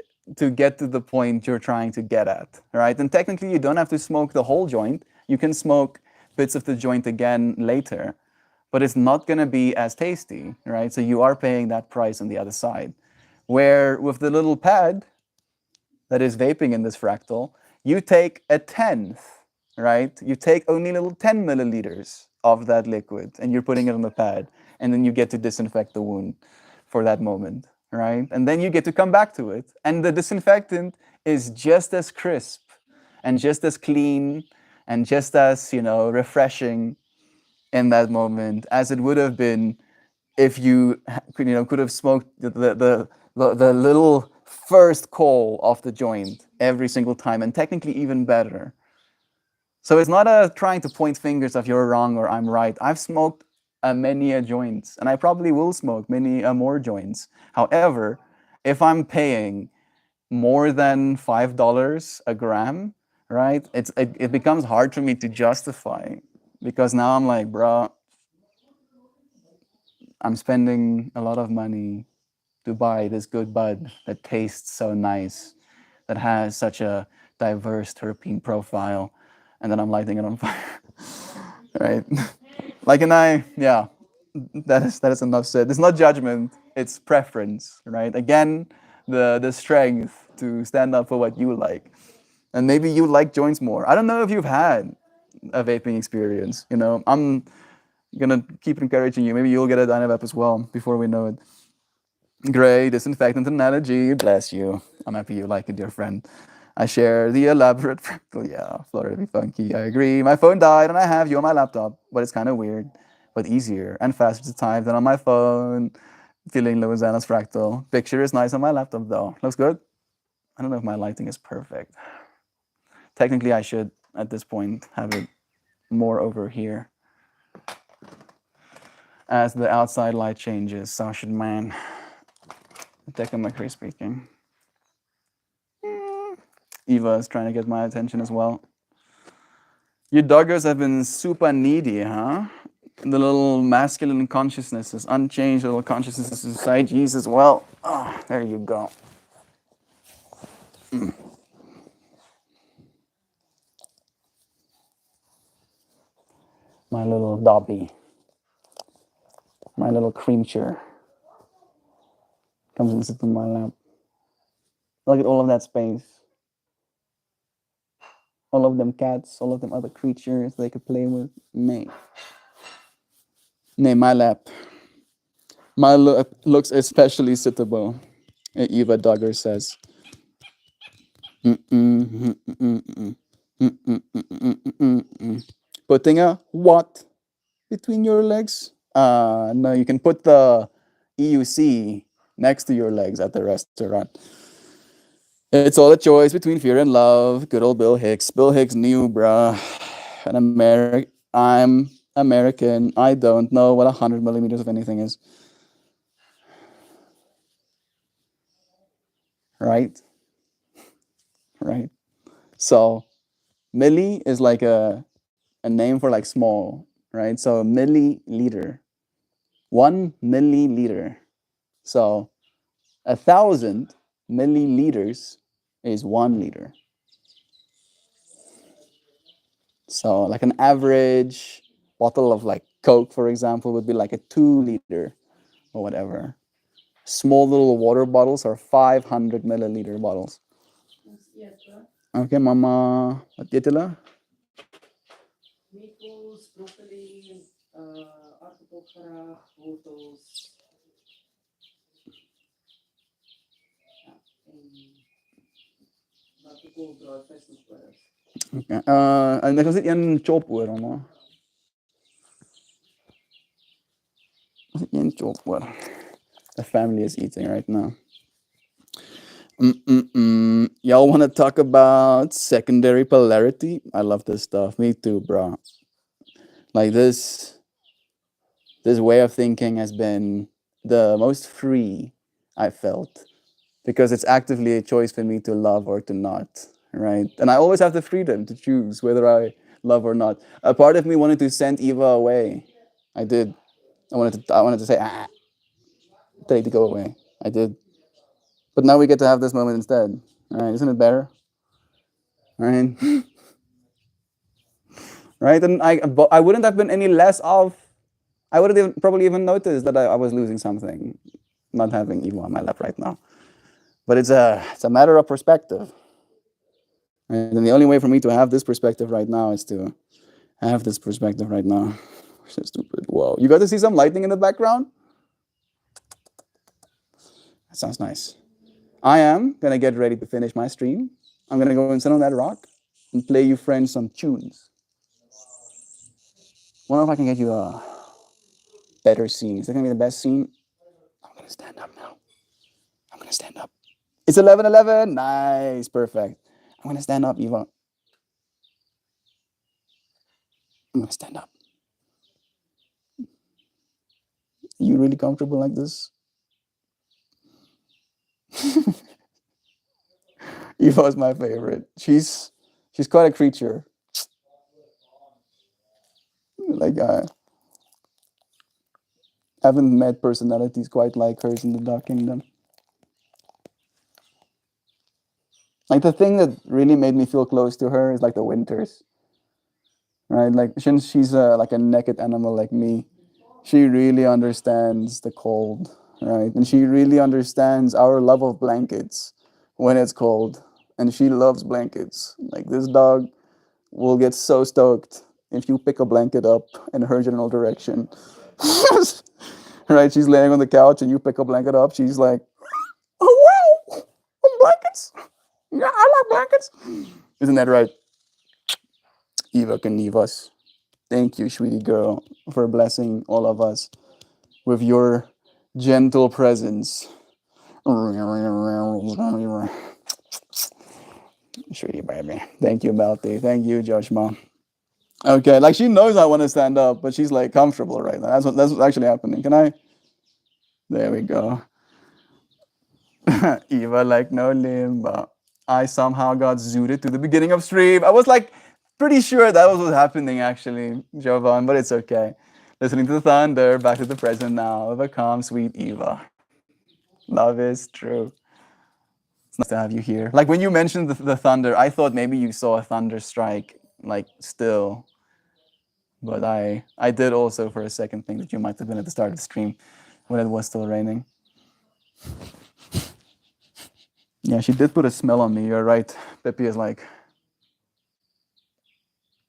get to the point you're trying to get at, right? And technically, you don't have to smoke the whole joint. You can smoke bits of the joint again later, but it's not going to be as tasty, right? So you are paying that price on the other side. Where with the little pad that is vaping in this fractal, you take a tenth, right? You take only little 10 milliliters of that liquid and you're putting it on the pad, and then you get to disinfect the wound for that moment, right? And then you get to come back to it, and the disinfectant is just as crisp and just as clean and just as, refreshing in that moment as it would have been if you could have smoked the little first coal off the joint every single time, and technically even better. So it's not a trying to point fingers of you're wrong or I'm right. I've smoked many a joints, and I probably will smoke many more joints. However, if I'm paying more than $5 a gram, right, it becomes hard for me to justify, because now I'm like, bro, I'm spending a lot of money to buy this good bud that tastes so nice, that has such a diverse terpene profile, and then I'm lighting it on fire, right? Like, yeah, that is enough said. It's not judgment, it's preference, right? Again, the strength to stand up for what you like, and maybe you like joints more. I don't know if you've had a vaping experience. I'm gonna keep encouraging you. Maybe you'll get a Dynavap as well before we know it. Great disinfectant analogy. Bless you. I'm happy you like it, dear friend. I share the elaborate fractal. Yeah, Florida be funky. I agree. My phone died and I have you on my laptop, but it's kind of weird, but easier and faster to type than on my phone. Feeling Louisiana's fractal. Picture is nice on my laptop though. Looks good. I don't know if my lighting is perfect. Technically, I should at this point have it more over here as the outside light changes. So should man. Deca McCree speaking. Eva is trying to get my attention as well. You doggers have been super needy, huh? The little masculine consciousnesses, unchanged little consciousnesses inside you as well. Oh, there you go. My little Dobby. My little creature. Comes and sits on my lap. Look at all of that space. All of them cats, all of them other creatures they could play with. Me. Nay, my lap. My looks especially suitable, Eva Duggar says. Putting a what between your legs? No, you can put the EUC next to your legs at the restaurant. It's all a choice between fear and love. Good old Bill Hicks. Bill Hicks knew, bruh. I'm American. I don't know what 100 millimeters of anything is. Right? Right. So milli is like a name for like small, right? So milliliter. 1 milliliter. So 1,000 milliliters is 1 liter. So like an average bottle of like Coke, for example, would be like a 2 liter or whatever. Small little water bottles are 500 milliliter bottles. Okay, mama. Wat eet julle? Meatballs, broccoli, aardappelgraag, wortels. Ja, en wat ik ook broodvis met broodjes. Okay. En ek was net een chop oor, mama. Was dit een chop oor? The family is eating right now. Y'all want to talk about secondary polarity? I love this stuff. Me too, bro. Like this way of thinking has been the most free I felt because it's actively a choice for me to love or to not, right? And I always have the freedom to choose whether I love or not. A part of me wanted to send Eva away. I did. I wanted to say, tell you to go away. I did. But now we get to have this moment instead. All right, isn't it better? Right? Right? And I wouldn't have been any less off. I would have probably even noticed that I was losing something, not having Eva on my lap right now. But it's a matter of perspective. And the only way for me to have this perspective right now is to have this perspective right now. So stupid. Whoa. You got to see some lightning in the background? That sounds nice. I am going to get ready to finish my stream. I'm going to go and sit on that rock and play you friends some tunes. Wonder if I can get you a better scene. Is that going to be the best scene? I'm going to stand up now. I'm going to stand up. It's 11:11. Nice. Perfect. I'm going to stand up, Eva. I'm going to stand up. You really comfortable like this? Eva is my favorite. She's quite a creature. Like I haven't met personalities quite like hers in the Dark Kingdom. Like the thing that really made me feel close to her is like the winters, right? Like since she's like a naked animal like me, she really understands the cold, right? And she really understands our love of blankets when it's cold. And she loves blankets. Like this dog will get so stoked if you pick a blanket up in her general direction. Right? She's laying on the couch and you pick a blanket up. She's like, oh, wow, blankets. Yeah, I like blankets. Isn't that right? Eva can leave us. Thank you, sweetie girl, for blessing all of us with your gentle presence. Sweetie baby. Thank you, Balti. Thank you, Josh Mom. Okay, like she knows I want to stand up, but she's like comfortable right now. That's what's actually happening. Can I? There we go. Eva like no limb. I somehow got zooted to the beginning of stream. I was like pretty sure that was what was happening actually, Jovan, but it's okay. Listening to the thunder, back to the present now, of a calm, sweet Eva. Love is true. It's nice to have you here. Like when you mentioned the thunder, I thought maybe you saw a thunder strike, like still. But I did also for a second think that you might have been at the start of the stream when it was still raining. Yeah, she did put a smell on me. You're right. Pippi is like,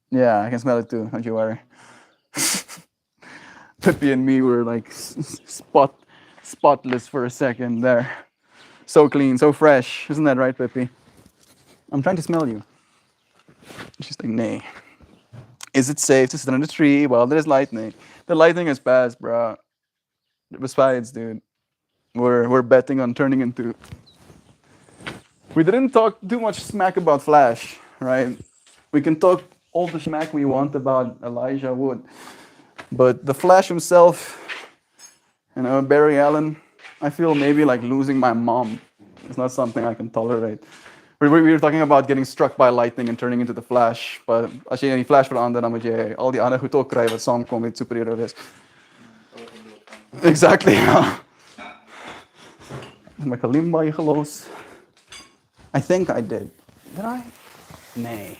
yeah, I can smell it too. Don't you worry. Pippi and me were like spotless for a second there. So clean, so fresh. Isn't that right, Pippi? I'm trying to smell you. She's like, nay. Is it safe to sit under the tree while there's lightning? The lightning has passed, bro. Besides, dude, we're betting on turning into. We didn't talk too much smack about Flash, right? We can talk all the smack we want about Elijah Wood, but the Flash himself, Barry Allen, I feel maybe like losing my mom. It's not something I can tolerate. We were talking about getting struck by lightning and turning into the Flash, but als je die Flash verander, dan moet jy al die ander goed ook kry wat saamkom met superhero wees. Exactly. My kalimba gelos. I think I did. Did I? Nay.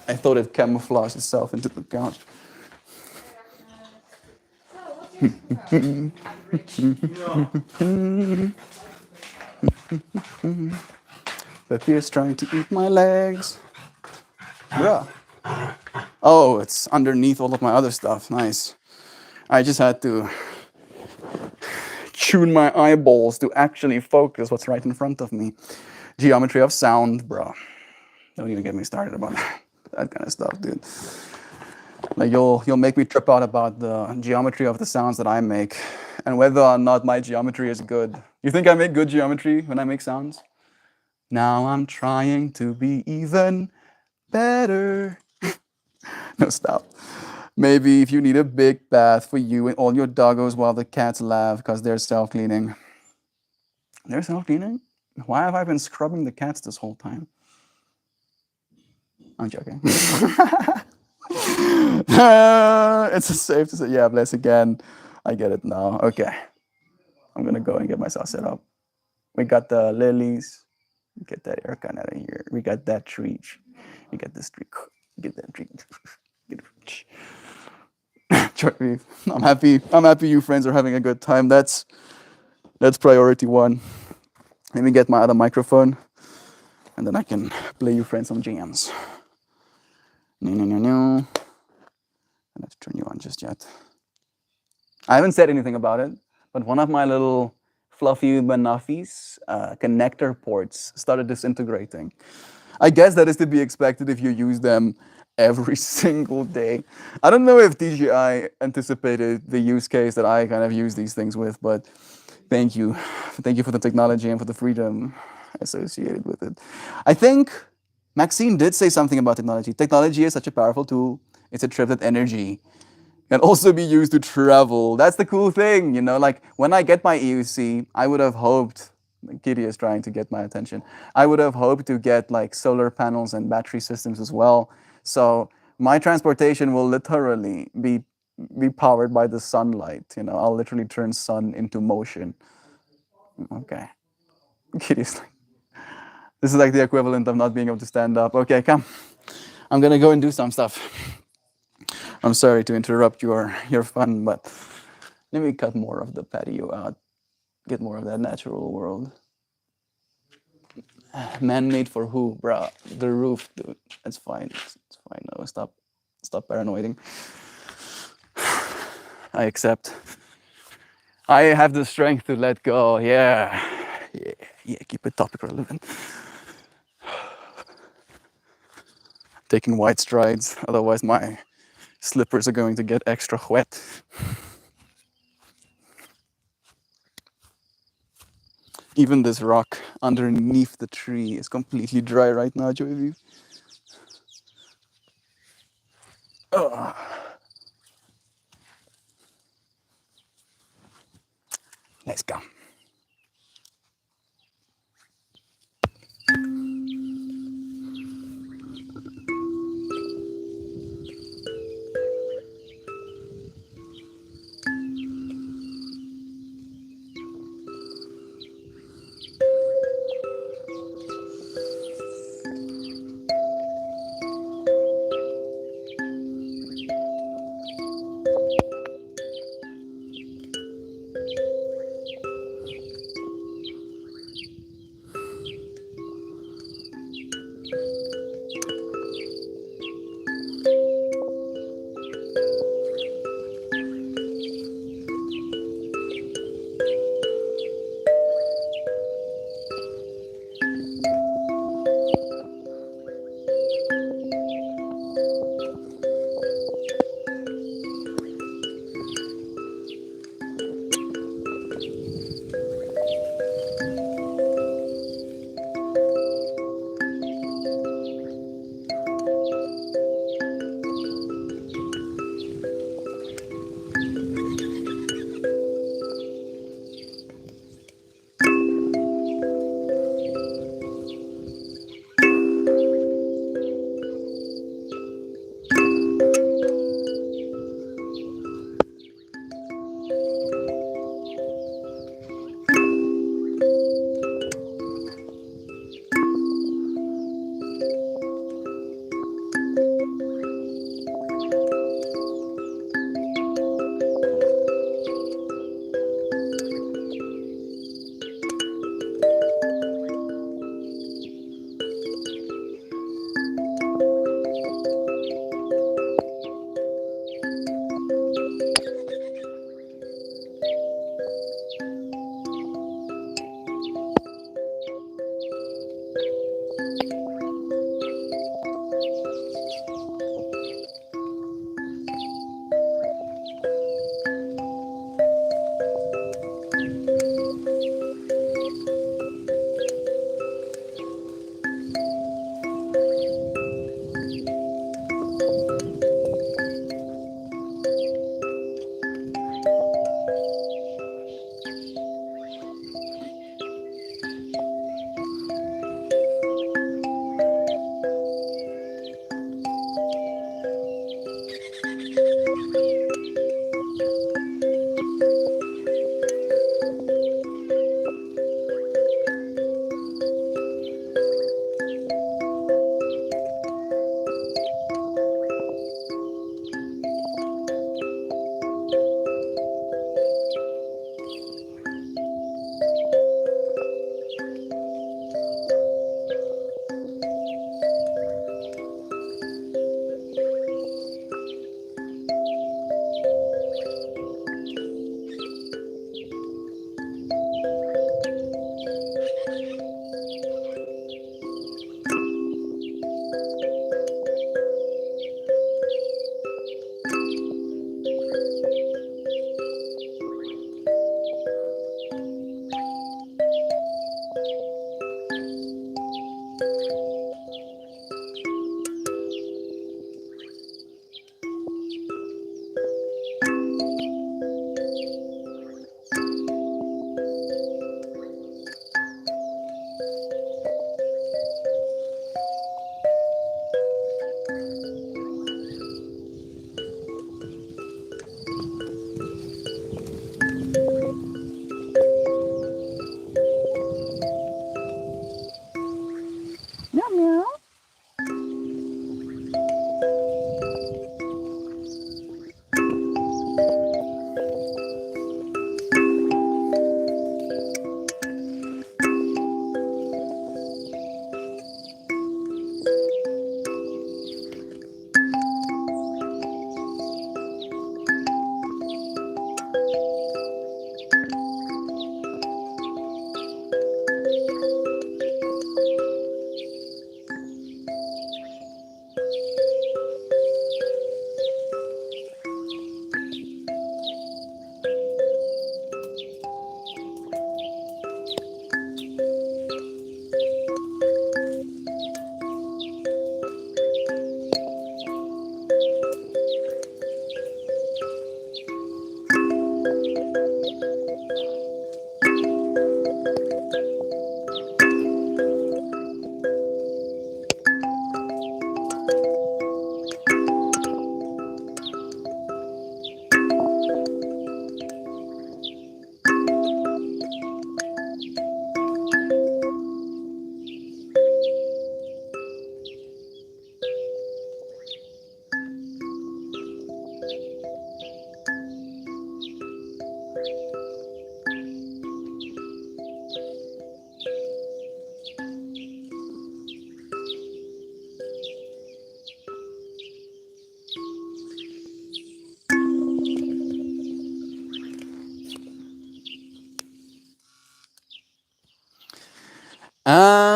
I thought it camouflaged itself into the couch. Peppy is trying to eat my legs. Bruh. Oh, it's underneath all of my other stuff. Nice. I just had to tune my eyeballs to actually focus what's right in front of me. Geometry of sound, bro. Don't even get me started about that kind of stuff, dude. Like you'll make me trip out about the geometry of the sounds that I make and whether or not my geometry is good. You think I make good geometry when I make sounds? Now I'm trying to be even better. No, stop. Maybe if you need a big bath for you and all your doggos while the cats laugh because they're self-cleaning. They're self-cleaning? Why have I been scrubbing the cats this whole time? I'm joking. It's safe to say, yeah, bless again. I get it now. Okay. I'm going to go and get myself set up. We got the lilies. Get that air kind out of here. We got that tree. We got this tree. Get that tree. Get it. I'm happy. I'm happy you friends are having a good time. That's priority one. Let me get my other microphone, and then I can play you friends some jams. No. I have to turn you on just yet. I haven't said anything about it, but one of my little fluffy Banafis connector ports started disintegrating. I guess that is to be expected if you use them every single day. I don't know if DJI anticipated the use case that I kind of use these things with, but thank you. Thank you for the technology and for the freedom associated with it. I think Maxine did say something about technology. Technology is such a powerful tool. It's a trip that energy can also be used to travel. That's the cool thing, like when I get my EUC, I would have hoped, Kitty is trying to get my attention, I would have hoped to get like solar panels and battery systems as well. So my transportation will literally be powered by the sunlight. I'll literally turn sun into motion. Okay. Kitty's like, this is like the equivalent of not being able to stand up. Okay, come. I'm gonna go and do some stuff. I'm sorry to interrupt your fun, but let me cut more of the patio out. Get more of that natural world. Man-made for who, bruh? The roof, dude. It's fine. It's fine. No, stop paranoiding. I accept. I have the strength to let go. Yeah. Keep it topic relevant. Taking wide strides, otherwise my slippers are going to get extra wet. Even this rock underneath the tree is completely dry right now, Joey. Let's go.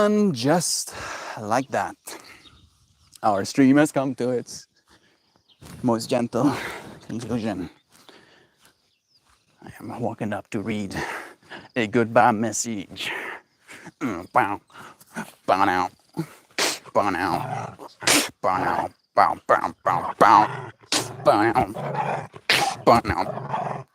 And just like that, our stream has come to its most gentle conclusion. I am walking up to read a goodbye message. Bow, bow now, bow now, bow now, bow, bow, bow, bow, bow now, bow now.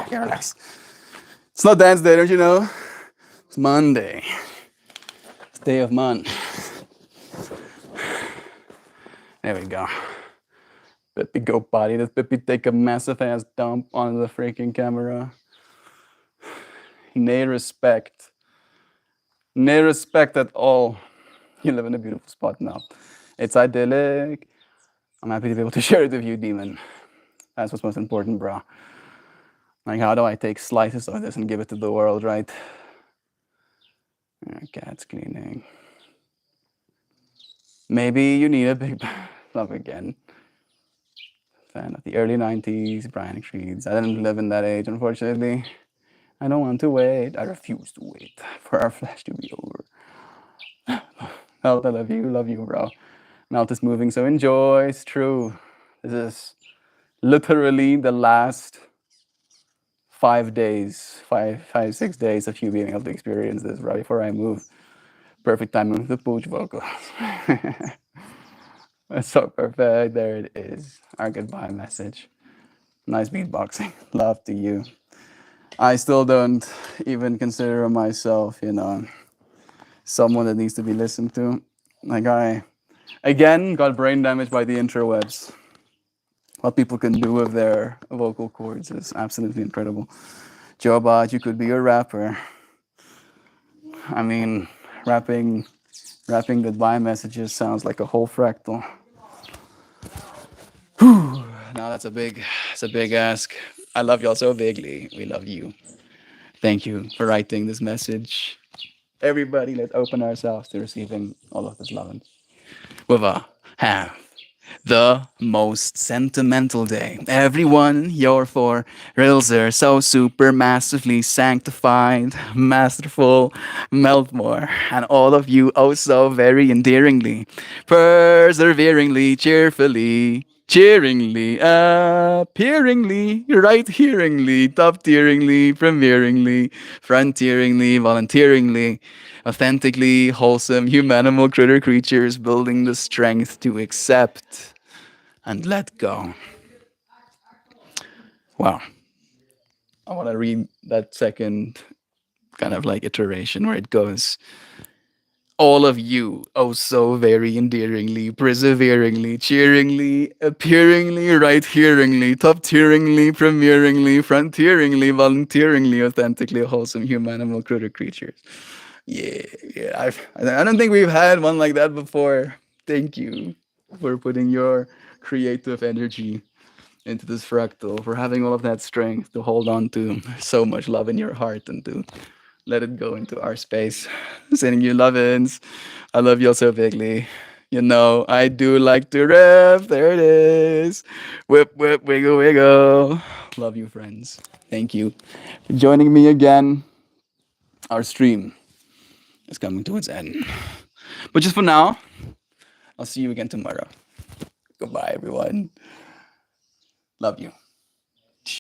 Okay, relax. It's not dance day, don't you know? It's Monday. It's day of month. There we go. Pippi go potty. Does Pippi take a massive ass dump on the freaking camera? No respect. No respect at all. You live in a beautiful spot now. It's idyllic. I'm happy to be able to share it with you, Demon. That's what's most important, bro. Like, how do I take slices of this and give it to the world, right? Cat's cleaning. Maybe you need a big love again. Fan of the early 90s, Brian Creeds. I didn't live in that age, unfortunately. I don't want to wait. I refuse to wait for our flash to be over. Melt, I love you, bro. Melt is moving, so enjoy. It's true. This is literally the last 5 days, 6 days of you being able to experience this right before I move. Perfect timing with the pooch vocals. It's so perfect. There it is. Our goodbye message. Nice beatboxing. Love to you. I still don't even consider myself, someone that needs to be listened to. Like, I, again, got brain damaged by the interwebs. What people can do with their vocal cords is absolutely incredible. Jobot, you could be a rapper. I mean, rapping goodbye messages sounds like a whole fractal. Whew. Now it's a big ask. I love y'all so vaguely. We love you. Thank you for writing this message. Everybody, let's open ourselves to receiving all of this love. With a have the most sentimental day. Everyone, you're for Rilzer, so super massively sanctified, masterful, Meltmore, and all of you oh so very endearingly, perseveringly, cheerfully, cheeringly, appearingly, right hearingly, top tieringly, premieringly, frontieringly, volunteeringly, authentically wholesome humanimal critter creatures building the strength to accept and let go. Wow. I want to read that second kind of like iteration where it goes, all of you, oh so very endearingly, perseveringly, cheeringly, appearingly, right hearingly, top tieringly, premieringly, frontieringly, volunteeringly, authentically wholesome humanimal critter creatures. Yeah. I don't think we've had one like that before. Thank you for putting your creative energy into this fractal, for having all of that strength to hold on to so much love in your heart and to let it go into our space. Sending you love-ins. I love you all so bigly. I do like to rap. There it is. Whip, whip, wiggle, wiggle. Love you, friends. Thank you for joining me again. Our stream is coming to its end. But just for now, I'll see you again tomorrow. Goodbye, everyone. Love you.